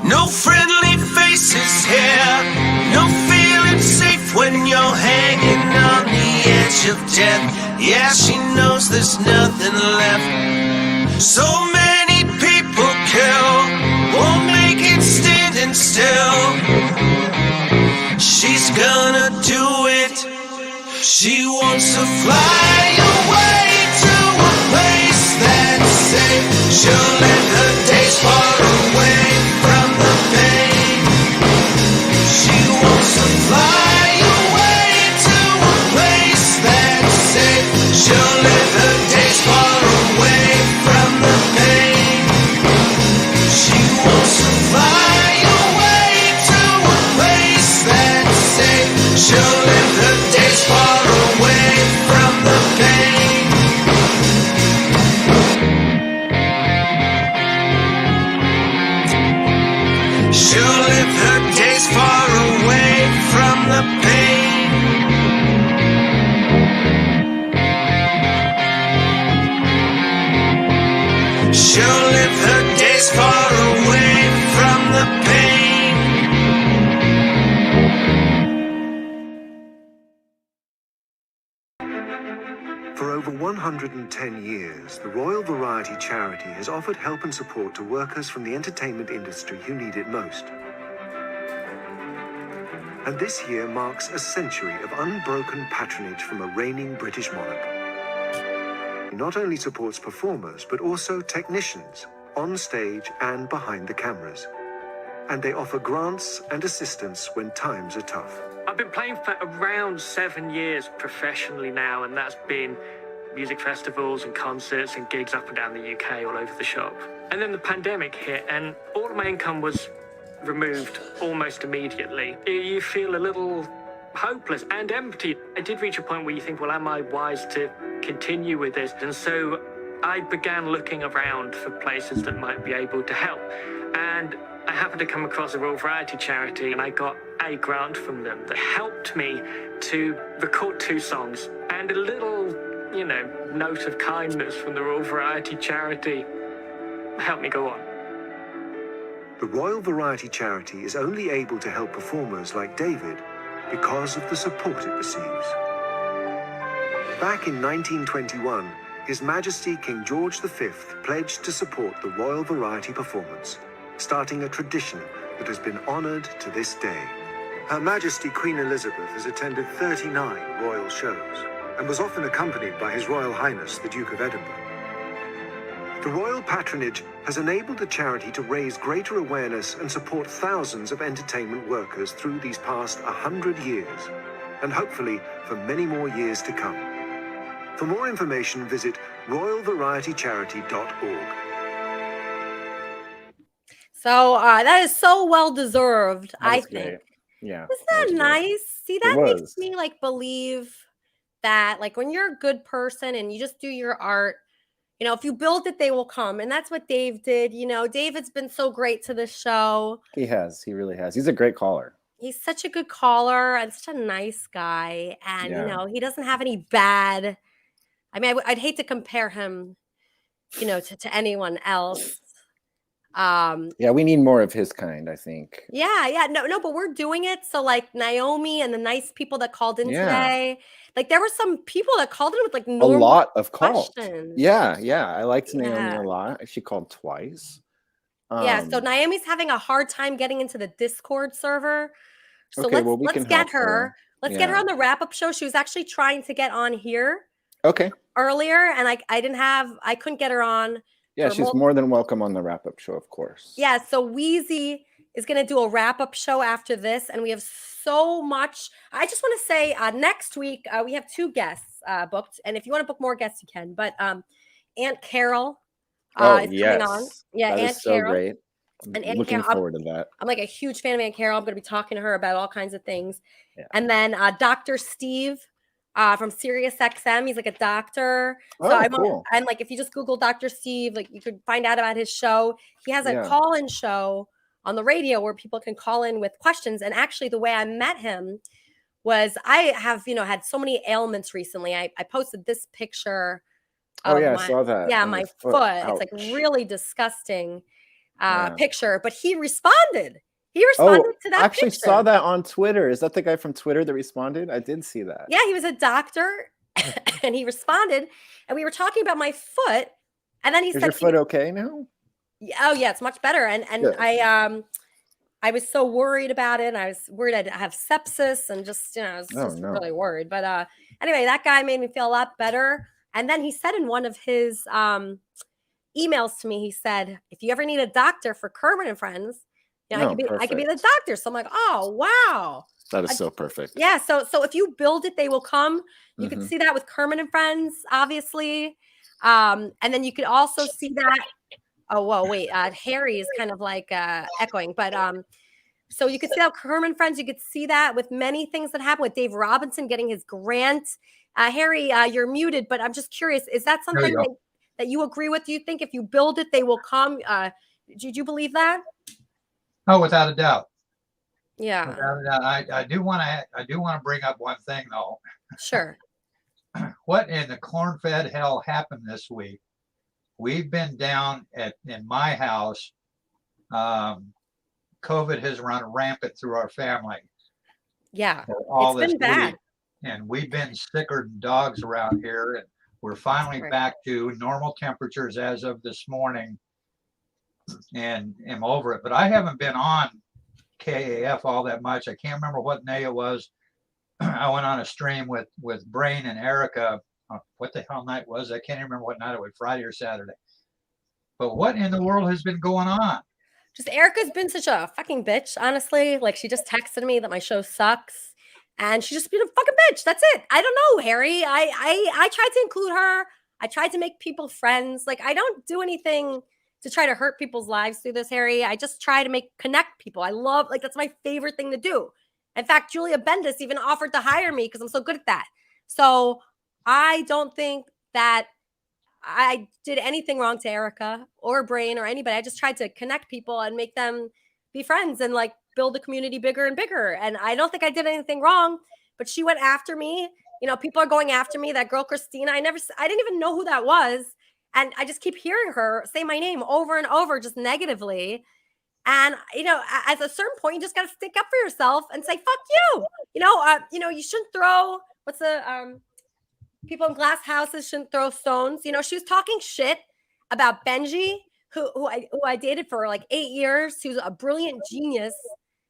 D: No friendly faces here. No feeling safe when you're hanging on the edge of death. Yeah, she knows there's nothing left. So many people kill, won't make it standing still. She's gonna do it. She wants to fly away to a place that's safe. She'll live her days far away from the pain. She wants to fly away to a place that's safe. She'll live her days far away from the pain. She wants to fly away to a place that's safe. She'll live her days far away from the pain.
B: 110 years, the Royal Variety Charity has offered help and support to workers from the entertainment industry who need it most. And this year marks a century of unbroken patronage from a reigning British monarch. He not only supports performers, but also technicians, on stage and behind the cameras. And they offer grants and assistance when times are tough.
N: I've been playing for around 7 years professionally now, and that's been music festivals and concerts and gigs up and down the UK, all over the shop. And then the pandemic hit, and all of my income was removed almost immediately. You feel a little hopeless and empty. I did reach a point where you think, well, am I wise to continue with this? And so I began looking around for places that might be able to help. And I happened to come across a Royal Variety Charity, and I got a grant from them that helped me to record 2 songs. And a little, note of kindness from the Royal Variety Charity helped me go on.
B: The Royal Variety Charity is only able to help performers like David because of the support it receives. Back in 1921, His Majesty King George V pledged to support the Royal Variety performance, starting a tradition that has been honoured to this day. Her Majesty Queen Elizabeth has attended 39 royal shows and was often accompanied by His Royal Highness the Duke of Edinburgh. The royal patronage has enabled the charity to raise greater awareness and support thousands of entertainment workers through these past 100 years, and hopefully for many more years to come. For more information, visit royalvarietycharity.org.
G: So that is so well deserved, I think.
H: Great. Yeah.
G: Isn't that nice? See, that
H: was.
G: makes me believe that when you're a good person and you just do your art, if you build it, they will come. And that's what Dave did. David's been so great to this show.
H: He has. He really has. He's a great caller.
G: He's such a good caller and such a nice guy. And, he doesn't have any bad. I mean, I'd hate to compare him, to anyone else.
H: Yeah, we need more of his kind, I think.
G: Yeah. No, but we're doing it. So Naomi and the nice people that called in today, there were some people that called in with normal
H: a lot of calls.
G: questions.
H: Yeah. I liked Naomi a lot. She called twice.
G: So Naomi's having a hard time getting into the Discord server. So
H: okay,
G: let's get her. Let's get her on the wrap-up show. She was actually trying to get on here.
H: Okay.
G: Earlier, and I couldn't get her on.
H: Yeah, she's more than welcome on the wrap-up show, of course.
G: Yeah, so Wheezy is going to do a wrap-up show after this, and we have so much. I just want to say next week, we have 2 guests booked, and if you want to book more guests, you can. But Aunt Carol is coming on. Yeah,
H: that
G: Aunt
H: is so
G: Carol.
H: great.
G: And Aunt
H: Looking
G: Carol,
H: forward to that.
G: I'm a huge fan of Aunt Carol. I'm going to be talking to her about all kinds of things.
H: Yeah.
G: And then Dr. Steve from Sirius XM. He's a doctor.
H: Oh, cool.
G: And if you just Google Dr. Steve, you could find out about his show. He has a call-in show on the radio where people can call in with questions. And actually the way I met him was I have, had so many ailments recently. I posted this picture.
H: I saw that.
G: Yeah, my foot.
H: Ouch.
G: It's really disgusting picture, but he responded. He responded to that.
H: I actually
G: picture.
H: saw that on Twitter. Is that the guy from Twitter that responded? I did see that.
G: Yeah, he was a doctor, and he responded, and we were talking about my foot, and then he said,
H: "Is your foot okay now?"
G: Oh yeah, it's much better. And
H: Good.
G: I was so worried about it. And I was worried I'd have sepsis, and just I was just really worried. But anyway, that guy made me feel a lot better. And then he said in one of his emails to me, he said, "If you ever need a doctor for Kermit and Friends, I could be the doctor." So I'm like, oh wow,
H: that is so perfect.
G: Yeah. So if you build it, they will come. You can see that with Kermit and Friends, obviously, and then you could also see that. Oh whoa, wait, Harry is kind of echoing, but so you could see that with Kermit and Friends. You could see that with many things that happen with Dave Robinson getting his grant. Harry, you're muted, but I'm just curious, is that something that you agree with? Do you think if you build it, they will come? Did you believe that?
E: Oh, without a doubt.
G: Yeah.
E: Without a doubt. I do want to bring up one thing though.
G: Sure.
E: What in the corn-fed hell happened this week? We've been down in my house. COVID has run rampant through our family.
G: Yeah,
E: all
G: it's been bad.
E: And we've been sicker than dogs around here. And We're finally back to normal temperatures as of this morning, and am over it. But I haven't been on KAF all that much. I can't remember what day it was. I went on a stream with Brain and Erica. What the hell night was it? I can't even remember what night it was, Friday or Saturday. But what in the world has been going on?
G: Just Erica's been such a fucking bitch, honestly. Like, she just texted me that my show sucks, and she's just been a fucking bitch. That's it. I don't know, Harry. I tried to include her. I tried to make people friends. Like, I don't do anything to try to hurt people's lives through this, Harry. I just try to connect people. I love, like, that's my favorite thing to do. In fact, Julia Bendis even offered to hire me because I'm so good at that. So I don't think that I did anything wrong to Erica or Brain or anybody. I just tried to connect people and make them be friends and like build the community bigger and bigger. And I don't think I did anything wrong, but she went after me. You know, people are going after me. That girl, Christina, I didn't even know who that was. And I just keep hearing her say my name over and over, just negatively. And, you know, at a certain point, you just got to stick up for yourself and say, fuck you. You know, you shouldn't throw, people in glass houses shouldn't throw stones. You know, she was talking shit about Benji, who I dated for like 8 years, who's a brilliant genius,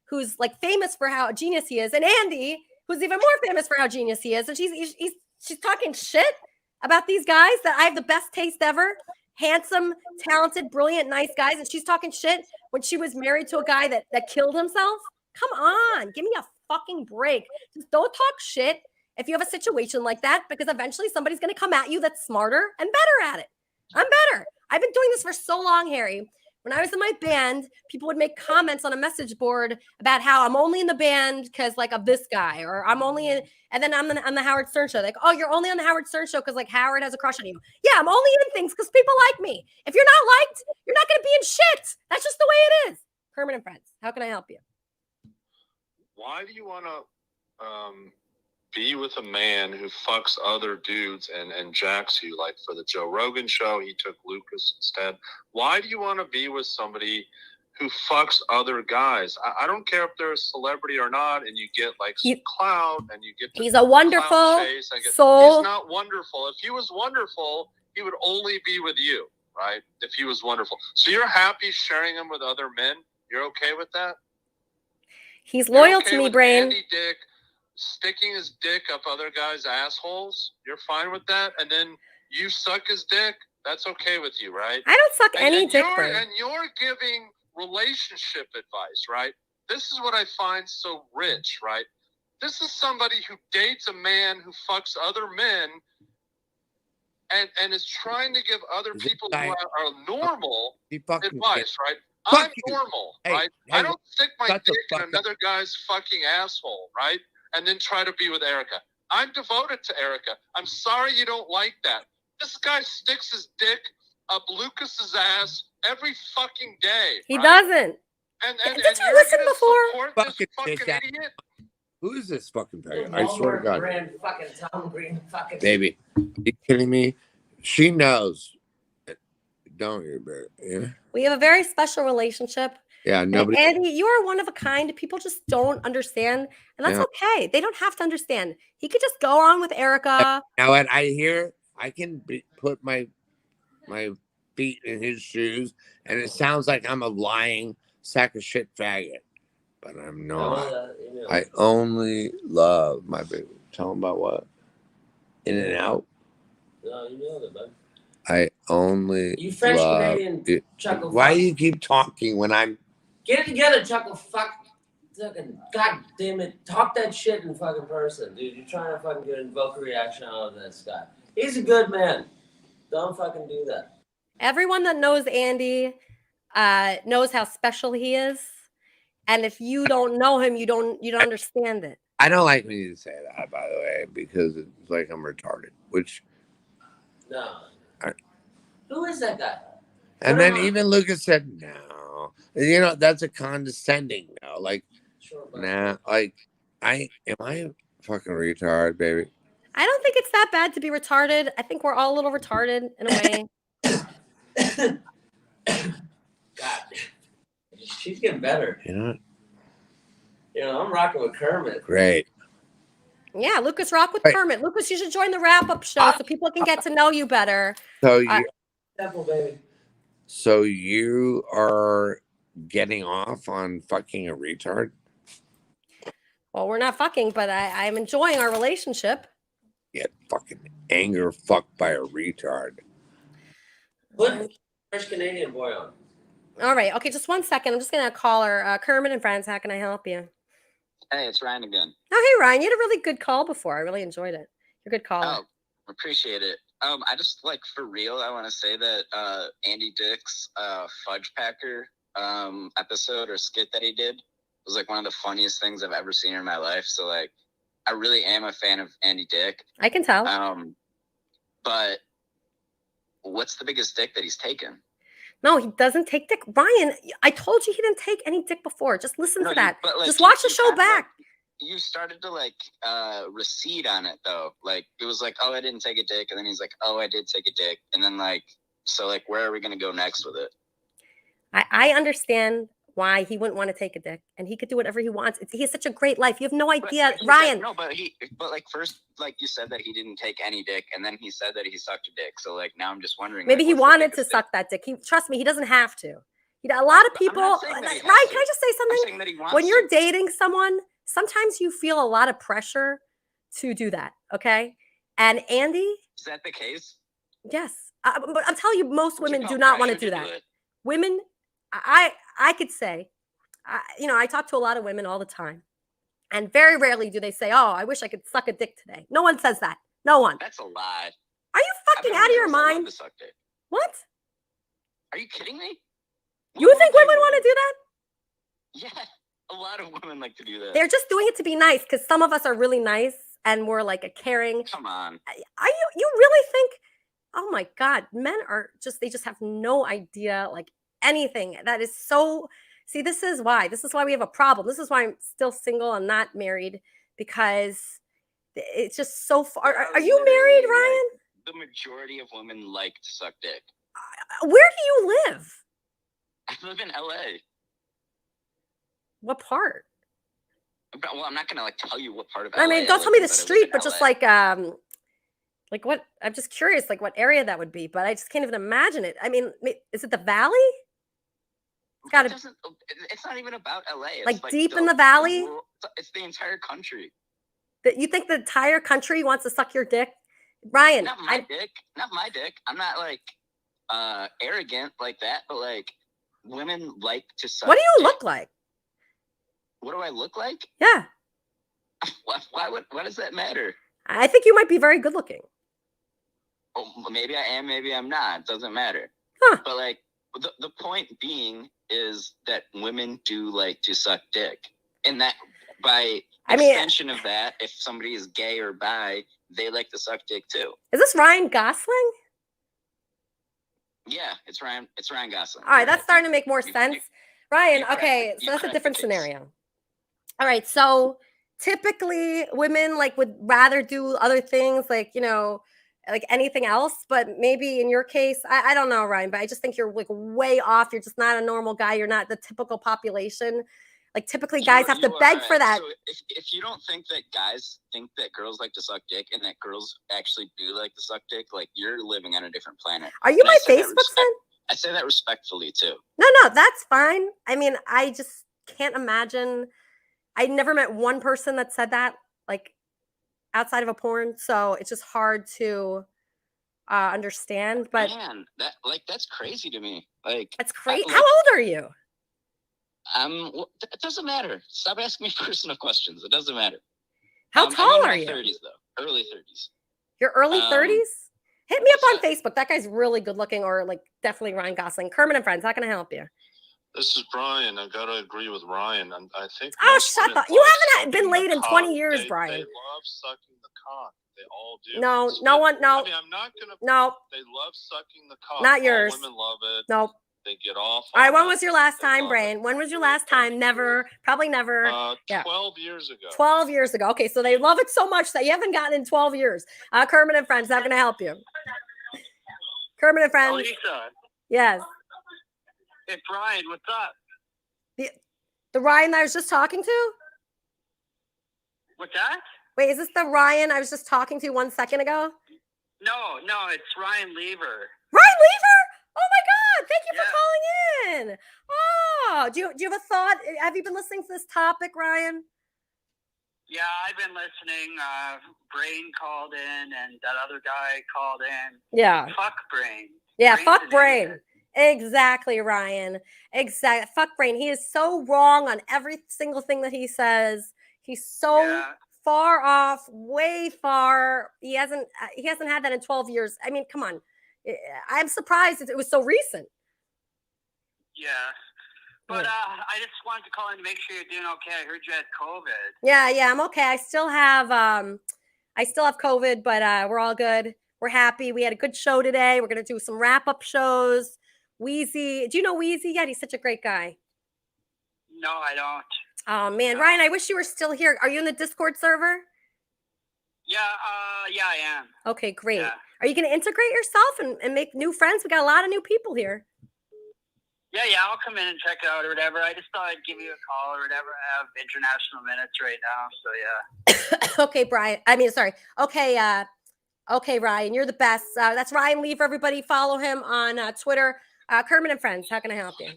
G: who's like famous for how genius he is, and Andy, who's even more famous for how genius he is. And she's talking shit about these guys that I have the best taste ever, handsome, talented, brilliant, nice guys, and she's talking shit when she was married to a guy that killed himself. Come on, give me a fucking break. Just don't talk shit if you have a situation like that, because eventually somebody's going to come at you that's smarter and better at it. I'm better. I've been doing this for so long, Harry. When I was in my band, people would make comments on a message board about how I'm only in the band because like of this guy, or I'm only in, and then I'm on the Howard Stern show. Like, oh, you're only on the Howard Stern show because like Howard has a crush on you. Yeah, I'm only in things because people like me. If you're not liked, you're not going to be in shit. That's just the way it is. Permanent friends. How can I help you?
L: Why do you want to be with a man who fucks other dudes and jacks you? Like for the Joe Rogan show, he took Lucas instead. Why do you want to be with somebody who fucks other guys? I don't care if they're a celebrity or not, and you get like some clout and you get
G: he's a wonderful
L: soul. He's not wonderful. If he was wonderful, he would only be with you, right? If he was wonderful. So you're happy sharing him with other men? You're okay with that?
G: He's loyal to me, Brain.
L: Andy Dick sticking his dick up other guys' assholes, you're fine with that? And then you suck his dick, that's okay with you, right?
G: I don't suck any dick, Brain.
L: And you're giving relationship advice, right? This is what I find so rich, right? This is somebody who dates a man who fucks other men and is trying to give other people who are normal advice, right? I'm normal, right? I don't stick my dick in another guy's fucking asshole, right? And then try to be with Erica. I'm devoted to Erica. I'm sorry you don't like that. This guy sticks his dick up Lucas's ass every fucking day.
G: He doesn't.
L: And
G: did you listen before?
L: Fucking idiot.
A: Who is this fucking faggot? I swear to God.
F: Brand fucking Tom Green fucking.
A: Baby, are you kidding me? She knows. Don't you, baby? Yeah.
G: We have a very special relationship.
A: Yeah, nobody.
G: And Andy, you are one of a kind. People just don't understand, and that's okay. They don't have to understand. He could just go on with Erica.
A: Now, what I hear, I can put my feet in his shoes, and it sounds like I'm a lying sack of shit faggot, but I'm not. I only love my baby. Tell him about what? In and out.
F: No, you know that, bud.
A: I only
F: You French
A: love
F: Canadian
A: it.
F: chuckle.
A: Why do you keep talking when I'm?
F: Get it together, chuckle. Fuck. Fucking. God damn it. Talk that shit in fucking person, dude. You're trying to fucking get invoke a reaction out of this guy. He's a good man. Don't fucking do that.
G: Everyone that knows Andy knows how special he is, and if you don't know him, you don't understand it.
A: I don't like when you say that, by the way, because it's like I'm retarded. Which.
F: No. Who is that guy?
A: And then even Lucas said, no. You know, that's a condescending no. Like, nah, like, am I a fucking retard, baby?
G: I don't think it's that bad to be retarded. I think we're all a little retarded in a way.
F: God, she's getting better.
A: You know?
F: You know, I'm rocking with Kermit.
A: Great.
G: Yeah, Lucas Rock with
A: Right.
G: Kermit. Lucas, you should join the wrap-up show so people can get to know you better.
A: So
G: Uh,
A: you, so you are getting off on fucking a retard?
G: well, we're not fucking, but I'm enjoying our relationship.
A: Get fucking anger fucked by a retard.
F: Put French Canadian boy on.
G: All right. Okay, just 1 second. I'm just gonna call her. Kermit and Friends, how can I help you?
V: Hey, it's Ryan again.
G: Oh, hey Ryan, you had a really good call before. I really enjoyed it. You're a good caller.
V: Oh, appreciate it. I just like for real, I want to say that Andy Dick's Fudge Packer episode or skit that he did was like one of the funniest things I've ever seen in my life. So like, I really am a fan of Andy Dick.
G: I can tell.
V: But what's the biggest dick that he's taken?
G: No, he doesn't take dick. Ryan, I told you he didn't take any dick before. Just listen to that.
V: But, like,
G: just watch the
V: you
G: show
V: kinda,
G: back.
V: You started to like recede on it though. Like it was like, oh, I didn't take a dick, and then he's like, oh, I did take a dick, and then like, so like, where are we gonna go next with it?
G: I understand why he wouldn't want to take a dick, and he could do whatever he wants. He has such a great life. You have no idea,
V: He
G: Ryan.
V: said, no, but like first, like you said that he didn't take any dick, and then he said that he sucked a dick. So like now I'm just wondering.
G: Maybe
V: like,
G: he
V: what's the
G: wanted to
V: biggest
G: suck that dick. Trust me, he doesn't have to. A lot of people.
V: not
G: Ryan,
V: saying that he
G: can
V: has
G: I just say something?
V: saying that he wants
G: When you're
V: to.
G: dating someone, sometimes you feel a lot of pressure to do that. Okay, and Andy.
V: Is that the case?
G: Yes, but I'm telling you, most women
V: You
G: do
V: felt
G: not want to
V: pressure
G: do
V: to
G: that.
V: do it.
G: Women, I could say, I talk to a lot of women all the time, and very rarely do they say, "Oh, I wish I could suck a dick today." No one says that. No one.
V: That's a lie.
G: Are you fucking out of your mind?
V: To suck dick.
G: What?
V: Are you kidding me?
G: You think women want to do that?
V: Yeah, a lot of women like to do that.
G: They're just doing it to be nice because some of us are really nice and we're like a caring.
V: Come on.
G: You really think? Oh my God, men are just, they just have no idea like anything. That is so, see, this is why we have a problem. This is why I'm still single and not married, because it's just so far. Are you married, Ryan?
V: The majority of women like to suck dick.
G: Where do you live?
V: I live in LA.
G: What part?
V: Well, I'm not gonna like tell you what part of
G: I
V: LA
G: mean, don't tell me the
V: but I live
G: street,
V: in
G: but just
V: LA.
G: like what? I'm just curious, like what area that would be, but I just can't even imagine it. I mean, is it the valley? It's got to.
V: It's not even about LA. It's
G: like deep in the valley.
V: It's the entire country.
G: That you think the entire country wants to suck your dick, Ryan?
V: Not my dick. Not my dick. I'm not like arrogant like that, but like women like to suck.
G: What do you
V: dick.
G: look like?
V: What do I look like?
G: Yeah.
V: Why does that matter?
G: I think you might be very good looking.
V: Oh, maybe I am, maybe I'm not. It doesn't matter.
G: Huh.
V: But like the point being is that women do like to suck dick. And that by extension of that, if somebody is gay or bi, they like to suck dick too.
G: Is this Ryan Gosling?
V: Yeah, it's Ryan Gosling.
G: All right, that's starting to make more sense. Ryan, okay, so that's a different scenario. All right, so typically women like would rather do other things like, like anything else, but maybe in your case, I don't know, Ryan, but I just think you're like way off. You're just not a normal guy. You're not the typical population. Like typically guys have to beg for that.
V: So if you don't think that guys think that girls like to suck dick and that girls actually do like to suck dick, like you're living on a different planet.
G: Are you my Facebook friend?
V: I say that respectfully too.
G: No, that's fine. I mean, I just can't imagine. I never met one person that said that, like outside of a porn. So it's just hard to understand. But
V: man, that's crazy to me. Like
G: that's crazy. How old are you?
V: It doesn't matter. Stop asking me personal questions. It doesn't matter.
G: How tall are
V: I'm in
G: you?
V: my 30s though. Early 30s.
G: You're early 30s? Hit me up on Facebook. That guy's really good looking, or like definitely Ryan Gosling. Kermit and Friends, how can I help you?
L: This is Brian. I gotta agree with Ryan. And I think
G: shut up. You haven't been laid in 20 years, Brian.
L: They love sucking the cock. They all do.
G: No, no one, no.
L: I mean, I'm not gonna.
G: No.
L: They love sucking the cock.
G: Not yours.
L: All women love it.
G: Nope.
L: They get off.
G: All right, when was your last time, Brian? When was your last time? Never. Probably never.
L: 12 years ago.
G: 12 years ago. Okay, so they love it so much that you haven't gotten in 12 years. Kermit and Friends, how can I help you? Kermit and Friends.
P: Lisa.
G: Yes.
P: Hey, Brian, what's up?
G: The Ryan that I was just talking to?
P: What's that?
G: Wait, is this the Ryan I was just talking to 1 second ago?
I: No, it's Ryan Lever.
G: Ryan Lever? Oh my God! Thank you for calling in. Oh, do you have a thought? Have you been listening to this topic, Ryan?
I: Yeah, I've been listening. Brain called in, and that other guy called in.
G: Yeah.
I: Fuck Brain.
G: Yeah,
I: Brain's
G: fuck
I: an
G: Brain.
I: idiot.
G: Exactly, Ryan. Exactly. Fuck Brain. He is so wrong on every single thing that he says. He's so far off, way far. He hasn't had that in 12 years. I mean, come on. I'm surprised it was so recent.
I: Yeah. But I just wanted to call in to make sure you're doing okay. I heard you had COVID.
G: Yeah, I'm okay. I still have COVID, but we're all good. We're happy. We had a good show today. We're gonna do some wrap-up shows. Wheezy, do you know Wheezy yet? He's such a great guy.
I: No, I don't.
G: Oh man, Ryan, I wish you were still here. Are you in the Discord server?
I: Yeah, I am.
G: Okay, great. Are you gonna integrate yourself and make new friends? We got a lot of new people here.
I: Yeah, I'll come in and check it out or whatever. I just thought I'd give you a call or whatever. I have international minutes right now, so yeah.
G: Okay, Brian. Okay, Ryan, you're the best. That's Ryan Lever, everybody. Follow him on Twitter. Kermit and Friends, how can I help you?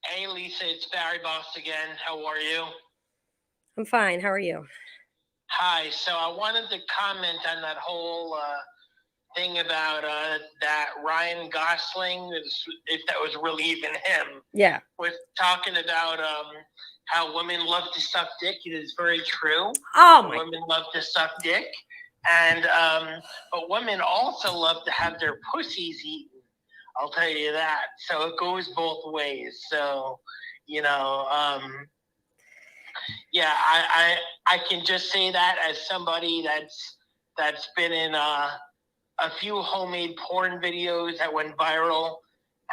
J: Hey, Lisa, it's Barry Boss again. How are you?
G: I'm fine. How are you?
J: Hi. So I wanted to comment on that whole thing about that Ryan Gosling, if that was really even him.
G: Yeah.
J: Was talking about how women love to suck dick. It is very true.
G: Oh my.
J: Women love to suck dick, and but women also love to have their pussies eaten. I'll tell you that. So it goes both ways. So, yeah, I can just say that as somebody that's been in a few homemade porn videos that went viral,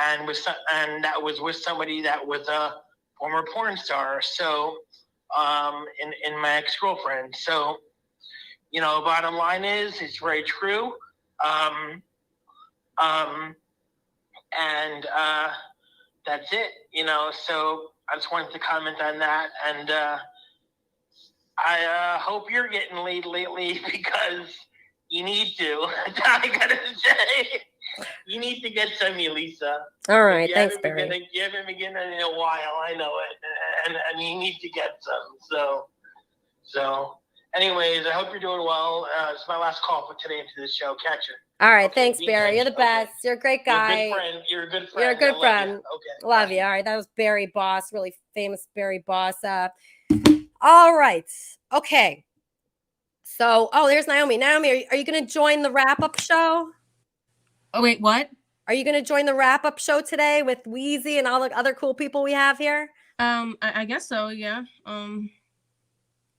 J: and that was with somebody that was a former porn star. So, in my ex-girlfriend. So, bottom line is, it's very true. And that's it, so I just wanted to comment on that. And I hope you're getting laid lately, because you need to. I gotta say, you need to get some, Elisa.
G: All right, thanks, Barry.
J: You haven't been getting it in a while, I know it, and you need to get some. So anyways, I hope you're doing well. It's my last call for today into the show. Catch you.
G: All right, thanks, Barry. You're the best. You're a great guy.
J: You're a good friend.
G: You're a good
J: I love
G: friend.
J: you. Okay.
G: Love you. All right, that was Barry Boss, really famous Barry Boss. All right. Okay. So, there's Naomi. Naomi, are you going to join the wrap-up show?
K: Oh, wait, what?
G: Are you going to join the wrap-up show today with Wheezy and all the other cool people we have here?
K: I guess so, yeah.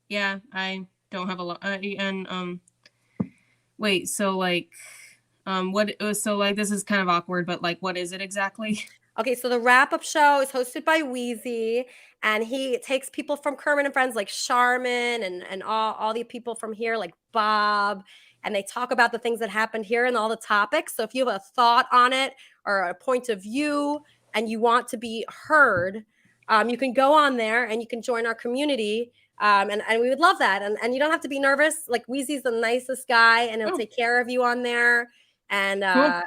K: Yeah, I don't have a lot. Wait, so like, this is kind of awkward, but like, what is it exactly?
G: Okay, so the wrap-up show is hosted by Wheezy, and he takes people from Kermit and Friends like Charmin and all the people from here like Bob, and they talk about the things that happened here and all the topics. So if you have a thought on it or a point of view and you want to be heard, you can go on there and you can join our community. And we would love that. And you don't have to be nervous. Like, Wheezy's the nicest guy, and he'll take care of you on there. And
K: cool.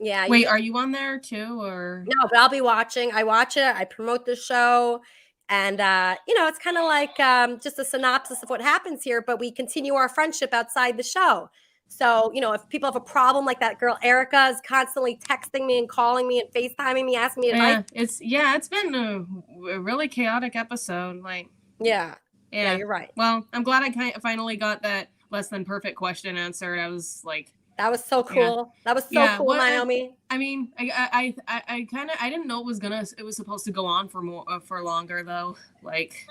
G: Yeah.
K: Wait, are you on there too, or?
G: No, but I'll be watching. I watch it. I promote the show. And, it's kind of like just a synopsis of what happens here, but we continue our friendship outside the show. So, if people have a problem, like that girl Erica is constantly texting me and calling me and FaceTiming me, asking me advice.
K: It's been a really chaotic episode. Like,
G: yeah, you're right.
K: Well, I'm glad I finally got that less than perfect question answered. I was like,
G: that was so cool. Yeah. That was so cool, Naomi.
K: I mean, I didn't know it was supposed to go on for longer though. Like,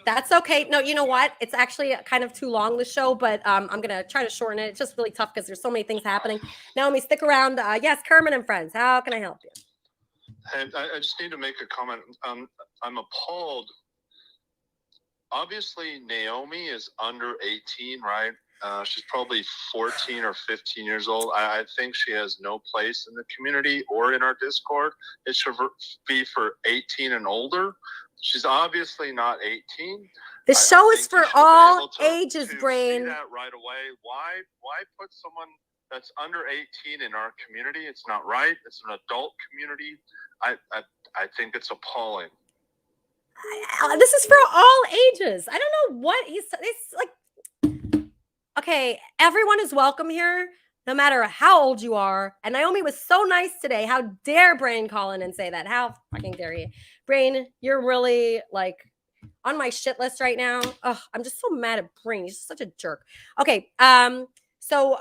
G: that's okay. No, you know what? It's actually kind of too long, the show, but I'm gonna try to shorten it. It's just really tough because there's so many things happening. Naomi, stick around. Yes, Kermit and Friends. How can I help you?
L: I just need to make a comment. I'm appalled. Obviously, Naomi is under 18, right? She's probably 14 or 15 years old. I think she has no place in the community or in our Discord. It should be for 18 and older. She's obviously not 18.
G: The show is
L: think
G: for
L: you should be
G: all
L: able to
G: ages,
L: see
G: Brain.
L: that right away. Why put someone that's under 18 in our community? It's not right. It's an adult community. I think it's appalling.
G: This is for all ages. I don't know what it's like. Okay, everyone is welcome here, no matter how old you are. And Naomi was so nice today. How dare Brain call in and say that? How fucking dare you? Brain, you're really like on my shit list right now. Ugh, I'm just so mad at Brain. He's such a jerk. Okay, so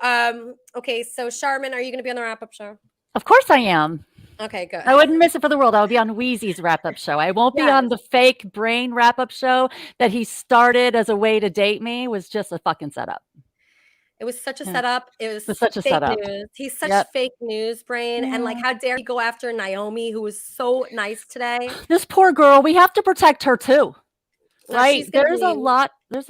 G: Charmin, are you gonna be on the wrap-up show?
Q: Of course I am.
G: Okay, good.
Q: I wouldn't miss it for the world. I would be on Wheezy's wrap-up show. I won't be on the fake Brain wrap-up show that he started as a way to date me. It was just a fucking setup.
G: It was such a setup. It was
Q: such a
G: fake
Q: setup.
G: news. He's such fake news, Brain. And like,
Q: Yeah.
G: how dare he go after Naomi, who was so nice today?
Q: This poor girl, we have to protect her too.
G: No,
Q: Right?
G: she's gonna
Q: There's
G: be-
Q: a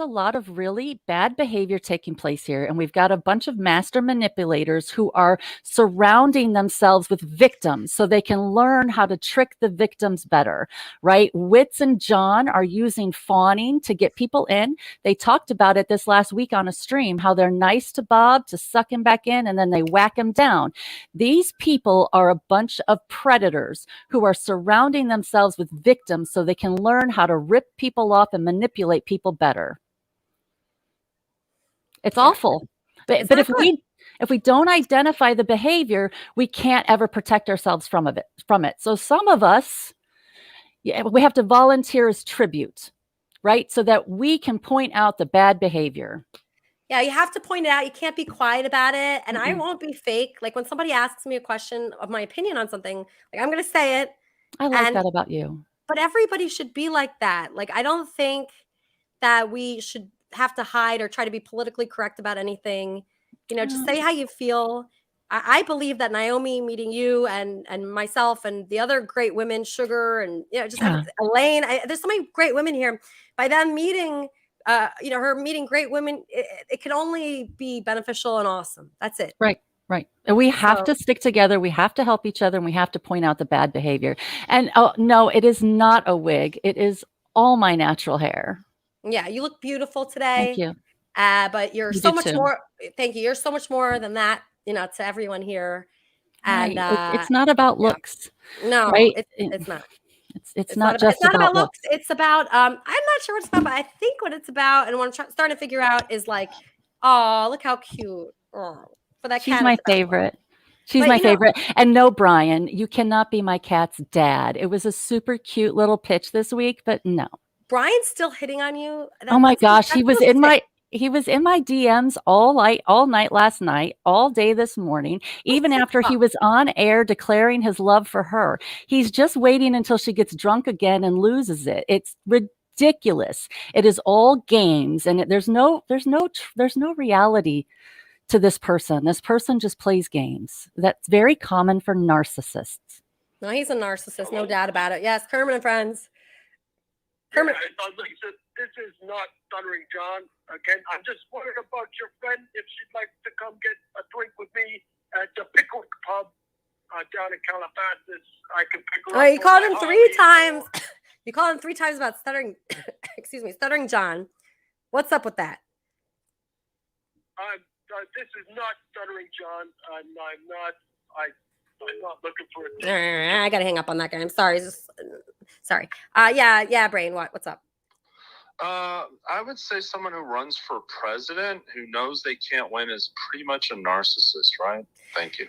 Q: lot of really bad behavior taking place here. And we've got a bunch of master manipulators who are surrounding themselves with victims so they can learn how to trick the victims better, right? Wits and John are using fawning to get people in. They talked about it this last week on a stream, how they're nice to Bob to suck him back in and then they whack him down. These people are a bunch of predators who are surrounding themselves with victims so they can learn how to rip people off and manipulate people better. It's awful. But if we don't identify the behavior, we can't ever protect ourselves from it. So some of us, we have to volunteer as tribute, right? So that we can point out the bad behavior.
G: Yeah, you have to point it out. You can't be quiet about it. And I won't be fake. Like when somebody asks me a question of my opinion on something, like I'm going to say it.
Q: I like that about you.
G: But everybody should be like that. Like, I don't think that we should have to hide or try to be politically correct about anything. You know, just say how you feel. I believe that Naomi meeting you and myself and the other great women, Sugar and, you know, just Elaine. There's so many great women here. By them meeting, her meeting great women, it can only be beneficial and awesome. That's it.
Q: Right. Right. And we have to stick together. We have to help each other and we have to point out the bad behavior. And no, it is not a wig. It is all my natural hair.
G: Yeah, you look beautiful today.
Q: Thank you.
G: But you're
Q: You
G: so
Q: do
G: much
Q: too.
G: more. Thank you. You're so much more than that, you know, to everyone here. And
Q: Right. It's not about looks.
G: No,
Q: right?
G: it's not.
Q: It's not just
G: it's not about
Q: looks.
G: looks. It's about I'm not sure what it's about, but I think what it's about and what I'm starting to figure out is like, oh, look how cute. Oh, for that
Q: She's
G: cat.
Q: my favorite. She's
G: But,
Q: my
G: you know-
Q: favorite. And no, Brian, you cannot be my cat's dad. It was a super cute little pitch this week, but no.
G: Brian's still hitting on you.
Q: Oh my
G: That's-
Q: gosh, he
G: that's
Q: was
G: so
Q: in
G: sick.
Q: he was in my DMs all night last night, all day this morning, even after he was on air declaring his love for her. He's just waiting until she gets drunk again and loses it. It's ridiculous. It is all games and there's no reality to this person. This person just plays games. That's very common for narcissists.
G: No, he's a narcissist, no doubt about it. Yes, Kermit and friends. Kermit.
P: Lisa, this is not Stuttering John. Again, I'm just worried about your friend. If she'd like to come get a drink with me at the Pickwick Pub down in Calabasas, I can pick her
G: Oh,
P: up.
G: you called him 3 times. You called him 3 times about stuttering. Excuse me, Stuttering John. What's up with that?
P: This is not Stuttering John. I'm not looking for a date.
G: I gotta hang up on that guy. I'm sorry. Sorry. Yeah, Brain. What's up?
L: I would say someone who runs for president who knows they can't win is pretty much a narcissist, right? Thank you.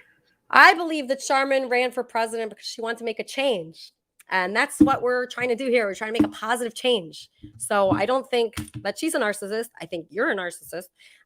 G: I believe that Charmin ran for president because she wanted to make a change. And that's what we're trying to do here. We're trying to make a positive change. So I don't think that she's a narcissist. I think you're a narcissist.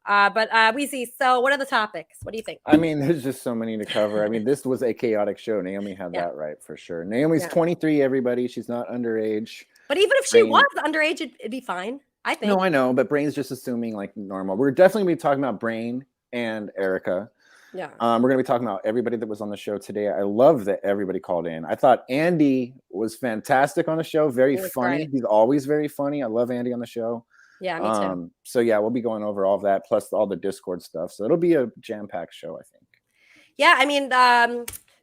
G: But Weezy, so what are the topics? What do you think?
H: I mean, there's just so many to cover. I mean, this was a chaotic show. Naomi had that right for sure. Naomi's 23, everybody. She's not underage.
G: But even if she was underage, it'd be fine, I think.
H: No, I know, but Brain's just assuming like normal. We're definitely going to be talking about Brain and Erica.
G: Yeah.
H: We're going to be talking about everybody that was on the show today. I love that everybody called in. I thought Andy was fantastic on the show. Very funny.
G: Great.
H: He's always very funny. I love Andy on the show.
G: Yeah, me too.
H: So yeah, we'll be going over all of that plus all the Discord stuff. So it'll be a jam-packed show, I think.
G: Yeah, I mean,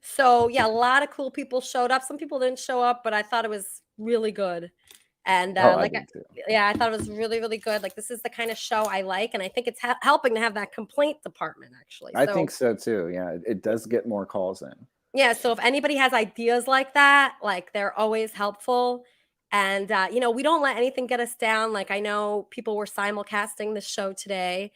G: so yeah, a lot of cool people showed up. Some people didn't show up, but I thought it was really good. And
H: I did too.
G: yeah, I thought it was really, really good. Like, this is the kind of show I like, and I think it's helping to have that complaint department, actually.
H: I think so too. Yeah, it does get more calls in.
G: Yeah, so if anybody has ideas like that, like, they're always helpful. And we don't let anything get us down. Like, I know people were simulcasting the show today,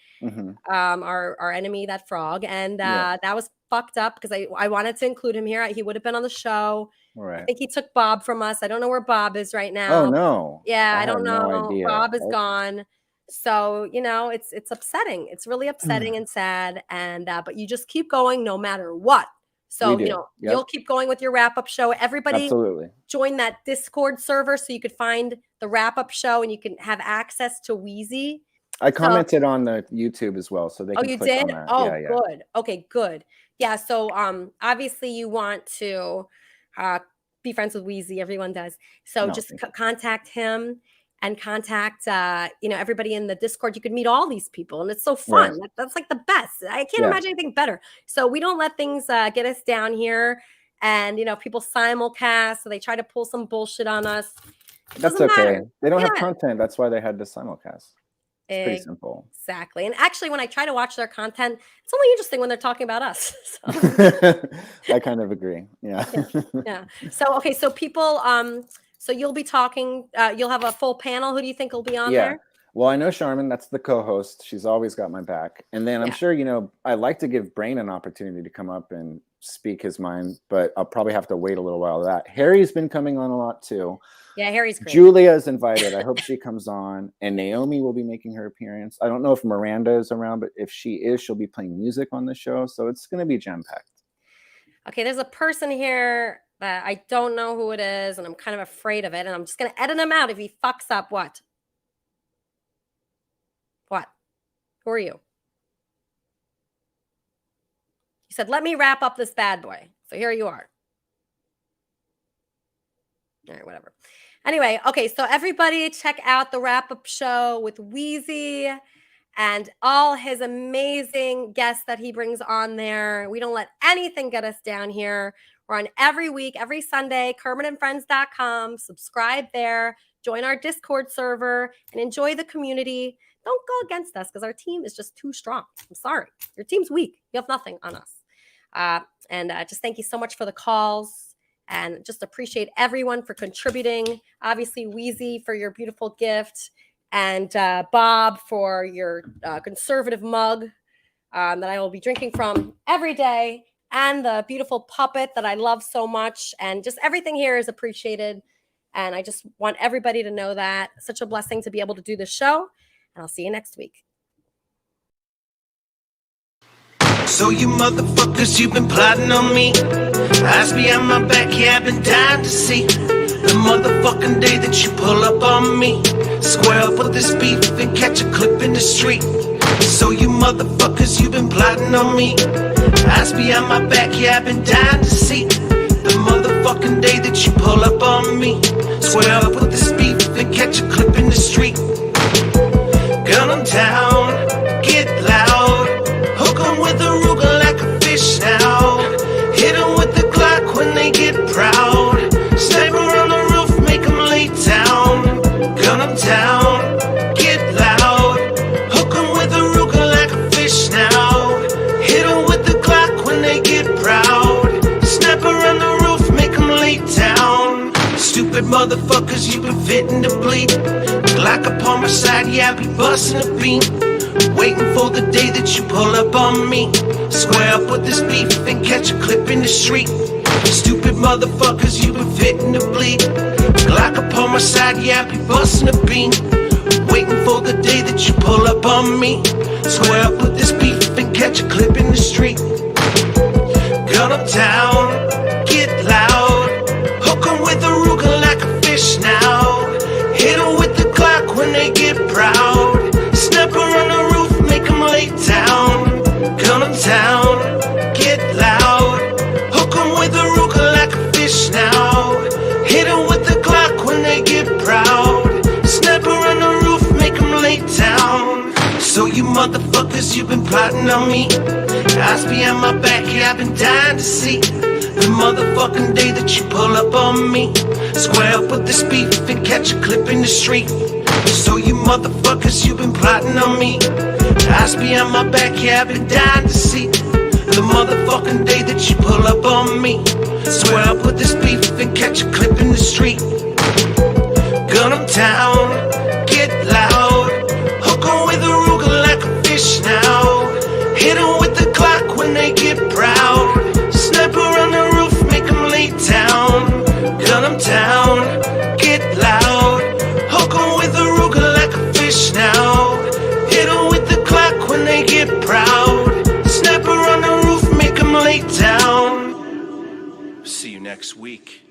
G: our enemy, that frog, and that was fucked up because I wanted to include him here. He would have been on the show.
H: Right.
G: I think he took Bob from us. I don't know where Bob is right now.
H: Oh no.
G: Yeah, I
H: had
G: don't
H: no
G: know.
H: idea.
G: Bob is
H: Oh.
G: gone. So, it's upsetting. It's really upsetting and sad. And but you just keep going no matter what. So,
H: We do. Yep.
G: you'll keep going with your wrap-up show. Everybody
H: Absolutely.
G: join that Discord server so you could find the wrap-up show and you can have access to Wheezy.
H: I commented on the YouTube as well, so they can
G: You
H: click on
G: did?
H: that.
G: Oh,
H: yeah.
G: good. Okay, good. Yeah, so obviously you want to be friends with Wheezy. Everyone does. So just contact him and contact everybody in the Discord. You could meet all these people, and it's so fun.
H: Right.
G: That's like the best. I can't imagine anything better. So we don't let things get us down here. And people simulcast, so they try to pull some bullshit on us.
H: That's
G: doesn't
H: okay.
G: matter.
H: They don't have
G: Yeah.
H: content. That's why they had the simulcast. It's pretty simple.
G: Exactly. And actually, when I try to watch their content, it's only interesting when they're talking about us.
H: I kind of agree. Yeah.
G: Yeah. So, okay. So people, so you'll be talking, you'll have a full panel. Who do you think will be on there?
H: Well, I know Charmin, that's the co-host. She's always got my back. And then I'm sure, I like to give Brain an opportunity to come up and speak his mind, but I'll probably have to wait a little while for that. Harry's been coming on a lot too.
G: Yeah, Harry's great.
H: Julia is invited. I hope she comes on. And Naomi will be making her appearance. I don't know if Miranda is around, but if she is, she'll be playing music on the show. So it's going to be jam-packed.
G: Okay, there's a person here that I don't know who it is, and I'm kind of afraid of it. And I'm just going to edit him out if he fucks up what? What? Who are you? He said, let me wrap up this bad boy. So here you are. All right, whatever. Anyway, okay, so everybody check out the wrap-up show with Wheezy and all his amazing guests that he brings on there. We don't let anything get us down here. We're on every week, every Sunday, KermitandFriends.com. Subscribe there, join our Discord server, and enjoy the community. Don't go against us because our team is just too strong. I'm sorry. Your team's weak. You have nothing on us. And just thank you so much for the calls. And just appreciate everyone for contributing. Obviously, Wheezy for your beautiful gift. And Bob for your conservative mug that I will be drinking from every day. And the beautiful puppet that I love so much. And just everything here is appreciated. And I just want everybody to know that. Such a blessing to be able to do this show. And I'll see you next week.
D: So you motherfuckers, you've been plotting on me. Eyes behind my back, yeah, I've been dying to see the motherfucking day that you pull up on me. Square up with this beef and catch a clip in the street. So you motherfuckers, you've been plotting on me. Eyes behind my back, yeah, I've been dying to see the motherfucking day that you pull up on me. Square up with this beef and catch a clip in the street. Gun 'em down, get loud. Hook 'em with a Ruger like a fish now. Hit 'em with the Glock when they get proud. Sniper on the roof, make 'em lay down. Gun 'em down, get loud. Hook 'em with a Ruger like a fish now. Hit 'em with the Glock when they get proud. Sniper on the roof, make 'em lay down. Stupid motherfuckers, you been fitting to bleed. Glock upon my side, yeah, I be busting a beam. Waiting for the day that you pull up on me. Square up with this beef and catch a clip in the street. Stupid motherfuckers, you been fitting to bleed. Glock upon my side, yeah, I be busting a beam. Waiting for the day that you pull up on me. Square up with this beef and catch a clip in the street. Gun 'em down, get loud. Hook 'em with a Ruger like a fish now. Hit 'em with the Glock when they get proud. Sniper on the roof, make 'em lay down. Gun 'em down, get loud. Hook 'em with a Ruger like a fish now. Hit 'em with the Glock when they get proud. Sniper on the roof, make 'em lay down. So you motherfuckers, you been plotting on me. Eyes behind my back, yeah, I've been dying to see the The motherfucking day that you pull up on me, square up with this beef and catch a clip in the street. So you motherfuckers, you been plotting on me. Eyes behind my back, yeah, I've been dying to see. The motherfucking day that you pull up on me, swear up with this beef and catch a clip in the street. Gun 'em down, get loud, hook 'em with a Ruger like a fish now. Hit 'em with the Glock when they get proud. Sniper on the roof, make 'em lay down. Gun 'em down, get loud, hook 'em with a Ruger like a fish now. Hit 'em with the Glock when they get proud. Sniper on the roof, make 'em lay down. See you next week.